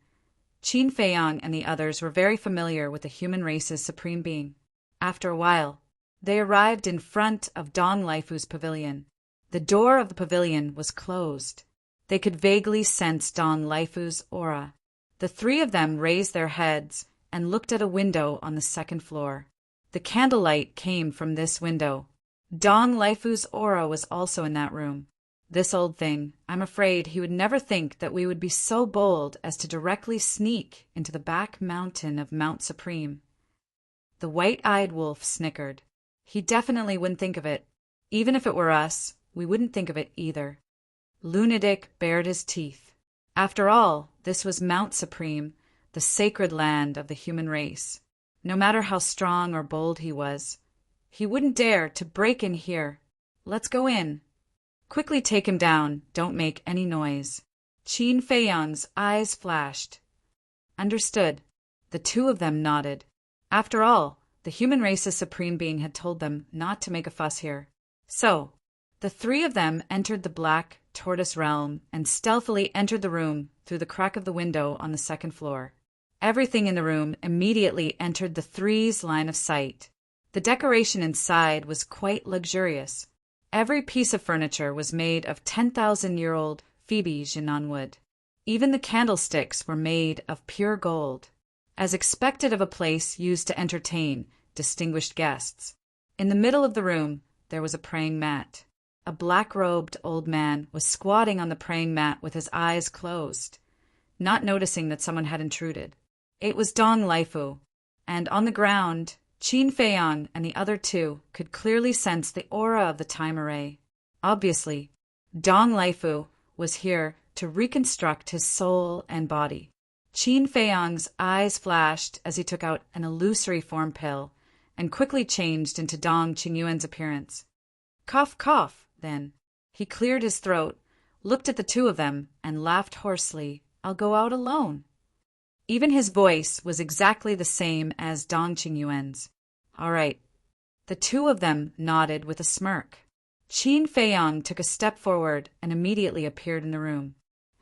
Qin Feiyang and the others were very familiar with the human race's supreme being. After a while, they arrived in front of Dong Laifu's pavilion. The door of the pavilion was closed. They could vaguely sense Dong Laifu's aura. The 3 of them raised their heads and looked at a window on the 2nd floor. The candlelight came from this window. Dong Laifu's aura was also in that room. This old thing, I'm afraid he would never think that we would be so bold as to directly sneak into the back mountain of Mount Supreme. The White-Eyed Wolf snickered. He definitely wouldn't think of it. Even if it were us, we wouldn't think of it either. Lunatic bared his teeth. After all, this was Mount Supreme, the sacred land of the human race. No matter how strong or bold he was, he wouldn't dare to break in here. Let's go in. Quickly take him down. Don't make any noise. Qin Feiyang's eyes flashed. Understood. The 2 of them nodded. After all, the human race's supreme being had told them not to make a fuss here. So, the 3 of them entered the black tortoise realm and stealthily entered the room through the crack of the window on the 2nd floor. Everything in the room immediately entered the 3's line of sight. The decoration inside was quite luxurious. Every piece of furniture was made of 10,000-year-old Phoebe Jinan wood. Even the candlesticks were made of pure gold, as expected of a place used to entertain distinguished guests. In the middle of the room, there was a praying mat. A black-robed old man was squatting on the praying mat with his eyes closed, not noticing that someone had intruded. It was Dong Laifu, and on the ground, Qin Feiyang and the other 2 could clearly sense the aura of the time array. Obviously, Dong Laifu was here to reconstruct his soul and body. Qin Feiyang's eyes flashed as he took out an illusory form pill and quickly changed into Dong Qingyuan's appearance. Cough, cough, then. He cleared his throat, looked at the 2 of them, and laughed hoarsely. I'll go out alone. Even his voice was exactly the same as Dong Qingyuan's. All right. The two of them nodded with a smirk. Qin Feiyang took a step forward and immediately appeared in the room.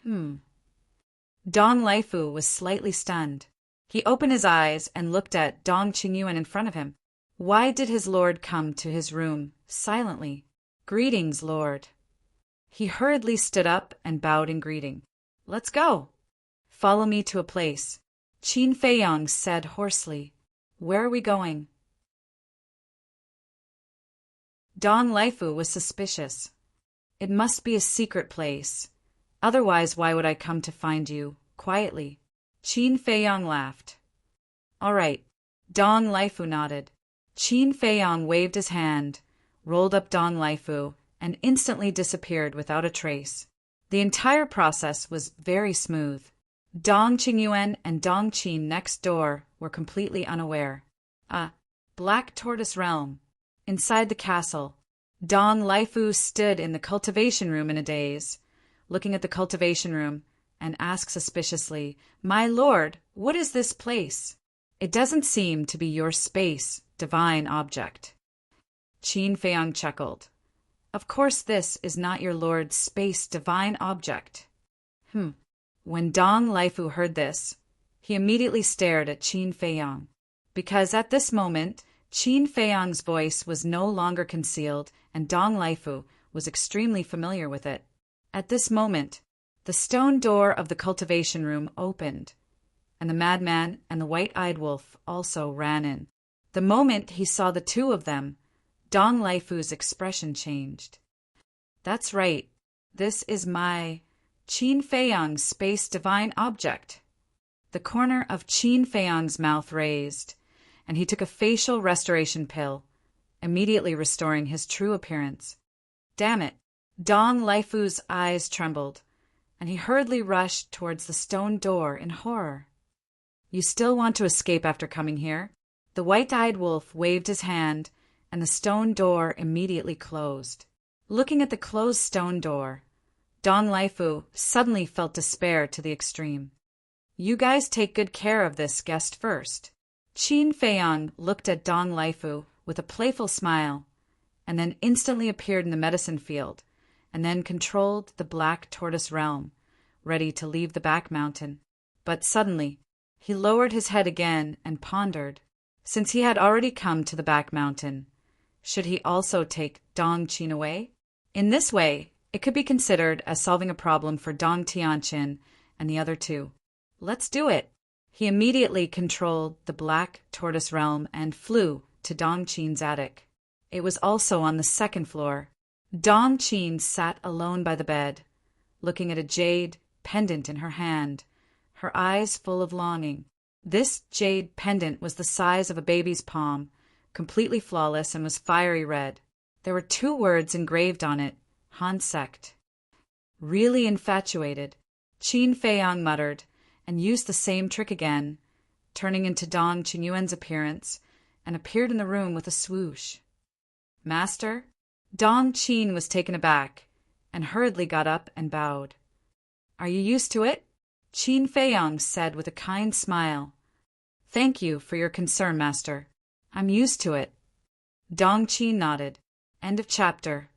Dong Laifu was slightly stunned. He opened his eyes and looked at Dong Qingyuan in front of him. Why did his lord come to his room silently? Greetings, lord. He hurriedly stood up and bowed in greeting. Let's go. Follow me to a place. Qin Feiyang said hoarsely. Where are we going? Dong Laifu was suspicious. It must be a secret place. Otherwise, why would I come to find you, quietly? Qin Feiyang laughed. All right. Dong Laifu nodded. Qin Feiyang waved his hand, rolled up Dong Laifu, and instantly disappeared without a trace. The entire process was very smooth. Dong Qingyuan and Dong Qin next door were completely unaware. Black Tortoise Realm. Inside the castle, Dong Laifu stood in the cultivation room in a daze, looking at the cultivation room, and asked suspiciously, My lord, what is this place? It doesn't seem to be your space, divine object. Qin Feiyang chuckled. Of course this is not your lord's space, divine object. When Dong Laifu heard this, he immediately stared at Qin Feiyang, because at this moment, Qin Feiyang's voice was no longer concealed, and Dong Laifu was extremely familiar with it. At this moment, the stone door of the cultivation room opened, and the madman and the white-eyed wolf also ran in. The moment he saw the two of them, Dong Laifu's expression changed. That's right. This is my Qin Feiyang's space divine object. The corner of Qin Feiyang's mouth raised, and he took a facial restoration pill, immediately restoring his true appearance. Damn it! Dong Laifu's eyes trembled, and he hurriedly rushed towards the stone door in horror. You still want to escape after coming here? The white-eyed wolf waved his hand, and the stone door immediately closed. Looking at the closed stone door, Dong Laifu suddenly felt despair to the extreme. You guys take good care of this guest first. Qin Feiyang looked at Dong Laifu with a playful smile, and then instantly appeared in the medicine field, and then controlled the Black Tortoise Realm, ready to leave the back mountain. But suddenly, he lowered his head again and pondered. Since he had already come to the back mountain, should he also take Dong Qin away? In this way, it could be considered as solving a problem for Dong Tianqin and the other two. Let's do it. He immediately controlled the Black Tortoise Realm and flew to Dong Qin's attic. It was also on the second floor. Dong Qin sat alone by the bed, looking at a jade pendant in her hand, her eyes full of longing. This jade pendant was the size of a baby's palm, completely flawless, and was fiery red. There were 2 words engraved on it, Han Sect. Really infatuated, Qin Feiyang muttered, and used the same trick again, turning into Dong Qingyuan's appearance, and appeared in the room with a swoosh. Master? Dong Qin was taken aback, and hurriedly got up and bowed. Are you used to it? Qin Feiyang said with a kind smile. Thank you for your concern, Master. I'm used to it. Dong Qin nodded. End of chapter.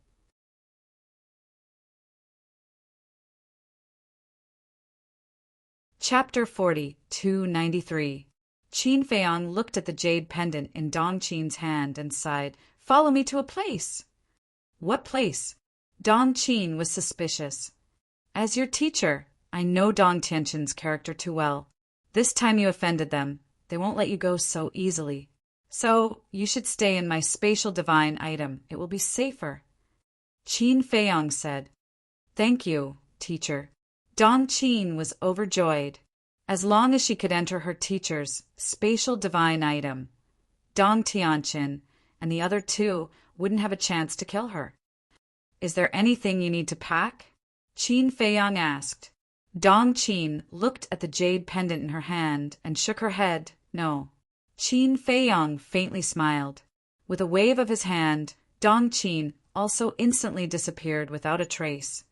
Chapter 40, 293. Qin Feiyang looked at the jade pendant in Dong Qin's hand and sighed, Follow me to a place. What place? Dong Qin was suspicious. As your teacher, I know Dong Tianqin's character too well. This time you offended them. They won't let you go so easily. So, you should stay in my spatial divine item. It will be safer. Qin Feiyang said. Thank you, teacher. Dong Qin was overjoyed. As long as she could enter her teacher's spatial divine item, Dong Tianqin and the other 2 wouldn't have a chance to kill her. Is there anything you need to pack? Qin Feiyang asked. Dong Qin looked at the jade pendant in her hand and shook her head. No. Qin Feiyang faintly smiled. With a wave of his hand, Dong Qin also instantly disappeared without a trace.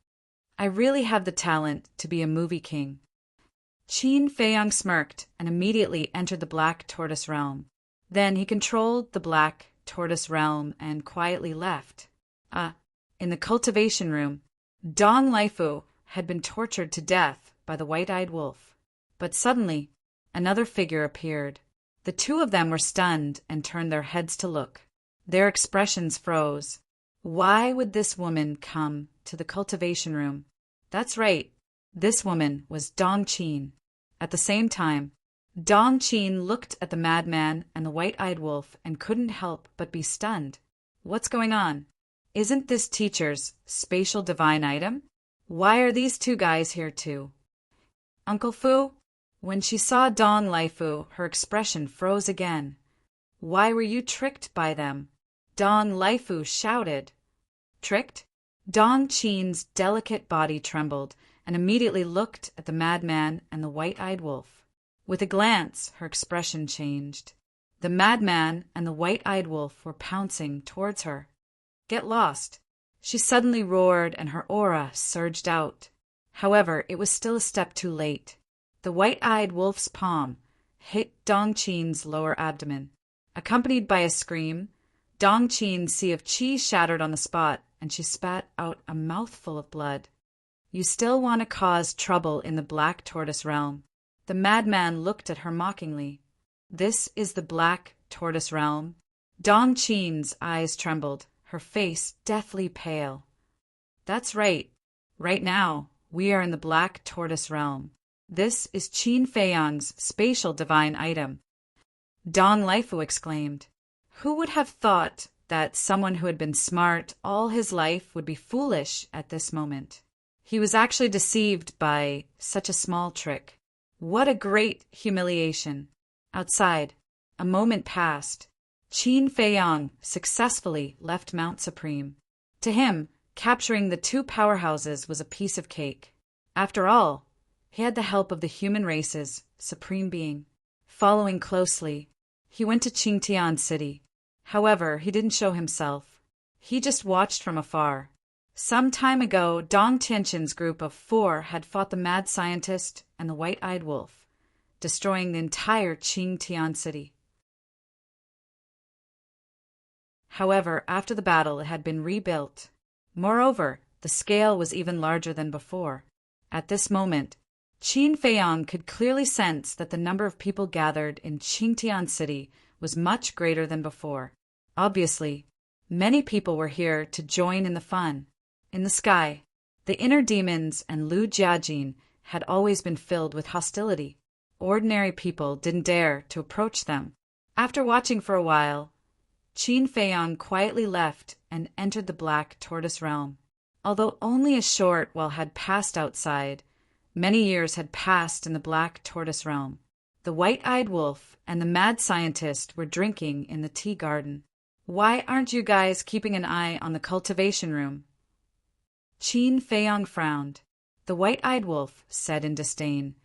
I really have the talent to be a movie king. Qin Feiyang smirked and immediately entered the Black Tortoise realm. Then he controlled the Black Tortoise realm and quietly left. In the cultivation room, Dong Laifu had been tortured to death by the white-eyed wolf. But suddenly, another figure appeared. The two of them were stunned and turned their heads to look. Their expressions froze. Why would this woman come to the cultivation room? That's right, this woman was Dong Qin. At the same time, Dong Qin looked at the madman and the white-eyed wolf and couldn't help but be stunned. What's going on? Isn't this teacher's spatial divine item? Why are these two guys here too? Uncle Fu? When she saw Dong Laifu, her expression froze again. Why were you tricked by them? Dong Laifu shouted. Tricked? Dong Qin's delicate body trembled and immediately looked at the madman and the white-eyed wolf. With a glance, her expression changed. The madman and the white-eyed wolf were pouncing towards her. Get lost! She suddenly roared and her aura surged out. However, it was still a step too late. The white-eyed wolf's palm hit Dong Qin's lower abdomen. Accompanied by a scream, Dong Qin's sea of qi shattered on the spot, and she spat out a mouthful of blood. You still want to cause trouble in the Black Tortoise realm? The madman looked at her mockingly. This is the Black Tortoise realm? Dong Qin's eyes trembled, her face deathly pale. That's right. Right now, we are in the Black Tortoise realm. This is Qin Feiyang's spatial divine item. Dong Laifu exclaimed. Who would have thought that someone who had been smart all his life would be foolish at this moment? He was actually deceived by such a small trick. What a great humiliation. Outside, a moment passed. Qin Feiyang successfully left Mount Supreme. To him, capturing the two powerhouses was a piece of cake. After all, he had the help of the human race's supreme being. Following closely, he went to Qingtian City. However, he didn't show himself. He just watched from afar. Some time ago, Dong Tianqin's group of 4 had fought the mad scientist and the white-eyed wolf, destroying the entire Qingtian City. However, after the battle, it had been rebuilt. Moreover, the scale was even larger than before. At this moment, Qin Feiyang could clearly sense that the number of people gathered in Qingtian City was much greater than before. Obviously, many people were here to join in the fun. In the sky, the inner demons and Lu Jiajin had always been filled with hostility. Ordinary people didn't dare to approach them. After watching for a while, Qin Feiyang quietly left and entered the Black Tortoise realm. Although only a short while had passed outside, many years had passed in the Black Tortoise realm. The white-eyed wolf and the mad scientist were drinking in the tea garden. Why aren't you guys keeping an eye on the cultivation room? Qin Feiyang frowned. The white-eyed wolf said in disdain,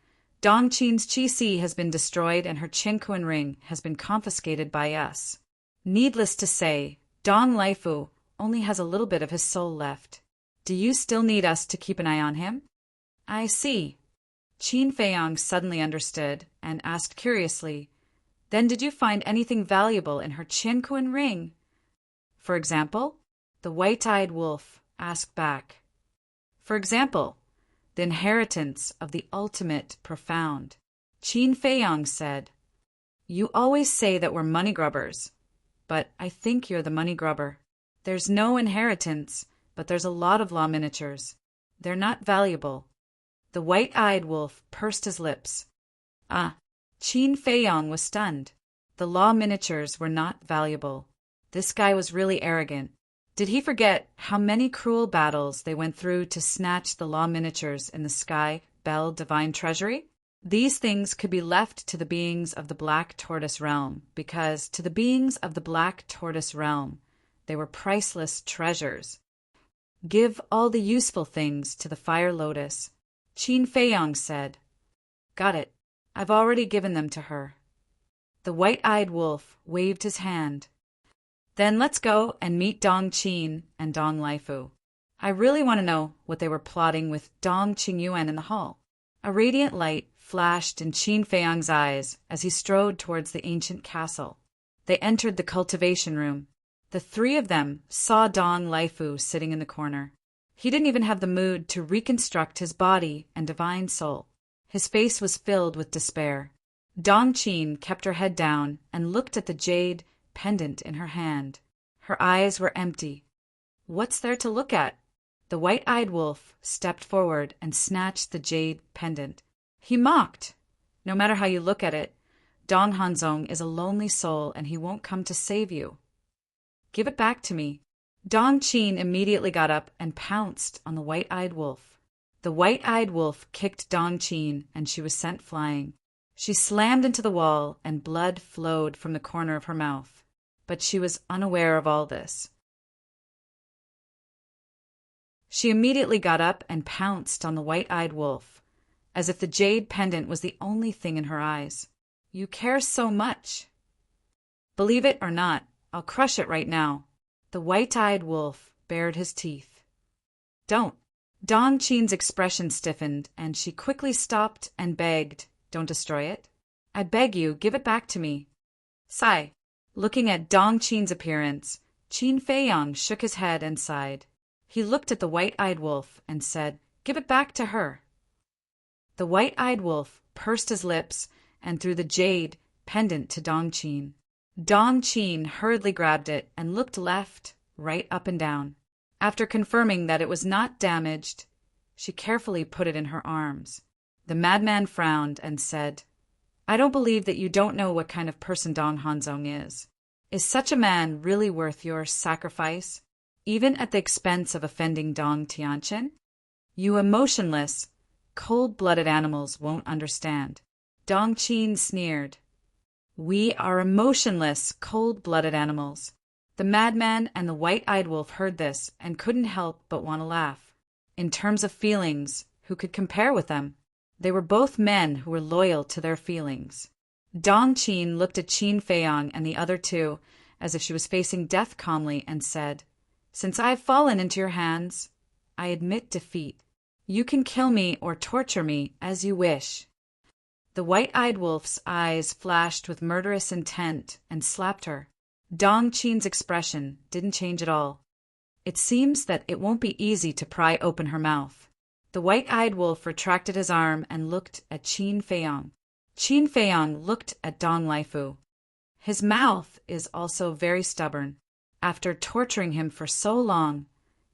Dong Qin's qi has been destroyed and her Qinquan ring has been confiscated by us. Needless to say, Dong Laifu only has a little bit of his soul left. Do you still need us to keep an eye on him? I see. Qin Feiyang suddenly understood and asked curiously, Then did you find anything valuable in her Qinquan ring? For example? The white-eyed wolf asked back. For example, the inheritance of the ultimate profound. Qin Feiyang said, You always say that we're money grubbers, but I think you're the money grubber. There's no inheritance, but there's a lot of law miniatures. They're not valuable. The white-eyed wolf pursed his lips. Qin Feiyang was stunned. The law miniatures were not valuable. This guy was really arrogant. Did he forget how many cruel battles they went through to snatch the law miniatures in the Sky Bell Divine Treasury? These things could be left to the beings of the Black Tortoise realm, because to the beings of the Black Tortoise realm, they were priceless treasures. Give all the useful things to the Fire Lotus, Qin Feiyang said. Got it. I've already given them to her. The white-eyed wolf waved his hand. Then let's go and meet Dong Qin and Dong Laifu. I really want to know what they were plotting with Dong Qingyuan in the hall. A radiant light flashed in Qin Feiyang's eyes as he strode towards the ancient castle. They entered the cultivation room. The three of them saw Dong Laifu sitting in the corner. He didn't even have the mood to reconstruct his body and divine soul. His face was filled with despair. Dong Qin kept her head down and looked at the jade pendant in her hand. Her eyes were empty. What's there to look at? The white-eyed wolf stepped forward and snatched the jade pendant. He mocked. No matter how you look at it, Dong Hanzong is a lonely soul and he won't come to save you. Give it back to me. Dong Qin immediately got up and pounced on the white-eyed wolf. The white-eyed wolf kicked Dong Qin and she was sent flying. She slammed into the wall and blood flowed from the corner of her mouth. But she was unaware of all this. She immediately got up and pounced on the white-eyed wolf, as if the jade pendant was the only thing in her eyes. You care so much. Believe it or not, I'll crush it right now. The white-eyed wolf bared his teeth. Don't. Dong Qin's expression stiffened, and she quickly stopped and begged, don't destroy it. I beg you, give it back to me. Sigh. Looking at Dong Qin's appearance, Qin Feiyang shook his head and sighed. He looked at the white-eyed wolf and said, give it back to her. The white-eyed wolf pursed his lips and threw the jade pendant to Dong Qin. Dong Qin hurriedly grabbed it and looked left, right, up and down. After confirming that it was not damaged, she carefully put it in her arms. The madman frowned and said, I don't believe that you don't know what kind of person Dong Hanzong is. Is such a man really worth your sacrifice, even at the expense of offending Dong Tianqian? You emotionless, cold-blooded animals won't understand. Dong Qin sneered. We are emotionless, cold-blooded animals. The madman and the white-eyed wolf heard this and couldn't help but want to laugh. In terms of feelings, who could compare with them? They were both men who were loyal to their feelings. Dong Qin looked at Qin Feiyang and the other two as if she was facing death calmly and said, Since I have fallen into your hands, I admit defeat. You can kill me or torture me as you wish. The white-eyed wolf's eyes flashed with murderous intent and slapped her. Dong Qin's expression didn't change at all. It seems that it won't be easy to pry open her mouth. The white-eyed wolf retracted his arm and looked at Qin Feiyang. Qin Feiyang looked at Dong Laifu. His mouth is also very stubborn. After torturing him for so long,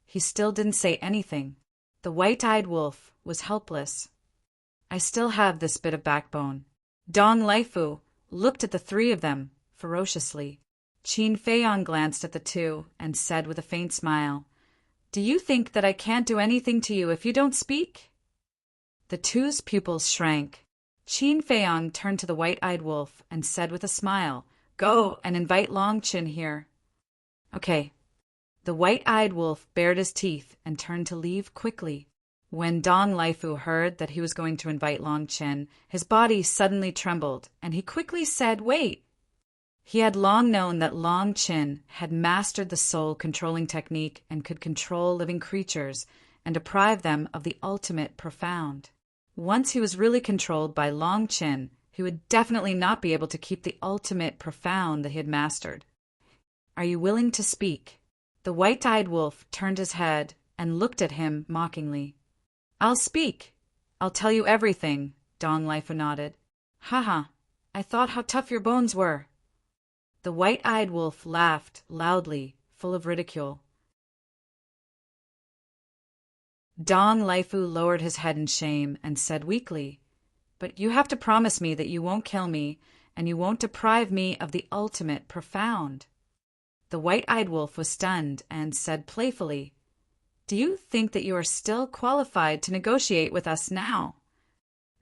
he still didn't say anything. The white-eyed wolf was helpless. I still have this bit of backbone. Dong Laifu looked at the three of them ferociously. Qin Feiyang glanced at the two and said with a faint smile, Do you think that I can't do anything to you if you don't speak? The two's pupils shrank. Qin Feiyang turned to the white-eyed wolf and said with a smile, Go and invite Long Qin here. Okay. The white-eyed wolf bared his teeth and turned to leave quickly. When Dong Laifu heard that he was going to invite Long Qin, his body suddenly trembled, and he quickly said, Wait! He had long known that Long Qin had mastered the soul-controlling technique and could control living creatures and deprive them of the ultimate profound. Once he was really controlled by Long Qin, he would definitely not be able to keep the ultimate profound that he had mastered. Are you willing to speak? The white-eyed wolf turned his head and looked at him mockingly. I'll speak. I'll tell you everything, Dong Laifu nodded. Haha, I thought how tough your bones were. The white-eyed wolf laughed loudly, full of ridicule. Dong Laifu lowered his head in shame and said weakly, But you have to promise me that you won't kill me and you won't deprive me of the ultimate profound. The white-eyed wolf was stunned and said playfully, Do you think that you are still qualified to negotiate with us now?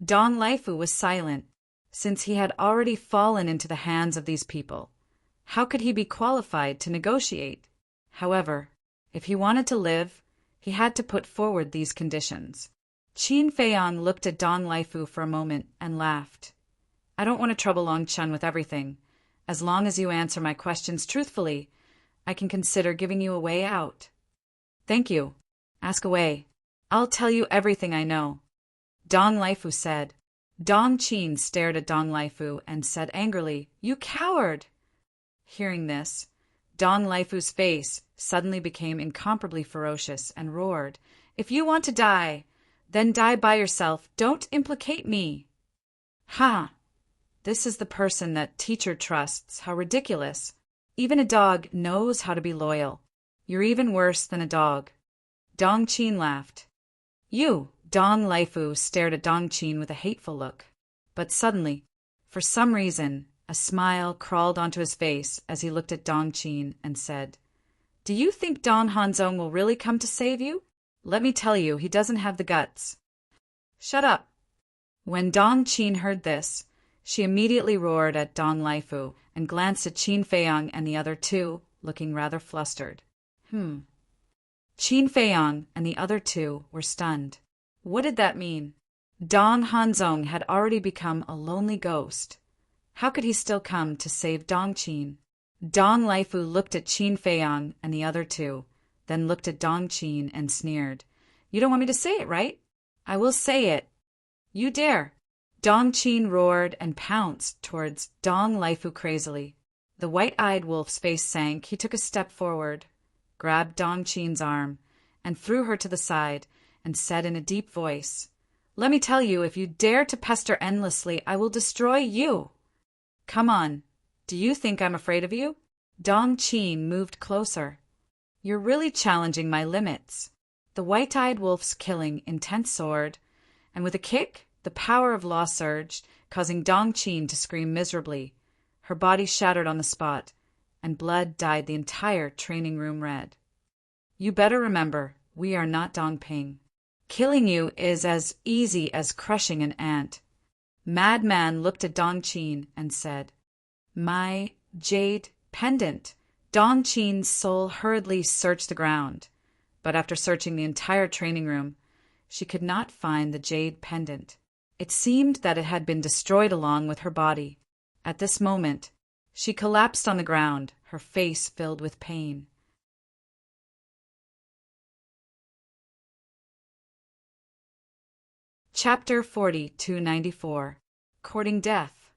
Dong Laifu was silent, since he had already fallen into the hands of these people. How could he be qualified to negotiate? However, if he wanted to live, he had to put forward these conditions. Qin Feiyang looked at Dong Laifu for a moment and laughed. I don't want to trouble Long Chen with everything. As long as you answer my questions truthfully, I can consider giving you a way out. Thank you. Ask away. I'll tell you everything I know. Dong Laifu said. Dong Qin stared at Dong Laifu and said angrily, "You coward!" Hearing this, Dong Laifu's face suddenly became incomparably ferocious and roared, "If you want to die, then die by yourself. Don't implicate me." Ha! This is the person that teacher trusts. How ridiculous. Even a dog knows how to be loyal. You're even worse than a dog. Dong Qin laughed. "You!" Dong Laifu stared at Dong Qin with a hateful look. But suddenly, for some reason, a smile crawled onto his face as he looked at Dong Qin and said, "Do you think Dong Hanzong will really come to save you? Let me tell you, he doesn't have the guts." "Shut up." When Dong Qin heard this, she immediately roared at Dong Laifu and glanced at Qin Feiyang and the other two, looking rather flustered. Qin Feiyang and the other two were stunned. What did that mean? Dong Hanzong had already become a lonely ghost. How could he still come to save Dong Qin? Dong Laifu looked at Qin Feiyang and the other two, then looked at Dong Qin and sneered. "You don't want me to say it, right? I will say it. You dare." Dong Qin roared and pounced towards Dong Laifu crazily. The white-eyed wolf's face sank. He took a step forward, grabbed Dong Qin's arm, and threw her to the side, and said in a deep voice, "Let me tell you, if you dare to pester endlessly, I will destroy you. Come on, do you think I'm afraid of you?" Dong Qin moved closer. "You're really challenging my limits." The white-eyed wolf's killing intent soared, and with a kick, the power of law surged, causing Dong Qin to scream miserably. Her body shattered on the spot, and blood dyed the entire training room red. "You better remember, we are not Dongping. Killing you is as easy as crushing an ant." Madman looked at Dong Qin and said, "My jade pendant." Dong Qin's soul hurriedly searched the ground, but after searching the entire training room, she could not find the jade pendant. It seemed that it had been destroyed along with her body. At this moment, she collapsed on the ground, her face filled with pain. Chapter 40-94 Courting Death.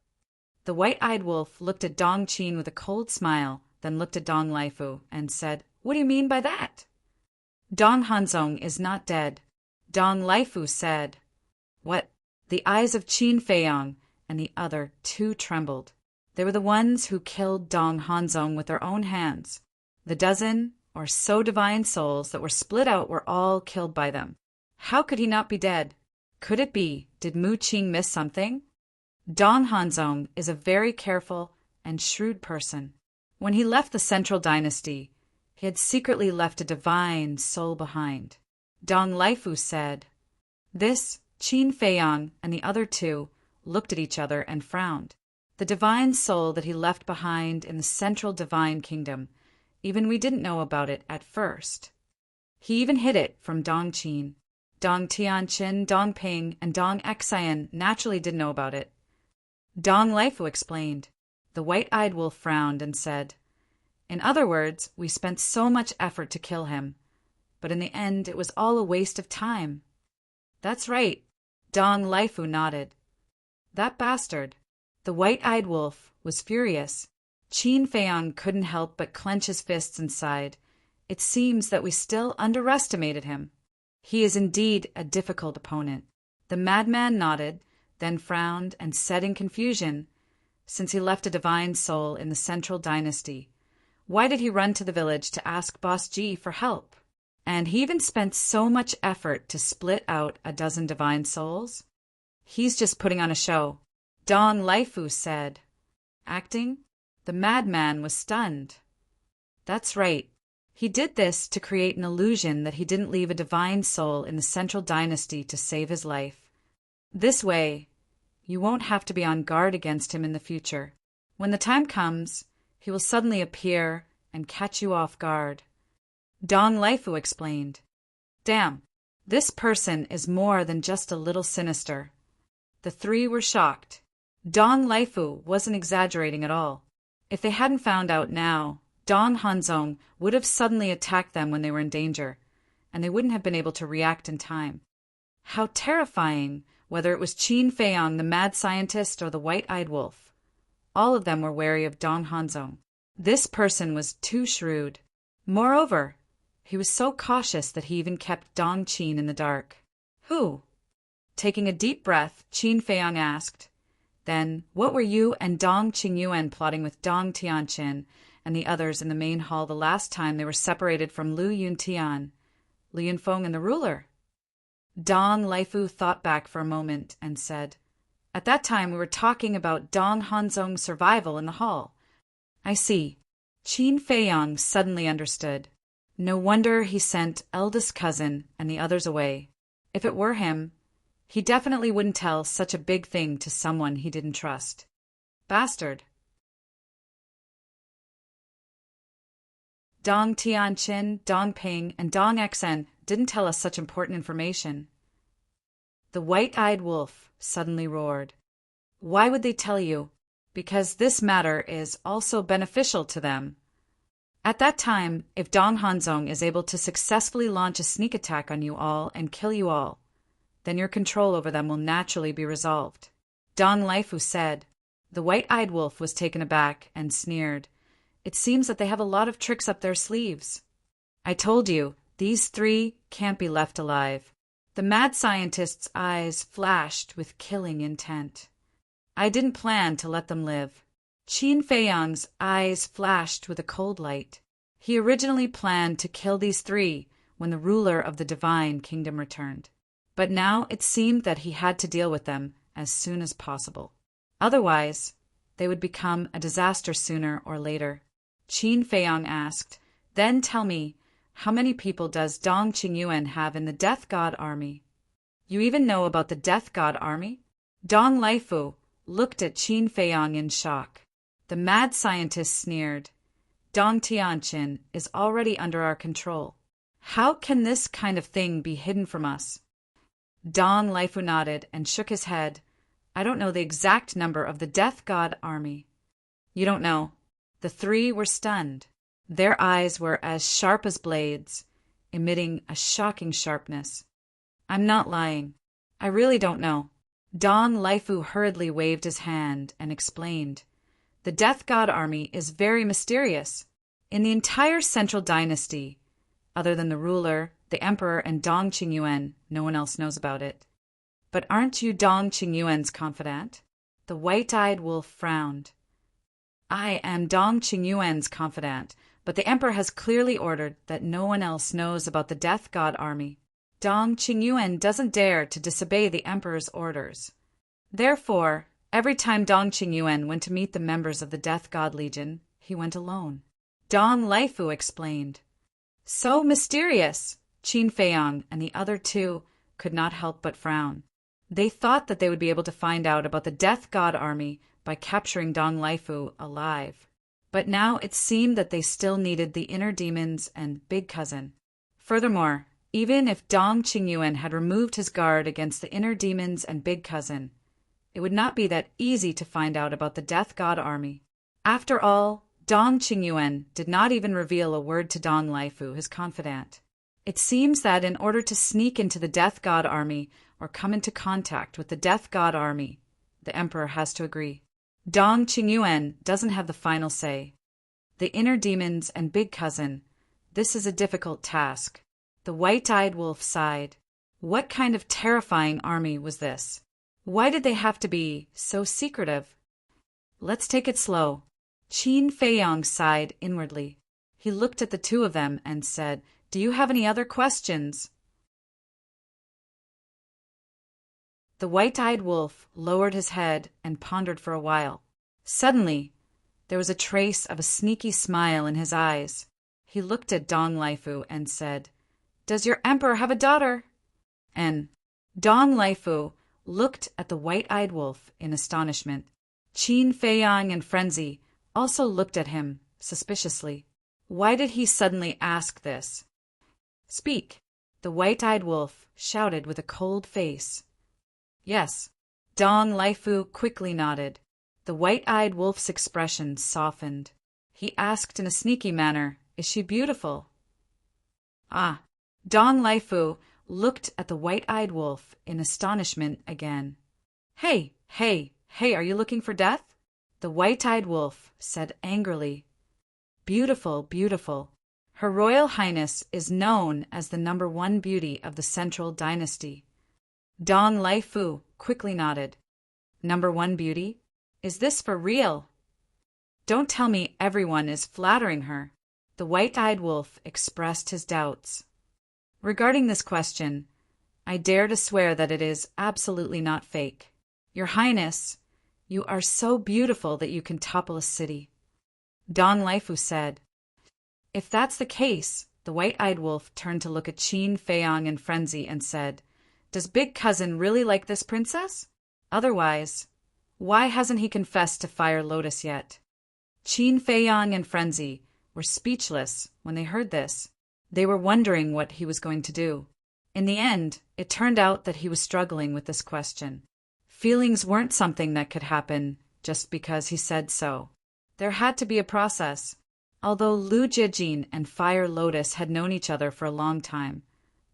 The white-eyed wolf looked at Dong Qin with a cold smile, then looked at Dong Laifu and said, "What do you mean by that?" "Dong Hanzong is not dead." Dong Laifu said. "What?" The eyes of Qin Feiyang and the other two trembled. They were the ones who killed Dong Hanzong with their own hands. The dozen or so divine souls that were split out were all killed by them. How could he not be dead? Could it be, did Mu Qing miss something? Dong Hanzong is a very careful and shrewd person. When he left the Central Dynasty, he had secretly left a divine soul behind. Dong Laifu said. This, Qin Feiyang and the other two looked at each other and frowned. The divine soul that he left behind in the Central Divine Kingdom, even we didn't know about it at first. He even hid it from Dong Qin. Dong Tianqin, Dong Ping, and Dong Xian naturally did know about it. Dong Laifu explained. The white-eyed wolf frowned and said, "In other words, we spent so much effort to kill him, but in the end it was all a waste of time." "That's right." Dong Laifu nodded. "That bastard." The white-eyed wolf was furious. Qin Feiyang couldn't help but clench his fists and sighed. "It seems that we still underestimated him. He is indeed a difficult opponent." The madman nodded, then frowned and said in confusion, since he left a divine soul in the Central Dynasty, why did he run to the village to ask Boss Ji for help? And he even spent so much effort to split out a dozen divine souls? He's just putting on a show. Dong Laifu said. Acting? The madman was stunned. That's right. He did this to create an illusion that he didn't leave a divine soul in the Central Dynasty to save his life. This way, you won't have to be on guard against him in the future. When the time comes, he will suddenly appear and catch you off guard. Dong Laifu explained. Damn, this person is more than just a little sinister. The three were shocked. Dong Laifu wasn't exaggerating at all. If they hadn't found out now, Dong Hanzong would have suddenly attacked them when they were in danger, and they wouldn't have been able to react in time. How terrifying Whether it was Qin Feiyang, the mad scientist, or the white-eyed wolf, all of them were wary of Dong Hanzong. This person was too shrewd. Moreover, he was so cautious that he even kept Dong Qin in the dark. Who? Taking a deep breath, Qin Feiyang asked, "Then, what were you and Dong Qingyuan plotting with Dong Tianqin and the others in the main hall the last time they were separated from Lu Yuntian, Li Yunfeng, and the ruler?" Dong Laifu thought back for a moment and said, "At that time we were talking about Dong Hanzong's survival in the hall." "I see." Qin Feiyang suddenly understood. No wonder he sent eldest cousin and the others away. If it were him, he definitely wouldn't tell such a big thing to someone he didn't trust. Bastard. Dong Tianqin, Dong Ping, and Dong Xen didn't tell us such important information. The white-eyed wolf suddenly roared. "Why would they tell you? Because this matter is also beneficial to them. At that time, if Dong Hanzong is able to successfully launch a sneak attack on you all and kill you all, then your control over them will naturally be resolved." Dong Laifu said. The white-eyed wolf was taken aback and sneered. "It seems that they have a lot of tricks up their sleeves. I told you, these three can't be left alive." The mad scientist's eyes flashed with killing intent. "I didn't plan to let them live." Qin Feiyang's eyes flashed with a cold light. He originally planned to kill these three when the ruler of the divine kingdom returned. But now it seemed that he had to deal with them as soon as possible. Otherwise, they would become a disaster sooner or later. Qin Feiyang asked, "Then tell me, how many people does Dong Qingyuan have in the Death God army?" "You even know about the Death God army?" Dong Laifu looked at Qin Feiyang in shock. The mad scientist sneered. "Dong Tianqin is already under our control. How can this kind of thing be hidden from us?" Dong Laifu nodded and shook his head. "I don't know the exact number of the Death God army." "You don't know." The three were stunned. Their eyes were as sharp as blades, emitting a shocking sharpness. "I'm not lying. I really don't know." Dong Laifu hurriedly waved his hand and explained. "The Death God army is very mysterious. In the entire central dynasty, other than the ruler, the emperor, and Dong Qingyuan, no one else knows about it." "But aren't you Dong Qingyuan's confidant?" The white-eyed wolf frowned. "I am Dong Qingyuan's confidant, but the emperor has clearly ordered that no one else knows about the Death God army. Dong Qingyuan doesn't dare to disobey the emperor's orders. Therefore, every time Dong Qingyuan went to meet the members of the Death God Legion, he went alone." Dong Laifu explained. "So mysterious!" Qin Feiyang and the other two could not help but frown. They thought that they would be able to find out about the Death God army by capturing Dong Laifu alive. But now it seemed that they still needed the inner demons and Big Cousin. Furthermore, even if Dong Qingyuan had removed his guard against the inner demons and Big Cousin, it would not be that easy to find out about the Death God army. After all, Dong Qingyuan did not even reveal a word to Dong Laifu, his confidant. It seems that in order to sneak into the Death God army or come into contact with the Death God army, the emperor has to agree. Dong Qingyuan doesn't have the final say. The inner demons and Big Cousin, this is a difficult task. The white-eyed wolf sighed. What kind of terrifying army was this? Why did they have to be so secretive? "Let's take it slow." Qin Feiyang sighed inwardly. He looked at the two of them and said, "Do you have any other questions?" The white-eyed wolf lowered his head and pondered for a while. Suddenly, there was a trace of a sneaky smile in his eyes. He looked at Dong Laifu and said, "Does your emperor have a daughter?" And Dong Laifu looked at the white-eyed wolf in astonishment. Qin Feiyang and Frenzy also looked at him suspiciously. Why did he suddenly ask this? "Speak," the white-eyed wolf shouted with a cold face. "Yes." Dong Laifu quickly nodded. The white-eyed wolf's expression softened. He asked in a sneaky manner, "Is she beautiful?" "Ah." Dong Laifu looked at the white-eyed wolf in astonishment again. Hey, hey, hey, are you looking for death? The white-eyed wolf said angrily. Beautiful, beautiful. Her Royal Highness is known as the #1 beauty of the Central Dynasty. Dong Laifu quickly nodded. #1 beauty? Is this for real? Don't tell me everyone is flattering her. The white-eyed wolf expressed his doubts. Regarding this question, I dare to swear that it is absolutely not fake. Your Highness, you are so beautiful that you can topple a city. Dong Laifu said. If that's the case, the white-eyed wolf turned to look at Qin Feiyang in frenzy and said, Does Big Cousin really like this princess? Otherwise, why hasn't he confessed to Fire Lotus yet? Qin Feiyang and frenzy were speechless when they heard this. They were wondering what he was going to do. In the end, it turned out that he was struggling with this question. Feelings weren't something that could happen just because he said so. There had to be a process. Although Lu Jiejin and Fire Lotus had known each other for a long time,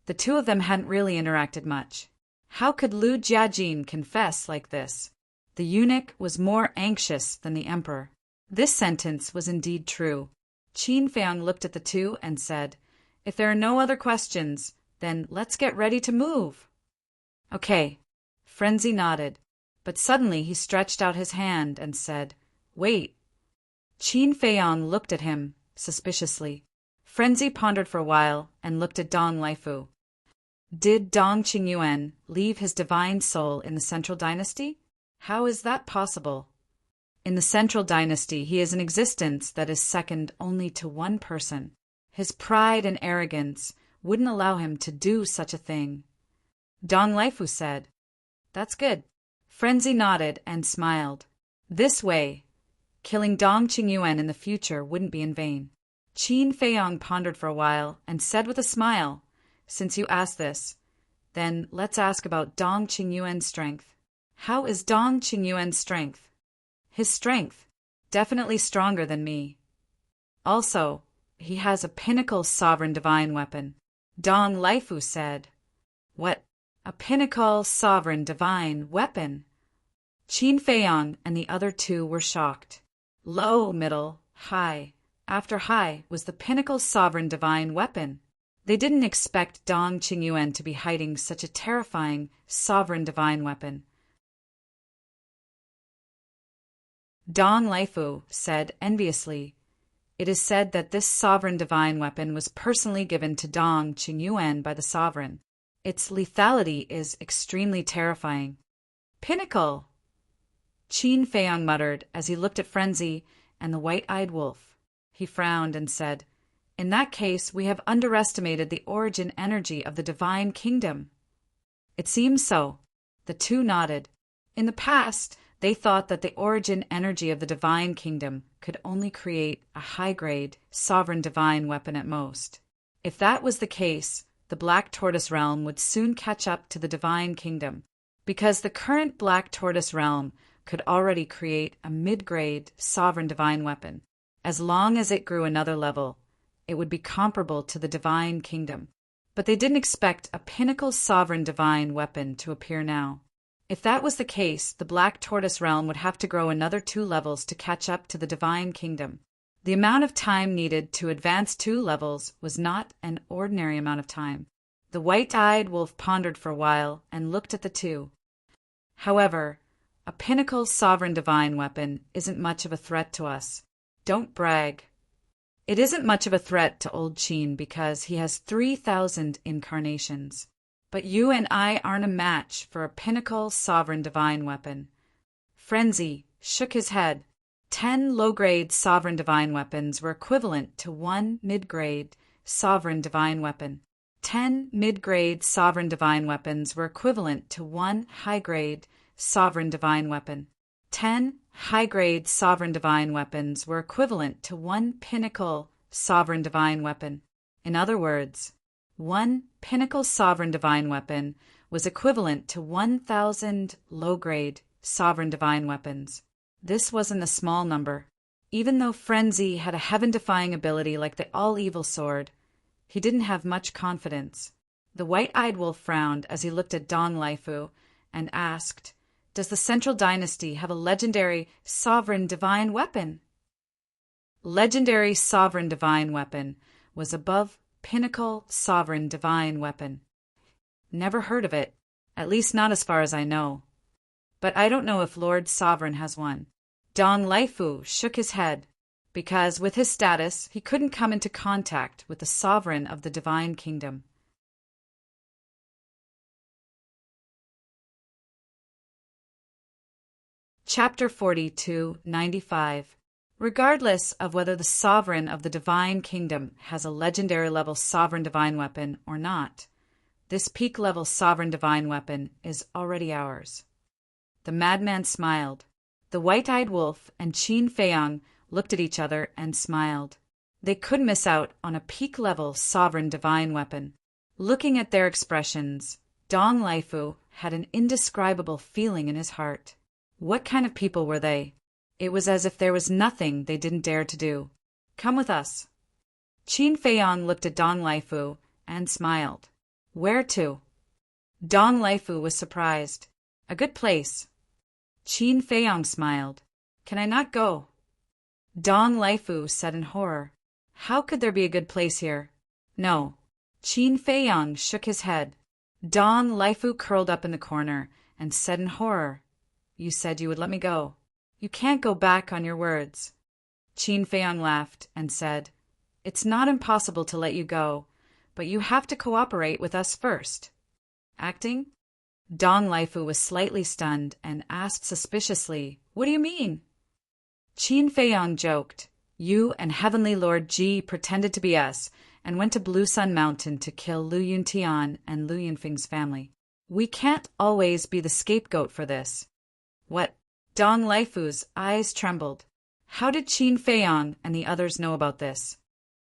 the two of them hadn't really interacted much. How could Lu Jiejin confess like this? The eunuch was more anxious than the emperor. This sentence was indeed true. Qin Feiyang looked at the two and said, If there are no other questions, then let's get ready to move. Okay. Frenzy nodded, but suddenly he stretched out his hand and said, Wait. Qin Feiyang looked at him suspiciously. Frenzy pondered for a while and looked at Dong Laifu. Did Dong Qingyuan leave his divine soul in the Central Dynasty? How is that possible? In the Central Dynasty, he is an existence that is second only to one person. His pride and arrogance wouldn't allow him to do such a thing. Dong Laifu said, That's good. Frenzy nodded and smiled. This way, killing Dong Qingyuan in the future wouldn't be in vain. Qin Feiyang pondered for a while and said with a smile, Since you asked this, then let's ask about Dong Qingyuan's strength. How is Dong Qingyuan's strength? His strength, definitely stronger than me. Also, he has a pinnacle sovereign divine weapon. Dong Laifu said. What? A pinnacle sovereign divine weapon? Qin Feiyang and the other two were shocked. Low, middle, high. After high was the pinnacle sovereign divine weapon. They didn't expect Dong Qingyuan to be hiding such a terrifying sovereign divine weapon. Dong Laifu said enviously, It is said that this sovereign divine weapon was personally given to Dong Qingyuan by the sovereign. Its lethality is extremely terrifying. Pinnacle! Qin Feiyang muttered as he looked at Frenzy and the white-eyed wolf. He frowned and said, In that case, we have underestimated the origin energy of the divine kingdom. It seems so. The two nodded. In the past, they thought that the origin energy of the divine kingdom could only create a high-grade, sovereign divine weapon at most. If that was the case, the Black Tortoise realm would soon catch up to the divine kingdom, because the current Black Tortoise realm could already create a mid-grade, sovereign divine weapon. As long as it grew another level, it would be comparable to the divine kingdom. But they didn't expect a pinnacle sovereign divine weapon to appear now. If that was the case, the Black Tortoise realm would have to grow another 2 levels to catch up to the divine kingdom. The amount of time needed to advance 2 levels was not an ordinary amount of time. The white-eyed wolf pondered for a while and looked at the two. However, a pinnacle sovereign divine weapon isn't much of a threat to us. Don't brag. It isn't much of a threat to old Qin because he has 3,000 incarnations. But you and I aren't a match for a pinnacle sovereign divine weapon. Frenzy shook his head. 10 low-grade sovereign divine weapons were equivalent to 1 mid-grade sovereign divine weapon. 10 mid-grade sovereign divine weapons were equivalent to 1 high-grade sovereign divine weapon. 10 high-grade sovereign divine weapons were equivalent to 1 pinnacle sovereign divine weapon. In other words, 1 pinnacle sovereign divine weapon was equivalent to 1,000 low-grade sovereign divine weapons. This wasn't a small number. Even though Frenzy had a heaven-defying ability like the All-Evil Sword, he didn't have much confidence. The white-eyed wolf frowned as he looked at Dong Laifu and asked, "Does the Central Dynasty have a legendary sovereign divine weapon?" Legendary sovereign divine weapon was above pinnacle sovereign divine weapon. Never heard of it, at least not as far as I know. But I don't know if Lord Sovereign has one. Dong Laifu shook his head, because with his status he couldn't come into contact with the sovereign of the divine kingdom. Chapter 42-95. Regardless of whether the sovereign of the divine kingdom has a legendary level sovereign divine weapon or not, this peak level sovereign divine weapon is already ours. The madman smiled. The white-eyed wolf and Qin Feiyang looked at each other and smiled. They could miss out on a peak level sovereign divine weapon. Looking at their expressions, Dong Laifu had an indescribable feeling in his heart. What kind of people were they? It was as if there was nothing they didn't dare to do. "Come with us." Qin Feiyang looked at Dong Laifu and smiled. "Where to?" Dong Laifu was surprised. "A good place." Qin Feiyang smiled. "Can I not go?" Dong Laifu said in horror. "How could there be a good place here?" "No." Qin Feiyang shook his head. Dong Laifu curled up in the corner and said in horror, "You said you would let me go. You can't go back on your words." Qin Feiyang laughed and said, "It's not impossible to let you go, but you have to cooperate with us first." "Acting?" Dong Laifu was slightly stunned and asked suspiciously, "What do you mean?" Qin Feiyang joked, "You and Heavenly Lord Ji pretended to be us and went to Blue Sun Mountain to kill Lu Yuntian and Lu Yunfeng's family. We can't always be the scapegoat for this." "What?" Dong Laifu's eyes trembled. How did Qin Feiyang and the others know about this?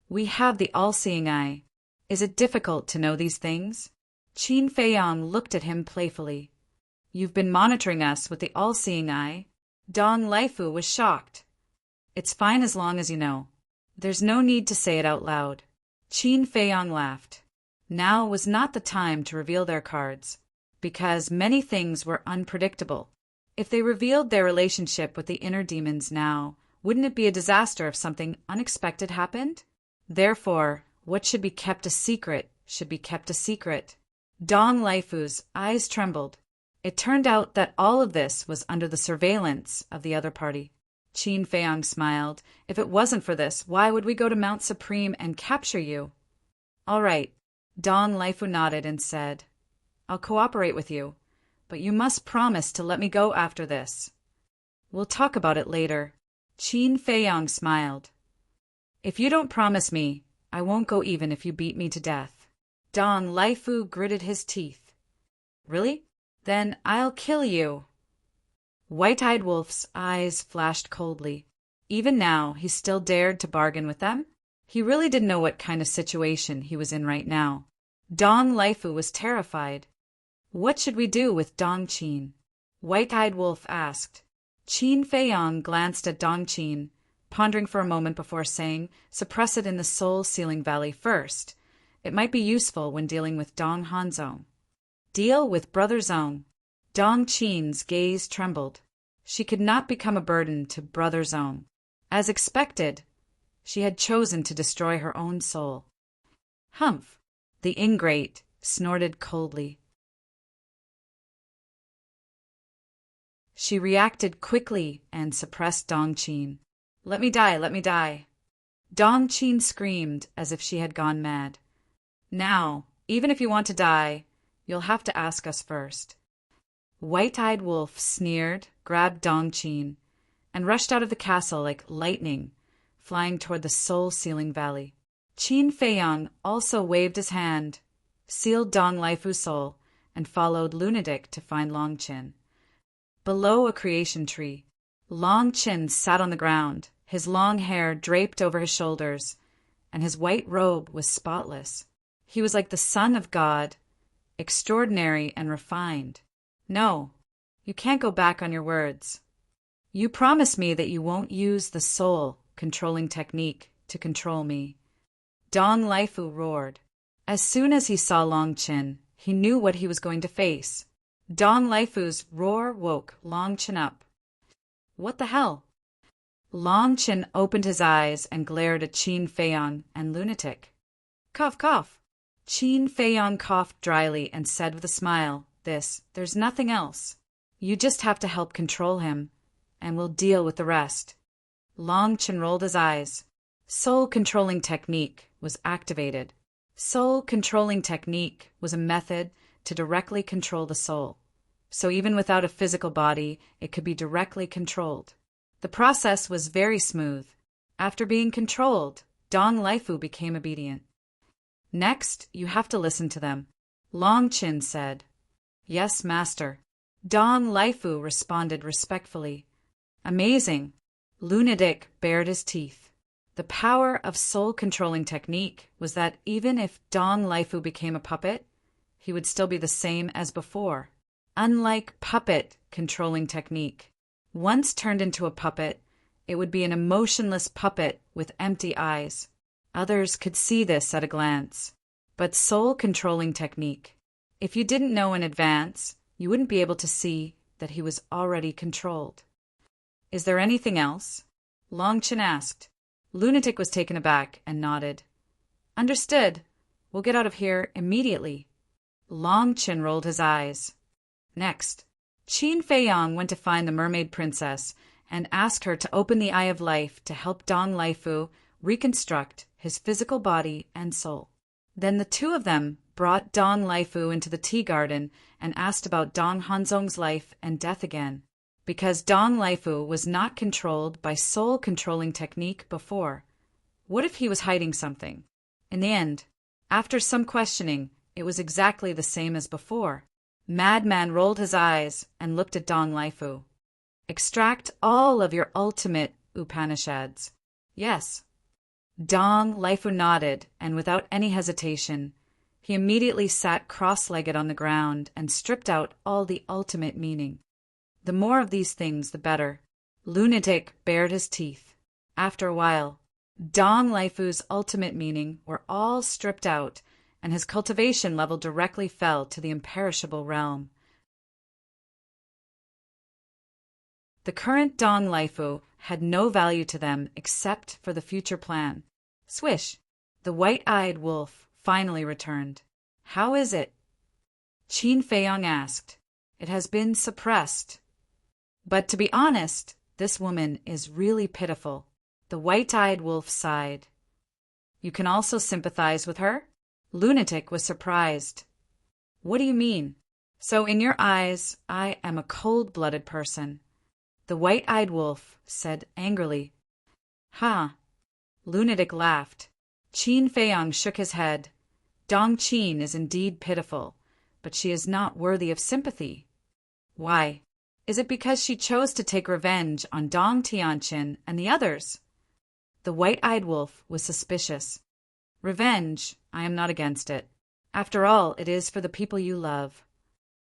"We have the all-seeing eye. Is it difficult to know these things?" Qin Feiyang looked at him playfully. "You've been monitoring us with the all-seeing eye?" Dong Laifu was shocked. "It's fine as long as you know. There's no need to say it out loud." Qin Feiyang laughed. Now was not the time to reveal their cards, because many things were unpredictable. If they revealed their relationship with the inner demons now, wouldn't it be a disaster if something unexpected happened? Therefore, what should be kept a secret should be kept a secret. Dong Laifu's eyes trembled. It turned out that all of this was under the surveillance of the other party. Qin Feiyang smiled. "If it wasn't for this, why would we go to Mount Supreme and capture you?" "All right." Dong Laifu nodded and said, "I'll cooperate with you, but you must promise to let me go after this." "We'll talk about it later." Qin Feiyang smiled. "If you don't promise me, I won't go even if you beat me to death." Dong Laifu gritted his teeth. "Really? Then I'll kill you." White-eyed Wolf's eyes flashed coldly. Even now, he still dared to bargain with them? He really didn't know what kind of situation he was in right now. Dong Laifu was terrified. "What should we do with Dong Qin?" White-eyed Wolf asked. Qin Feiyang glanced at Dong Qin, pondering for a moment before saying, "Suppress it in the soul-sealing valley first. It might be useful when dealing with Dong Hanzong." "Deal with Brother Zong." Dong Qin's gaze trembled. She could not become a burden to Brother Zong. As expected, she had chosen to destroy her own soul. "Humph!" the ingrate snorted coldly. She reacted quickly and suppressed Dong Qin. "Let me die, let me die." Dong Qin screamed as if she had gone mad. "Now, even if you want to die, you'll have to ask us first." White-eyed Wolf sneered, grabbed Dong Qin, and rushed out of the castle like lightning, flying toward the soul-sealing valley. Qin Feiyang also waved his hand, sealed Dong Laifu's soul, and followed Lunatic to find Long Qin. Below a creation tree, Long Qin sat on the ground, his long hair draped over his shoulders, and his white robe was spotless. He was like the son of God, extraordinary and refined. "No, you can't go back on your words. You promise me that you won't use the soul controlling technique to control me." Dong Laifu roared. As soon as he saw Long Chin, he knew what he was going to face. Dong Laifu's roar woke Long Chin up. What the hell? Long Chin opened his eyes and glared at Qin Feiyang and Lunatic. Cough, cough. Qin Feiyang coughed dryly and said with a smile, there's nothing else. You just have to help control him, and we'll deal with the rest. Long Chin rolled his eyes. Soul controlling technique was activated. Soul controlling technique was a method to directly control the soul. So even without a physical body, it could be directly controlled. The process was very smooth. After being controlled, Dong Laifu became obedient. Next, you have to listen to them, Long Chin said. Yes, master. Dong Laifu responded respectfully. Amazing. Lunatic bared his teeth. The power of soul-controlling technique was that even if Dong Laifu became a puppet, he would still be the same as before. Unlike puppet-controlling technique, once turned into a puppet, it would be an emotionless puppet with empty eyes. Others could see this at a glance. But soul-controlling technique, if you didn't know in advance, you wouldn't be able to see that he was already controlled. Is there anything else? Long Chin asked. Lunatic was taken aback and nodded. Understood. We'll get out of here immediately. Long Chin rolled his eyes. Next, Qin Feiyang went to find the mermaid princess and asked her to open the Eye of Life to help Dong Laifu reconstruct his physical body and soul. Then the two of them brought Dong Laifu into the tea garden and asked about Dong Hanzong's life and death again, because Dong Laifu was not controlled by soul-controlling technique before. What if he was hiding something? In the end, after some questioning, it was exactly the same as before. Madman rolled his eyes and looked at Dong Laifu. Extract all of your ultimate Upanishads. Yes. Dong Laifu nodded, and without any hesitation, he immediately sat cross-legged on the ground and stripped out all the ultimate meaning. The more of these things, the better. Lunatic bared his teeth. After a while, Dong Laifu's ultimate meaning were all stripped out, and his cultivation level directly fell to the imperishable realm. The current Dong Laifu had no value to them except for the future plan. Swish! The white-eyed wolf finally returned. How is it? Qin Feiyang asked. It has been suppressed. But to be honest, this woman is really pitiful. The white-eyed wolf sighed. You can also sympathize with her? Lunatic was surprised. What do you mean? So in your eyes, I am a cold-blooded person. The white-eyed wolf said angrily. Ha! Lunatic laughed. Qin Feiyang shook his head. Dong Qin is indeed pitiful, but she is not worthy of sympathy. Why? Is it because she chose to take revenge on Dong Tianqin and the others? The white-eyed wolf was suspicious. Revenge, I am not against it. After all, it is for the people you love.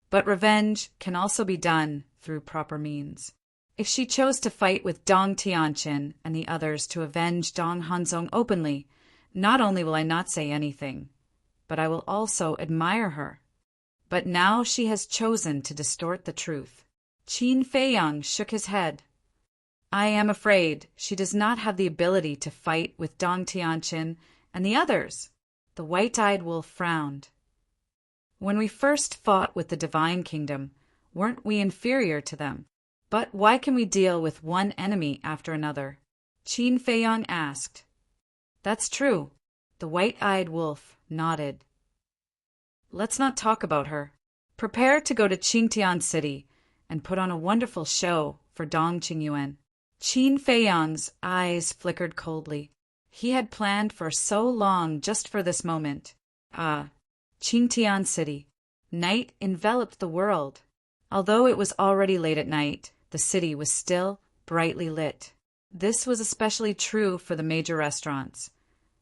But revenge can also be done through proper means. If she chose to fight with Dong Tianqin and the others to avenge Dong Hanzong openly, not only will I not say anything, but I will also admire her. But now she has chosen to distort the truth. Qin Feiyang shook his head. I am afraid she does not have the ability to fight with Dong Tianqin and the others. The white-eyed wolf frowned. When we first fought with the Divine Kingdom, weren't we inferior to them? But why can we deal with one enemy after another? Qin Feiyang asked. That's true. The white-eyed wolf nodded. Let's not talk about her. Prepare to go to Qingtian City and put on a wonderful show for Dong Qingyuan. Qin Feiyang's eyes flickered coldly. He had planned for so long just for this moment. Qingtian City. Night enveloped the world. Although it was already late at night, the city was still brightly lit. This was especially true for the major restaurants,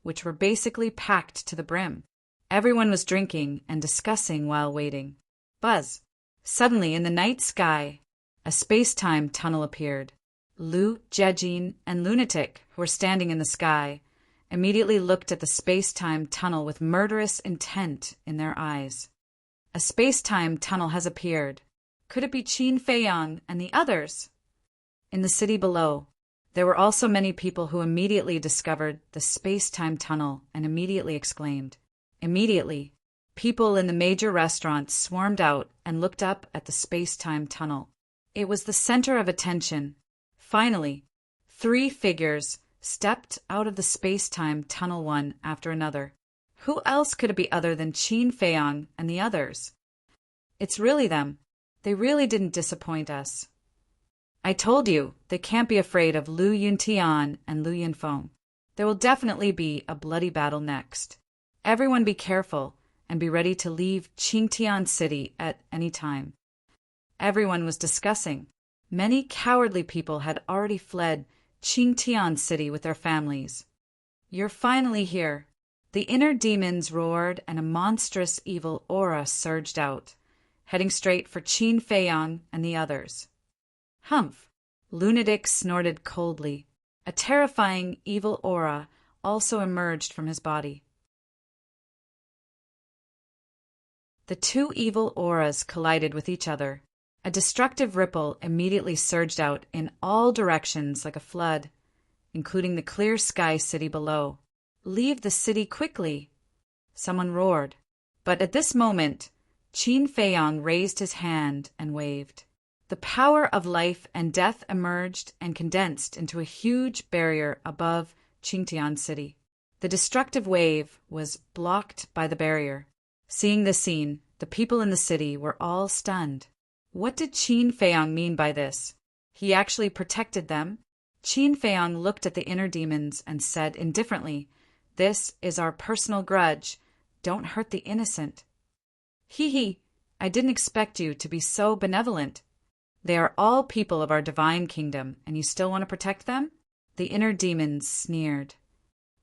which were basically packed to the brim. Everyone was drinking and discussing while waiting. Buzz! Suddenly, in the night sky, a space-time tunnel appeared. Lu, Jejin, and Lunatic were standing in the sky, immediately looked at the space-time tunnel with murderous intent in their eyes. A space-time tunnel has appeared. Could it be Qin Feiyang and the others? In the city below, there were also many people who immediately discovered the space-time tunnel and immediately exclaimed. Immediately, people in the major restaurants swarmed out and looked up at the space-time tunnel. It was the center of attention. Finally, 3 figures stepped out of the space-time tunnel one after another. Who else could it be other than Qin Feiyang and the others? It's really them. They really didn't disappoint us. I told you, they can't be afraid of Lu Yuntian and Lu Yunfeng. There will definitely be a bloody battle next. Everyone be careful and be ready to leave Qingtian City at any time. Everyone was discussing. Many cowardly people had already fled Qingtian City with their families. You're finally here. The inner demons roared and a monstrous evil aura surged out, heading straight for Qin Feiyang and the others. Humph! Lunatic snorted coldly. A terrifying evil aura also emerged from his body. The 2 evil auras collided with each other. A destructive ripple immediately surged out in all directions like a flood, including the clear sky city below. Leave the city quickly! Someone roared. But at this moment, Qin Feiyang raised his hand and waved. The power of life and death emerged and condensed into a huge barrier above Qingtian City. The destructive wave was blocked by the barrier. Seeing this scene, the people in the city were all stunned. What did Qin Feiyang mean by this? He actually protected them? Qin Feiyang looked at the inner demons and said indifferently, "This is our personal grudge. Don't hurt the innocent." Hee, I didn't expect you to be so benevolent. They are all people of our divine kingdom, and you still want to protect them? The inner demons sneered.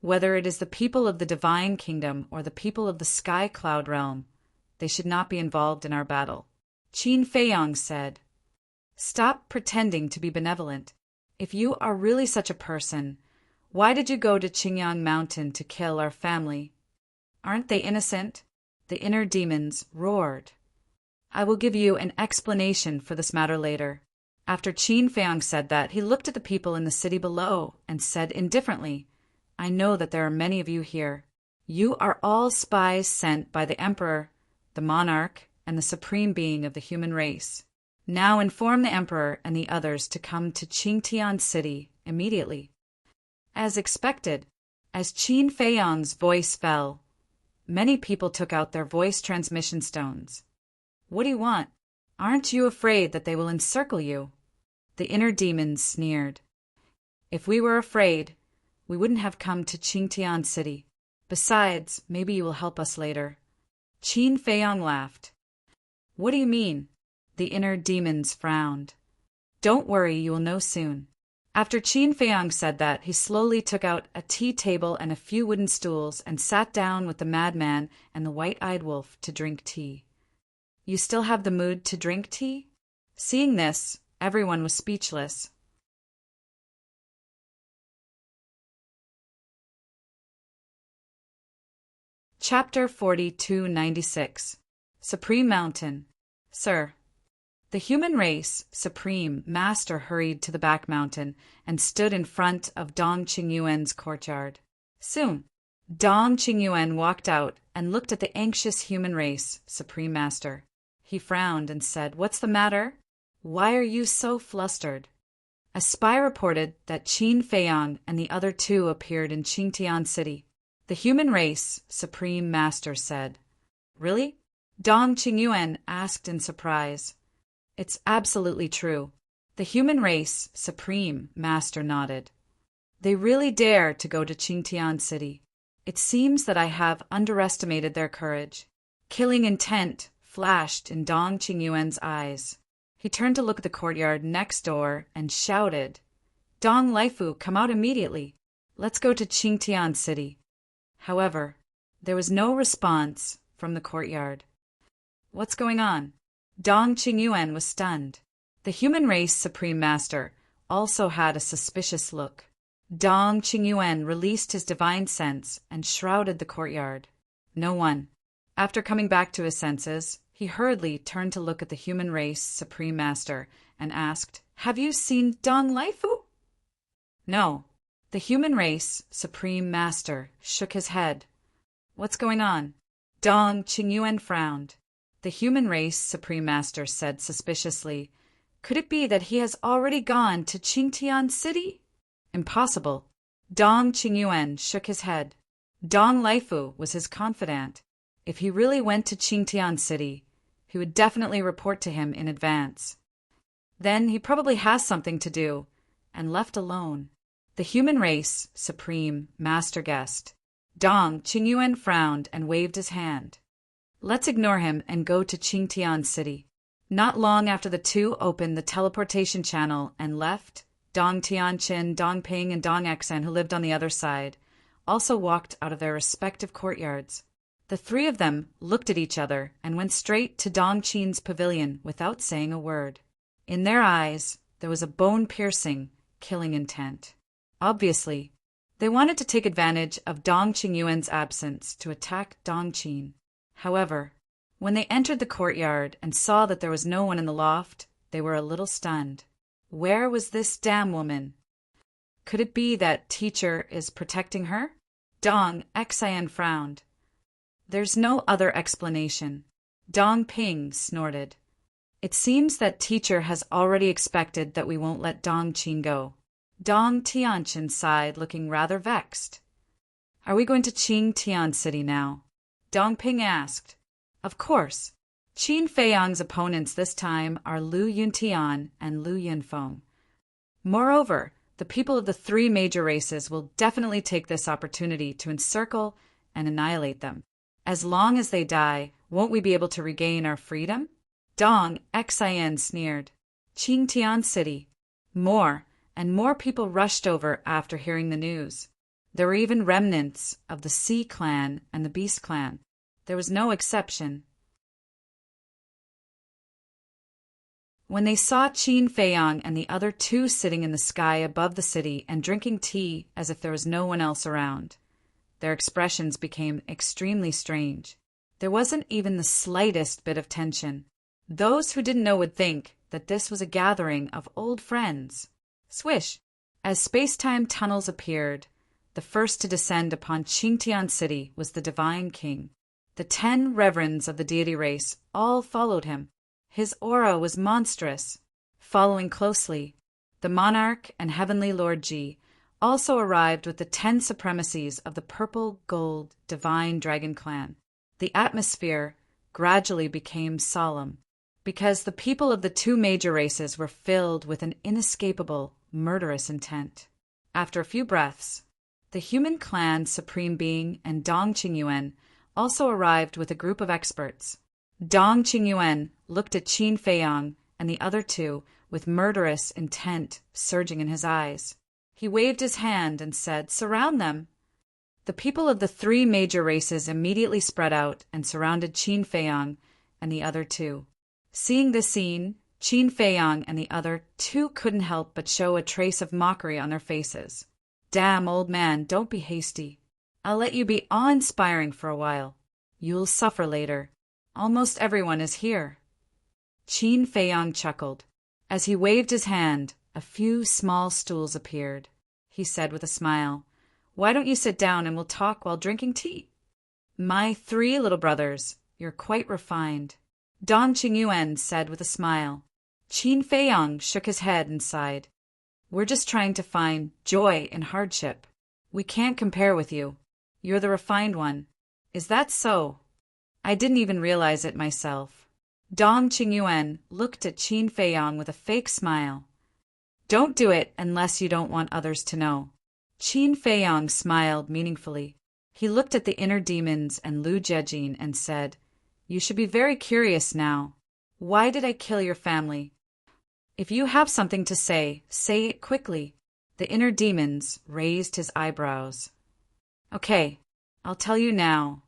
Whether it is the people of the divine kingdom or the people of the sky cloud realm, they should not be involved in our battle. Qin Feiyang said, "Stop pretending to be benevolent. If you are really such a person, why did you go to Qingyang Mountain to kill our family? Aren't they innocent?" The inner demons roared. "I will give you an explanation for this matter later." After Qin Feiyang said that, he looked at the people in the city below and said indifferently, "I know that there are many of you here. You are all spies sent by the Emperor, the monarch, and the supreme being of the human race. Now inform the Emperor and the others to come to Qingtian City immediately." As expected, as Qin Feiyang's voice fell, many people took out their voice transmission stones. "What do you want? Aren't you afraid that they will encircle you?" The inner demons sneered. "If we were afraid, we wouldn't have come to Qingtian City. Besides, maybe you will help us later." Qin Feiyang laughed. "What do you mean?" The inner demons frowned. "Don't worry, you will know soon." After Qin Feiyang said that, he slowly took out a tea table and a few wooden stools and sat down with the madman and the white-eyed wolf to drink tea. "You still have the mood to drink tea?" Seeing this, everyone was speechless. Chapter 4296. Supreme Mountain. Sir. The human race, Supreme Master hurried to the back mountain and stood in front of Dong Qingyuan's courtyard. Soon, Dong Qingyuan walked out and looked at the anxious human race, Supreme Master. He frowned and said, "What's the matter? Why are you so flustered?" A spy reported that Qin Feiyang and the other 2 appeared in Qingtian City. The human race, Supreme Master said. "Really?" Dong Qingyuan asked in surprise. "It's absolutely true." The human race, Supreme Master nodded. "They really dare to go to Qingtian City. It seems that I have underestimated their courage." Killing intent flashed in Dong Qingyuan's eyes. He turned to look at the courtyard next door and shouted, "Dong Laifu, come out immediately. Let's go to Qingtian City." However, there was no response from the courtyard. "What's going on?" Dong Qingyuan was stunned. The human race Supreme Master also had a suspicious look. Dong Qingyuan released his divine sense and shrouded the courtyard. No one. After coming back to his senses, he hurriedly turned to look at the human race Supreme Master and asked, "Have you seen Dong Laifu?" No. The human race Supreme Master shook his head. "What's going on?" Dong Qingyuan frowned. The human race Supreme Master said suspiciously, "Could it be that he has already gone to Qingtian City?" Impossible. Dong Qingyuan shook his head. Dong Laifu was his confidant. If he really went to Qingtian City, he would definitely report to him in advance. Then he probably has something to do, and left alone. The human race Supreme Master guest. Dong Qingyuan frowned and waved his hand. Let's ignore him and go to Qingtian City. Not long after the two opened the teleportation channel and left, Dong Tianqin, Dong Ping, and Dong Xen, who lived on the other side, also walked out of their respective courtyards. The three of them looked at each other and went straight to Dong Qin's pavilion without saying a word. In their eyes, there was a bone-piercing, killing intent. Obviously, they wanted to take advantage of Dong Qingyuan's absence to attack Dong Qin. However, when they entered the courtyard and saw that there was no one in the loft, they were a little stunned. Where was this damn woman? Could it be that teacher is protecting her? Dong Xian frowned. There's no other explanation. Dong Ping snorted. It seems that teacher has already expected that we won't let Dong Qin go. Dong Tianqin sighed, looking rather vexed. Are we going to Qingtian City now? Dong Ping asked. Of course. Qin Feiyang's opponents this time are Lu Yuntian and Lu Yunfeng. Moreover, the people of the three major races will definitely take this opportunity to encircle and annihilate them. As long as they die, won't we be able to regain our freedom? Dong Xian sneered. Qingtian City. More and more people rushed over after hearing the news. There were even remnants of the Sea Clan and the Beast Clan. There was no exception. When they saw Qin Feiyang and the other two sitting in the sky above the city and drinking tea as if there was no one else around, their expressions became extremely strange. There wasn't even the slightest bit of tension. Those who didn't know would think that this was a gathering of old friends. Swish! As space-time tunnels appeared, the first to descend upon Qingtian City was the Divine King. The 10 reverends of the deity race all followed him. His aura was monstrous. Following closely, the monarch and heavenly Lord Ji also arrived with the 10 supremacies of the purple-gold divine dragon clan. The atmosphere gradually became solemn, because the people of the two major races were filled with an inescapable, murderous intent. After a few breaths, the human clan Supreme Being and Dong Qingyuan also arrived with a group of experts. Dong Qingyuan looked at Qin Feiyang and the other two with murderous intent surging in his eyes. He waved his hand and said, "Surround them." The people of the three major races immediately spread out and surrounded Qin Feiyang and the other two. Seeing this scene, Qin Feiyang and the other two couldn't help but show a trace of mockery on their faces. Damn, old man, don't be hasty. I'll let you be awe-inspiring for a while. You'll suffer later. Almost everyone is here. Qin Feiyang chuckled. As he waved his hand, a few small stools appeared. He said with a smile, "Why don't you sit down and we'll talk while drinking tea?" "My 3 little brothers, you're quite refined," Dong Qingyuan said with a smile. Qin Feiyang shook his head and sighed. "We're just trying to find joy in hardship. We can't compare with you. You're the refined one." "Is that so? I didn't even realize it myself." Dong Qingyuan looked at Qin Feiyang with a fake smile. "Don't do it unless you don't want others to know." Qin Feiyang smiled meaningfully. He looked at the inner demons and Lu Jejin and said, "You should be very curious now. Why did I kill your family? If you have something to say it quickly." The inner demons raised his eyebrows. "Okay, I'll tell you now.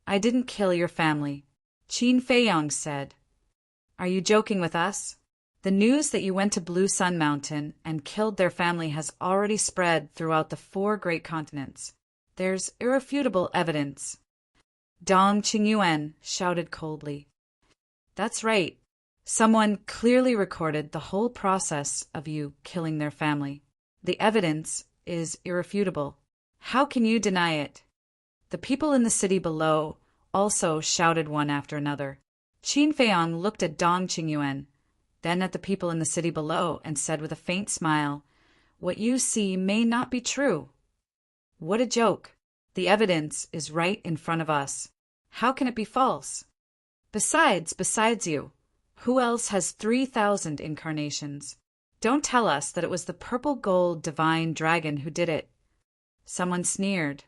I didn't kill your family," Qin Feiyang said. "Are you joking with us?" The news that you went to Blue Sun Mountain and killed their family has already spread throughout the 4 great continents. There's irrefutable evidence. Dong Qingyuan shouted coldly. That's right. Someone clearly recorded the whole process of you killing their family. The evidence is irrefutable. How can you deny it? The people in the city below also shouted one after another. Qin Feiyang looked at Dong Qingyuan, then at the people in the city below, and said with a faint smile, "What you see may not be true." What a joke! The evidence is right in front of us. How can it be false? Besides you, who else has 3,000 incarnations? Don't tell us that it was the purple gold divine dragon who did it. Someone sneered.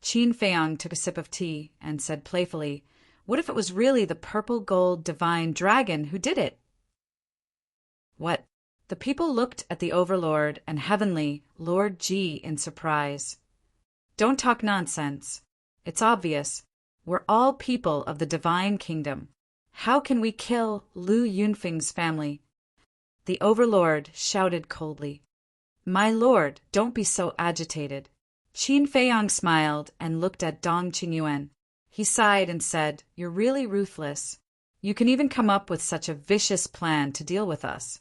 Qin Feiyang took a sip of tea and said playfully, "What if it was really the purple gold divine dragon who did it?" What? The people looked at the Overlord and Heavenly Lord Ji in surprise. Don't talk nonsense. It's obvious. We're all people of the Divine Kingdom. How can we kill Lu Yunfeng's family? The Overlord shouted coldly. My lord, don't be so agitated. Qin Feiyang smiled and looked at Dong Qingyuan. He sighed and said, "You're really ruthless. You can even come up with such a vicious plan to deal with us."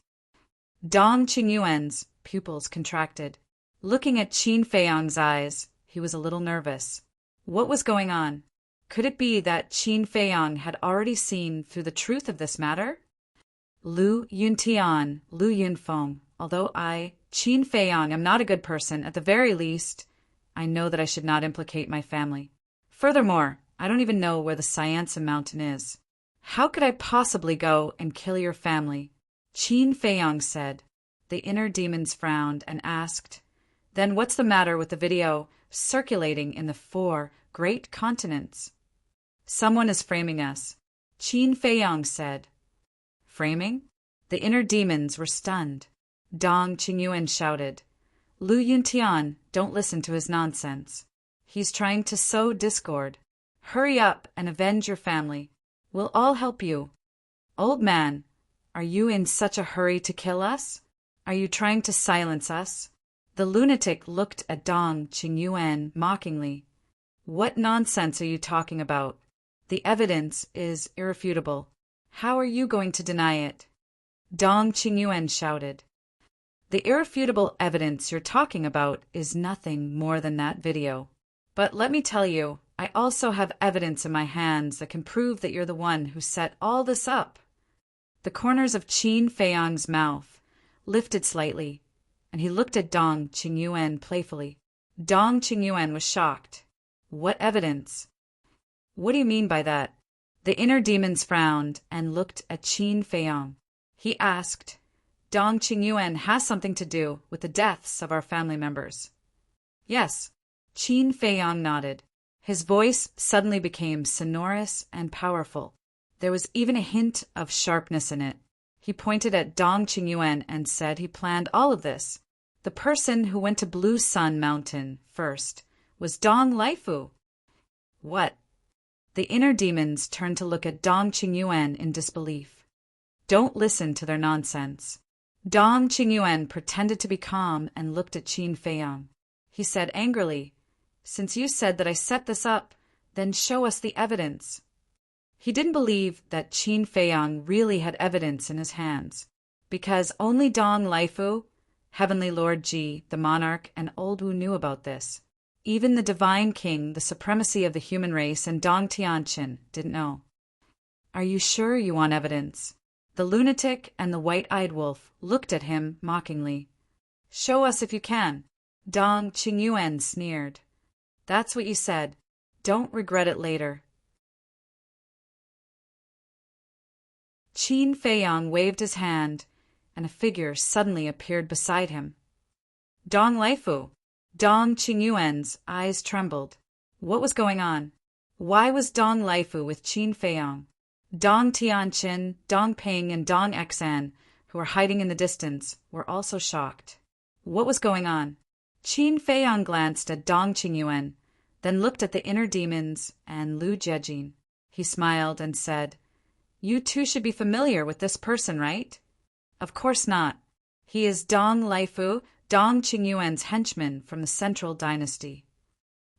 Dong Qingyuan's pupils contracted. Looking at Qin Feiyang's eyes, he was a little nervous. What was going on? Could it be that Qin Feiyang had already seen through the truth of this matter? Lu Yuntian, Lu Yunfeng, although I, Qin Feiyang, am not a good person, at the very least, I know that I should not implicate my family. Furthermore, I don't even know where the Cyansa Mountain is. How could I possibly go and kill your family? Qin Feiyang said. The inner demons frowned and asked, "Then what's the matter with the video circulating in the 4 great continents?" "Someone is framing us," Qin Feiyang said. Framing? The inner demons were stunned. Dong Qingyuan shouted, "Lu Yuntian, don't listen to his nonsense. He's trying to sow discord. Hurry up and avenge your family. We'll all help you." "Old man, are you in such a hurry to kill us? Are you trying to silence us?" The lunatic looked at Dong Qingyuan mockingly. "What nonsense are you talking about? The evidence is irrefutable. How are you going to deny it?" Dong Qingyuan shouted. "The irrefutable evidence you're talking about is nothing more than that video. But let me tell you, I also have evidence in my hands that can prove that you're the one who set all this up." The corners of Qin Feiyang's mouth lifted slightly, and he looked at Dong Qingyuan playfully. Dong Qingyuan was shocked. "What evidence? What do you mean by that?" The inner demons frowned and looked at Qin Feiyang. He asked, "Dong Qingyuan has something to do with the deaths of our family members." "Yes." Qin Feiyang nodded. His voice suddenly became sonorous and powerful. There was even a hint of sharpness in it. He pointed at Dong Qingyuan and said he planned all of this. The person who went to Blue Sun Mountain first was Dong Laifu. What? The inner demons turned to look at Dong Qingyuan in disbelief. Don't listen to their nonsense. Dong Qingyuan pretended to be calm and looked at Qin Feiyang. He said angrily, "Since you said that I set this up, then show us the evidence." He didn't believe that Qin Feiyang really had evidence in his hands, because only Dong Laifu, Heavenly Lord Ji, the monarch, and Old Wu knew about this. Even the Divine King, the supremacy of the human race, and Dong Tianqin didn't know. "Are you sure you want evidence?" The lunatic and the white-eyed wolf looked at him mockingly. "Show us if you can." Dong Qingyuan sneered. "That's what you said. Don't regret it later." Qin Feiyang waved his hand, and a figure suddenly appeared beside him. Dong Laifu! Dong Qingyuan's eyes trembled. What was going on? Why was Dong Laifu with Qin Feiyang? Dong Tianqin, Dong Ping, and Dong Xan, who were hiding in the distance, were also shocked. What was going on? Qin Feiyang glanced at Dong Qingyuan, then looked at the inner demons and Lu Jejin. He smiled and said, You two should be familiar with this person, right? Of course not. He is Dong Laifu, Dong Qingyuan's henchman from the Central Dynasty.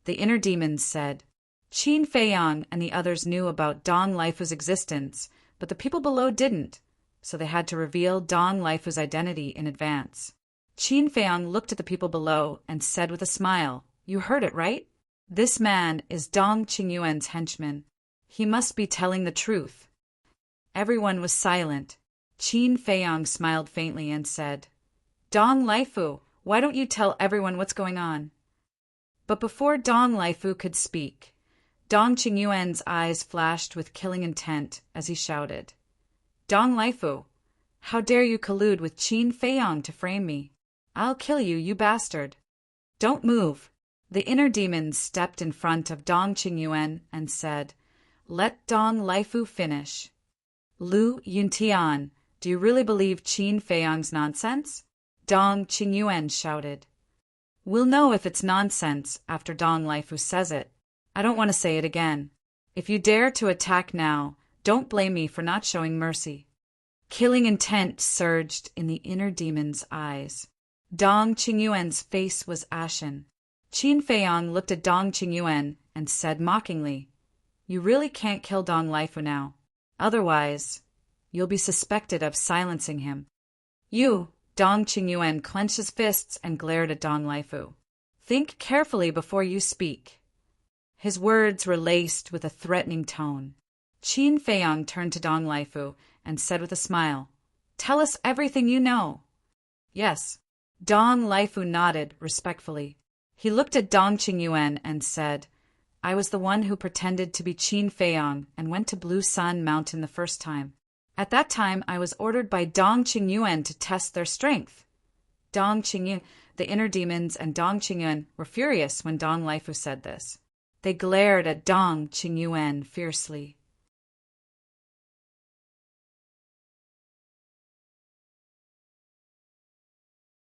The inner demons said. Qin Feiyang and the others knew about Dong Laifu's existence, but the people below didn't, so they had to reveal Dong Laifu's identity in advance. Qin Feiyang looked at the people below and said with a smile, You heard it, right? This man is Dong Qingyuan's henchman. He must be telling the truth. Everyone was silent. Qin Feiyang smiled faintly and said, Dong Laifu, why don't you tell everyone what's going on? But before Dong Laifu could speak, Dong Qingyuan's eyes flashed with killing intent as he shouted, Dong Laifu, how dare you collude with Qin Feiyang to frame me? I'll kill you, you bastard. Don't move. The inner demons stepped in front of Dong Qingyuan and said, Let Dong Laifu finish. Lu Yuntian, do you really believe Qin Feiyang's nonsense? Dong Qingyuan shouted. We'll know if it's nonsense after Dong Laifu says it. I don't want to say it again. If you dare to attack now, don't blame me for not showing mercy. Killing intent surged in the inner demon's eyes. Dong Qingyuan's face was ashen. Qin Feiyang looked at Dong Qingyuan and said mockingly, You really can't kill Dong Laifu now. Otherwise, you'll be suspected of silencing him. You, Dong Qingyuan clenched his fists and glared at Dong Laifu. Think carefully before you speak. His words were laced with a threatening tone. Qin Feiyang turned to Dong Laifu and said with a smile, Tell us everything you know. Yes. Dong Laifu nodded respectfully. He looked at Dong Qingyuan and said, I was the one who pretended to be Qin Feiyang and went to Blue Sun Mountain the first time. At that time, I was ordered by Dong Qingyuan to test their strength. Dong Qingyuan, the inner demons, and Dong Qingyuan were furious when Dong Laifu said this. They glared at Dong Qingyuan fiercely.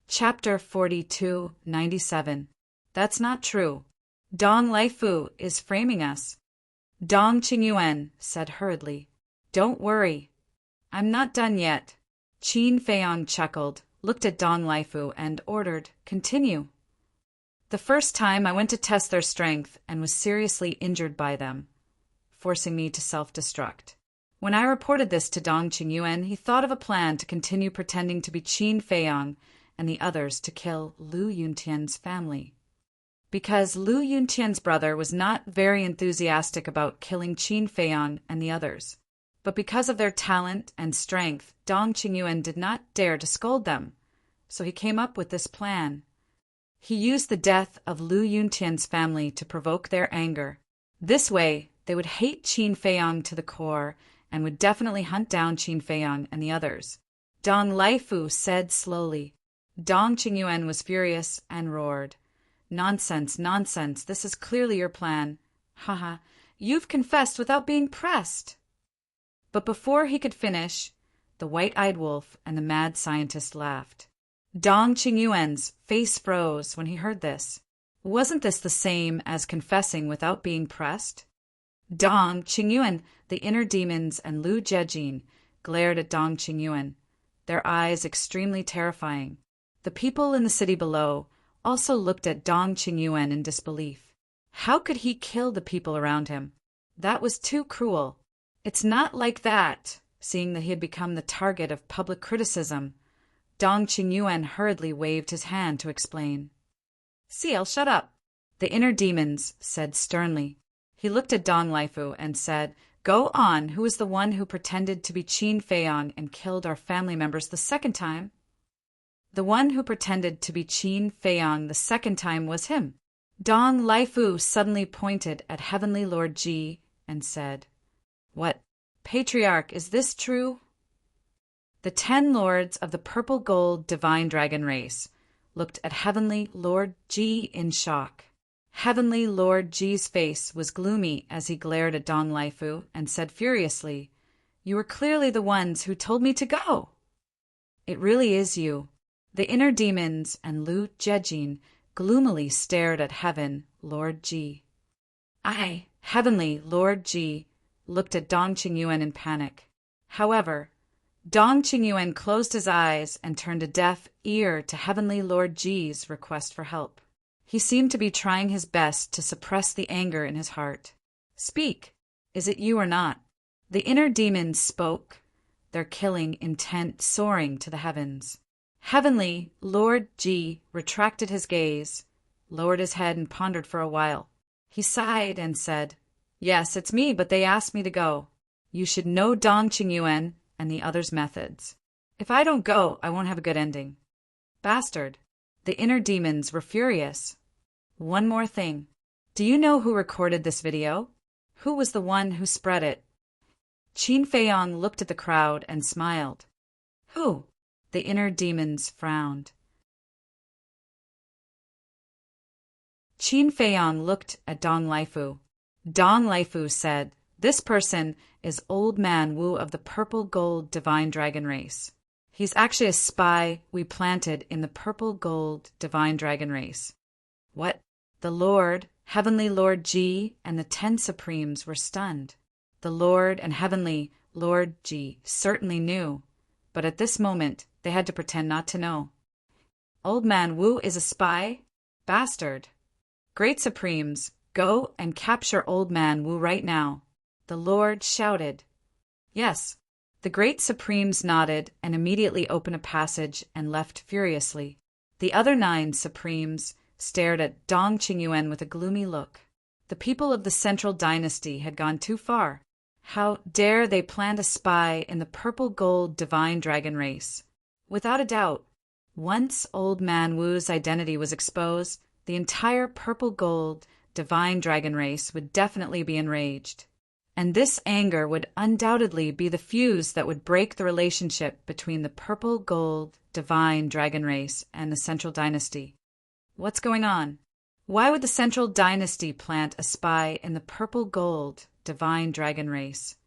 Chapter 42-97. That's not true. Dong Laifu is framing us. Dong Qingyuan said hurriedly. Don't worry. I'm not done yet. Qin Feiyang chuckled, looked at Dong Laifu, and ordered, Continue. The first time I went to test their strength and was seriously injured by them, forcing me to self-destruct. When I reported this to Dong Qingyuan, he thought of a plan to continue pretending to be Qin Feiyang and the others to kill Lu Yuntian's family. Because Lu Yuntian's brother was not very enthusiastic about killing Qin Feiyang and the others. But because of their talent and strength, Dong Qingyuan did not dare to scold them, so he came up with this plan. He used the death of Lu Yuntian's family to provoke their anger. This way, they would hate Qin Feiyang to the core and would definitely hunt down Qin Feiyang and the others. Dong Laifu said slowly. Dong Qingyuan was furious and roared. Nonsense, nonsense, this is clearly your plan. Haha, you've confessed without being pressed. But before he could finish, the white-eyed wolf and the mad scientist laughed. Dong Qingyuan's face froze when he heard this. Wasn't this the same as confessing without being pressed? Dong Qingyuan, the inner demons, and Lu Jejin glared at Dong Qingyuan, their eyes extremely terrifying. The people in the city below also looked at Dong Qingyuan in disbelief. How could he kill the people around him? That was too cruel. It's not like that, seeing that he had become the target of public criticism. Dong Qingyuan hurriedly waved his hand to explain. Ciel, shut up. The inner demons said sternly. He looked at Dong Laifu and said, Go on, who is the one who pretended to be Qin Feiyang and killed our family members the second time? The one who pretended to be Qin Feiyang the second time was him. Dong Laifu suddenly pointed at Heavenly Lord Ji and said, What, Patriarch, is this true? The 10 lords of the purple gold divine dragon race looked at Heavenly Lord Ji in shock. Heavenly Lord Ji's face was gloomy as he glared at Dong Laifu and said furiously, You were clearly the ones who told me to go. It really is you. The inner demons and Lu Jejin gloomily stared at Heaven Lord Ji. I, Heavenly Lord Ji, looked at Dong Qingyuan in panic. However, Dong Qingyuan closed his eyes and turned a deaf ear to Heavenly Lord Ji's request for help. He seemed to be trying his best to suppress the anger in his heart. "Speak. Is it you or not?" The inner demons spoke, their killing intent soaring to the heavens. Heavenly Lord Ji retracted his gaze, lowered his head and pondered for a while. He sighed and said, "Yes, it's me, but they asked me to go. You should know Dong Qingyuan and the others' methods. If I don't go, I won't have a good ending." "Bastard." The inner demons were furious. "One more thing. Do you know who recorded this video? Who was the one who spread it?" Qin Feiyong looked at the crowd and smiled. "Who?" The inner demons frowned. Qin Feiyong looked at Dong Laifu. Dong Laifu said, "This person is Old Man Wu of the Purple Gold Divine Dragon race. He's actually a spy we planted in the Purple Gold Divine Dragon race." What? The Lord, Heavenly Lord Ji, and the 10 Supremes were stunned. The Lord and Heavenly Lord Ji certainly knew, but at this moment they had to pretend not to know. "Old Man Wu is a spy? Bastard. Great Supremes, go and capture Old Man Wu right now." The Lord shouted. Yes. The great Supremes nodded and immediately opened a passage and left furiously. The other 9 Supremes stared at Dong Qingyuan with a gloomy look. The people of the Central Dynasty had gone too far. How dare they plant a spy in the Purple Gold Divine Dragon race? Without a doubt, once Old Man Wu's identity was exposed, the entire Purple Gold Divine Dragon race would definitely be enraged. And this anger would undoubtedly be the fuse that would break the relationship between the Purple Gold Divine Dragon race and the Central Dynasty. What's going on? Why would the Central Dynasty plant a spy in the Purple Gold Divine Dragon race?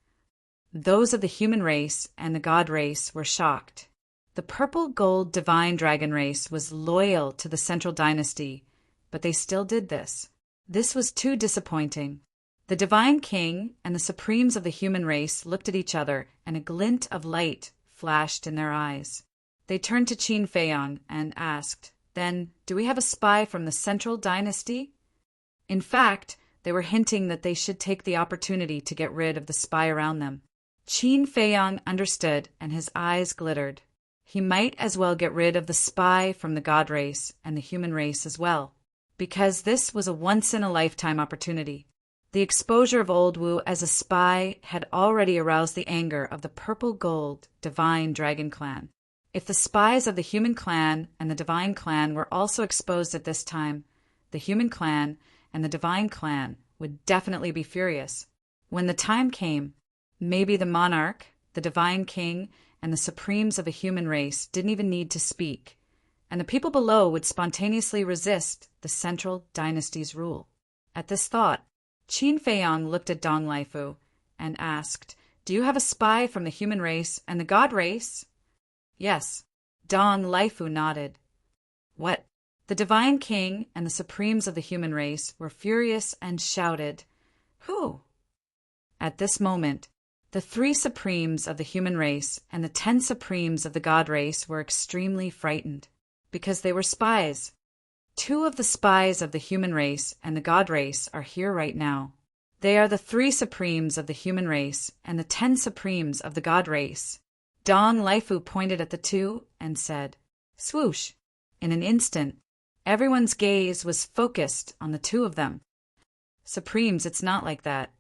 Those of the human race and the God race were shocked. The Purple Gold Divine Dragon race was loyal to the Central Dynasty, but they still did this. This was too disappointing. The Divine King and the Supremes of the human race looked at each other, and a glint of light flashed in their eyes. They turned to Qin Feiyong and asked, "Then, do we have a spy from the Central Dynasty?" In fact, they were hinting that they should take the opportunity to get rid of the spy around them. Qin Feiyong understood, and his eyes glittered. He might as well get rid of the spy from the God race and the human race as well, because this was a once-in-a-lifetime opportunity. The exposure of Old Wu as a spy had already aroused the anger of the Purple Gold Divine Dragon Clan. If the spies of the Human Clan and the Divine Clan were also exposed at this time, the Human Clan and the Divine Clan would definitely be furious. When the time came, maybe the monarch, the Divine King, and the Supremes of the human race didn't even need to speak, and the people below would spontaneously resist the Central Dynasty's rule. At this thought, Qin Feiyong looked at Dong Laifu and asked, "Do you have a spy from the human race and the God race?" Yes. Dong Laifu nodded. What? The Divine King and the Supremes of the human race were furious and shouted, "Who?" At this moment, the 3 Supremes of the human race and the 10 Supremes of the God race were extremely frightened, because they were spies. 2 of the spies of the human race and the God race are here right now. They are the 3 Supremes of the human race and the 10 Supremes of the God race. Dong Laifu pointed at the 2 and said, "Swoosh." In an instant, everyone's gaze was focused on the 2 of them. "Supremes, it's not like that.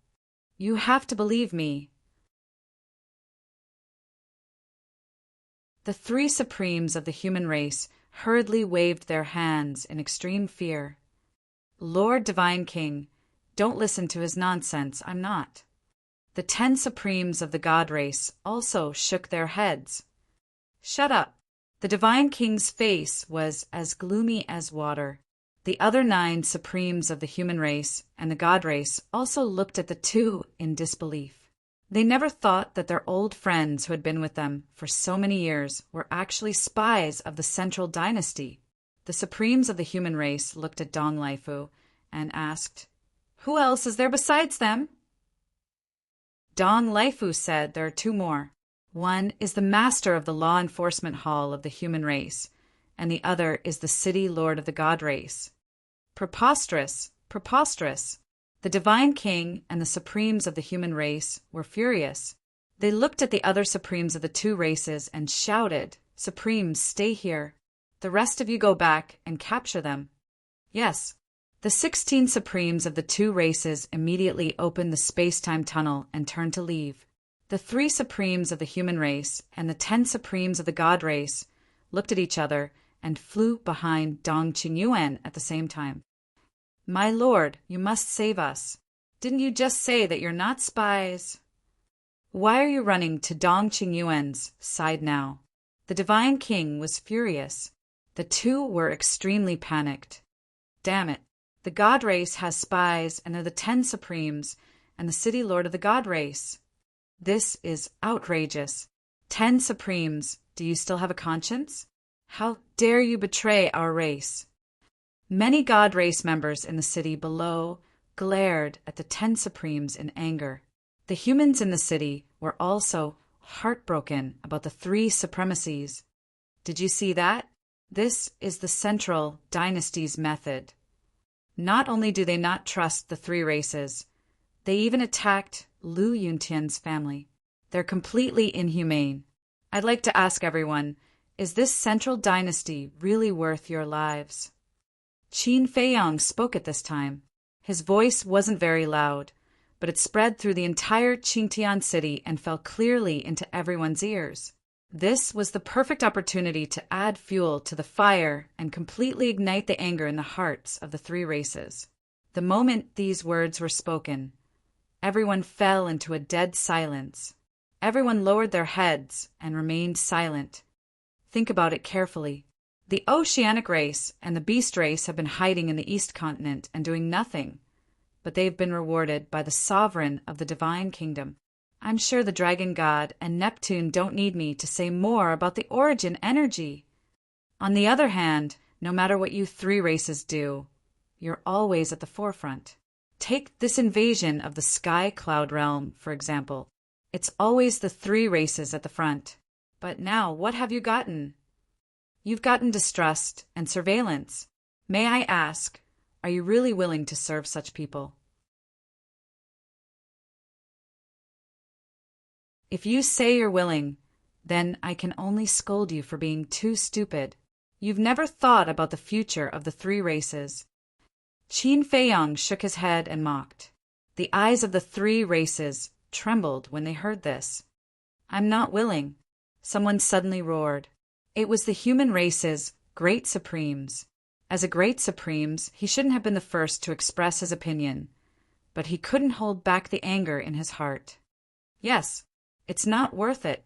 You have to believe me." The 3 Supremes of the human race hurriedly waved their hands in extreme fear. "Lord Divine King, don't listen to his nonsense, I'm not." The 10 Supremes of the God race also shook their heads. "Shut up." The Divine King's face was as gloomy as water. The other 9 Supremes of the human race and the God race also looked at the 2 in disbelief. They never thought that their old friends who had been with them for so many years were actually spies of the Central Dynasty. The Supremes of the human race looked at Dong Laifu and asked, "Who else is there besides them?" Dong Laifu said there are 2 more. One is the master of the law enforcement hall of the human race, and the other is the city lord of the god race. Preposterous, preposterous! The divine king and the supremes of the human race were furious. They looked at the other supremes of the two races and shouted, "Supremes, stay here. The rest of you go back and capture them." Yes, the 16 supremes of the two races immediately opened the space-time tunnel and turned to leave. The 3 supremes of the human race and the 10 supremes of the god race looked at each other and flew behind Dong Qingyuan at the same time. "My lord, you must save us. Didn't you just say that you're not spies?" "Why are you running to Dong Qingyuan's side now?" The divine king was furious. The two were extremely panicked. Damn it. The god race has spies, and they're the 10 supremes and the city lord of the god race. This is outrageous. 10 supremes, do you still have a conscience? How dare you betray our race? Many god race members in the city below glared at the 10 supremes in anger. The humans in the city were also heartbroken about the 3 supremacies. Did you see that? This is the Central Dynasty's method. Not only do they not trust the 3 races, they even attacked Lu Yuntian's family. They're completely inhumane. I'd like to ask everyone, is this Central Dynasty really worth your lives? Qin Feiyang spoke at this time. His voice wasn't very loud, but it spread through the entire Qingtian city and fell clearly into everyone's ears. This was the perfect opportunity to add fuel to the fire and completely ignite the anger in the hearts of the 3 races. The moment these words were spoken, everyone fell into a dead silence. Everyone lowered their heads and remained silent. Think about it carefully. The oceanic race and the beast race have been hiding in the East continent and doing nothing, but they've been rewarded by the sovereign of the divine kingdom. I'm sure the dragon god and Neptune don't need me to say more about the origin energy. On the other hand, no matter what you 3 races do, you're always at the forefront. Take this invasion of the sky cloud realm, for example. It's always the 3 races at the front. But now, what have you gotten? You've gotten distrust and surveillance. May I ask, are you really willing to serve such people? If you say you're willing, then I can only scold you for being too stupid. You've never thought about the future of the 3 races. Qin Feiyang shook his head and mocked. The eyes of the 3 races trembled when they heard this. "I'm not willing," someone suddenly roared. It was the human race's great supremes. As a great supremes, he shouldn't have been the first to express his opinion, but he couldn't hold back the anger in his heart. Yes, it's not worth it.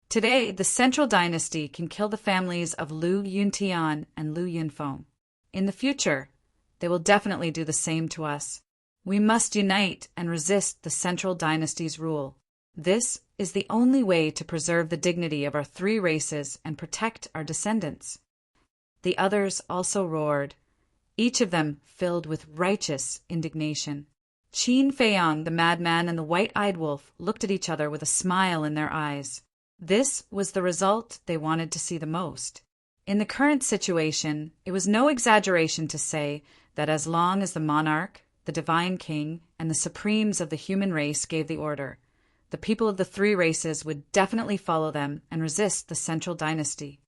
Today, the Central Dynasty can kill the families of Lu Yuntian and Lu Yunfeng. In the future, they will definitely do the same to us. We must unite and resist the Central Dynasty's rule. This is the only way to preserve the dignity of our 3 races and protect our descendants. The others also roared, each of them filled with righteous indignation. Qin Feiyang, the madman, and the white-eyed wolf looked at each other with a smile in their eyes. This was the result they wanted to see the most. In the current situation, it was no exaggeration to say that as long as the monarch, the divine king, and the supremes of the human race gave the order, the people of the 3 races would definitely follow them and resist the Central Dynasty.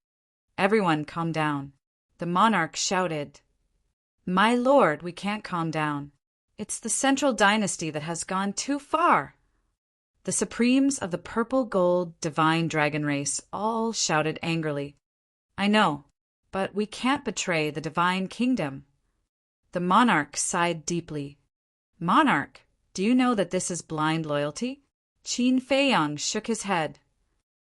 Everyone calm down. The monarch shouted, "My lord, we can't calm down. It's the Central Dynasty that has gone too far." The supremes of the purple gold divine dragon race all shouted angrily, "I know, but we can't betray the divine kingdom." The monarch sighed deeply. "Monarch, do you know that this is blind loyalty?" Qin Feiyang shook his head.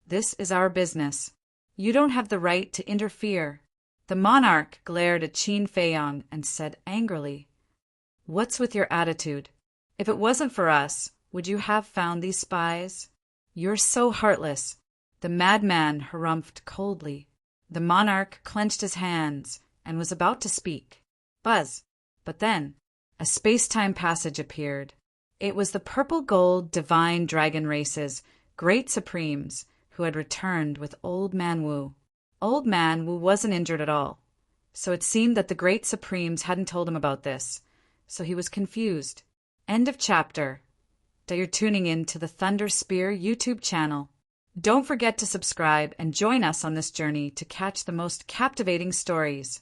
"This is our business. You don't have the right to interfere." The monarch glared at Qin Feiyang and said angrily, "What's with your attitude? If it wasn't for us, would you have found these spies? You're so heartless." The madman harumphed coldly. The monarch clenched his hands and was about to speak. Buzz! But then, a space-time passage appeared. It was the purple-gold divine dragon race's Great Supremes, who had returned with Old Man Wu. Old Man Wu wasn't injured at all, so it seemed that the Great Supremes hadn't told him about this, so he was confused. End of chapter. That you're tuning in to the Thunder Spear YouTube channel. Don't forget to subscribe and join us on this journey to catch the most captivating stories.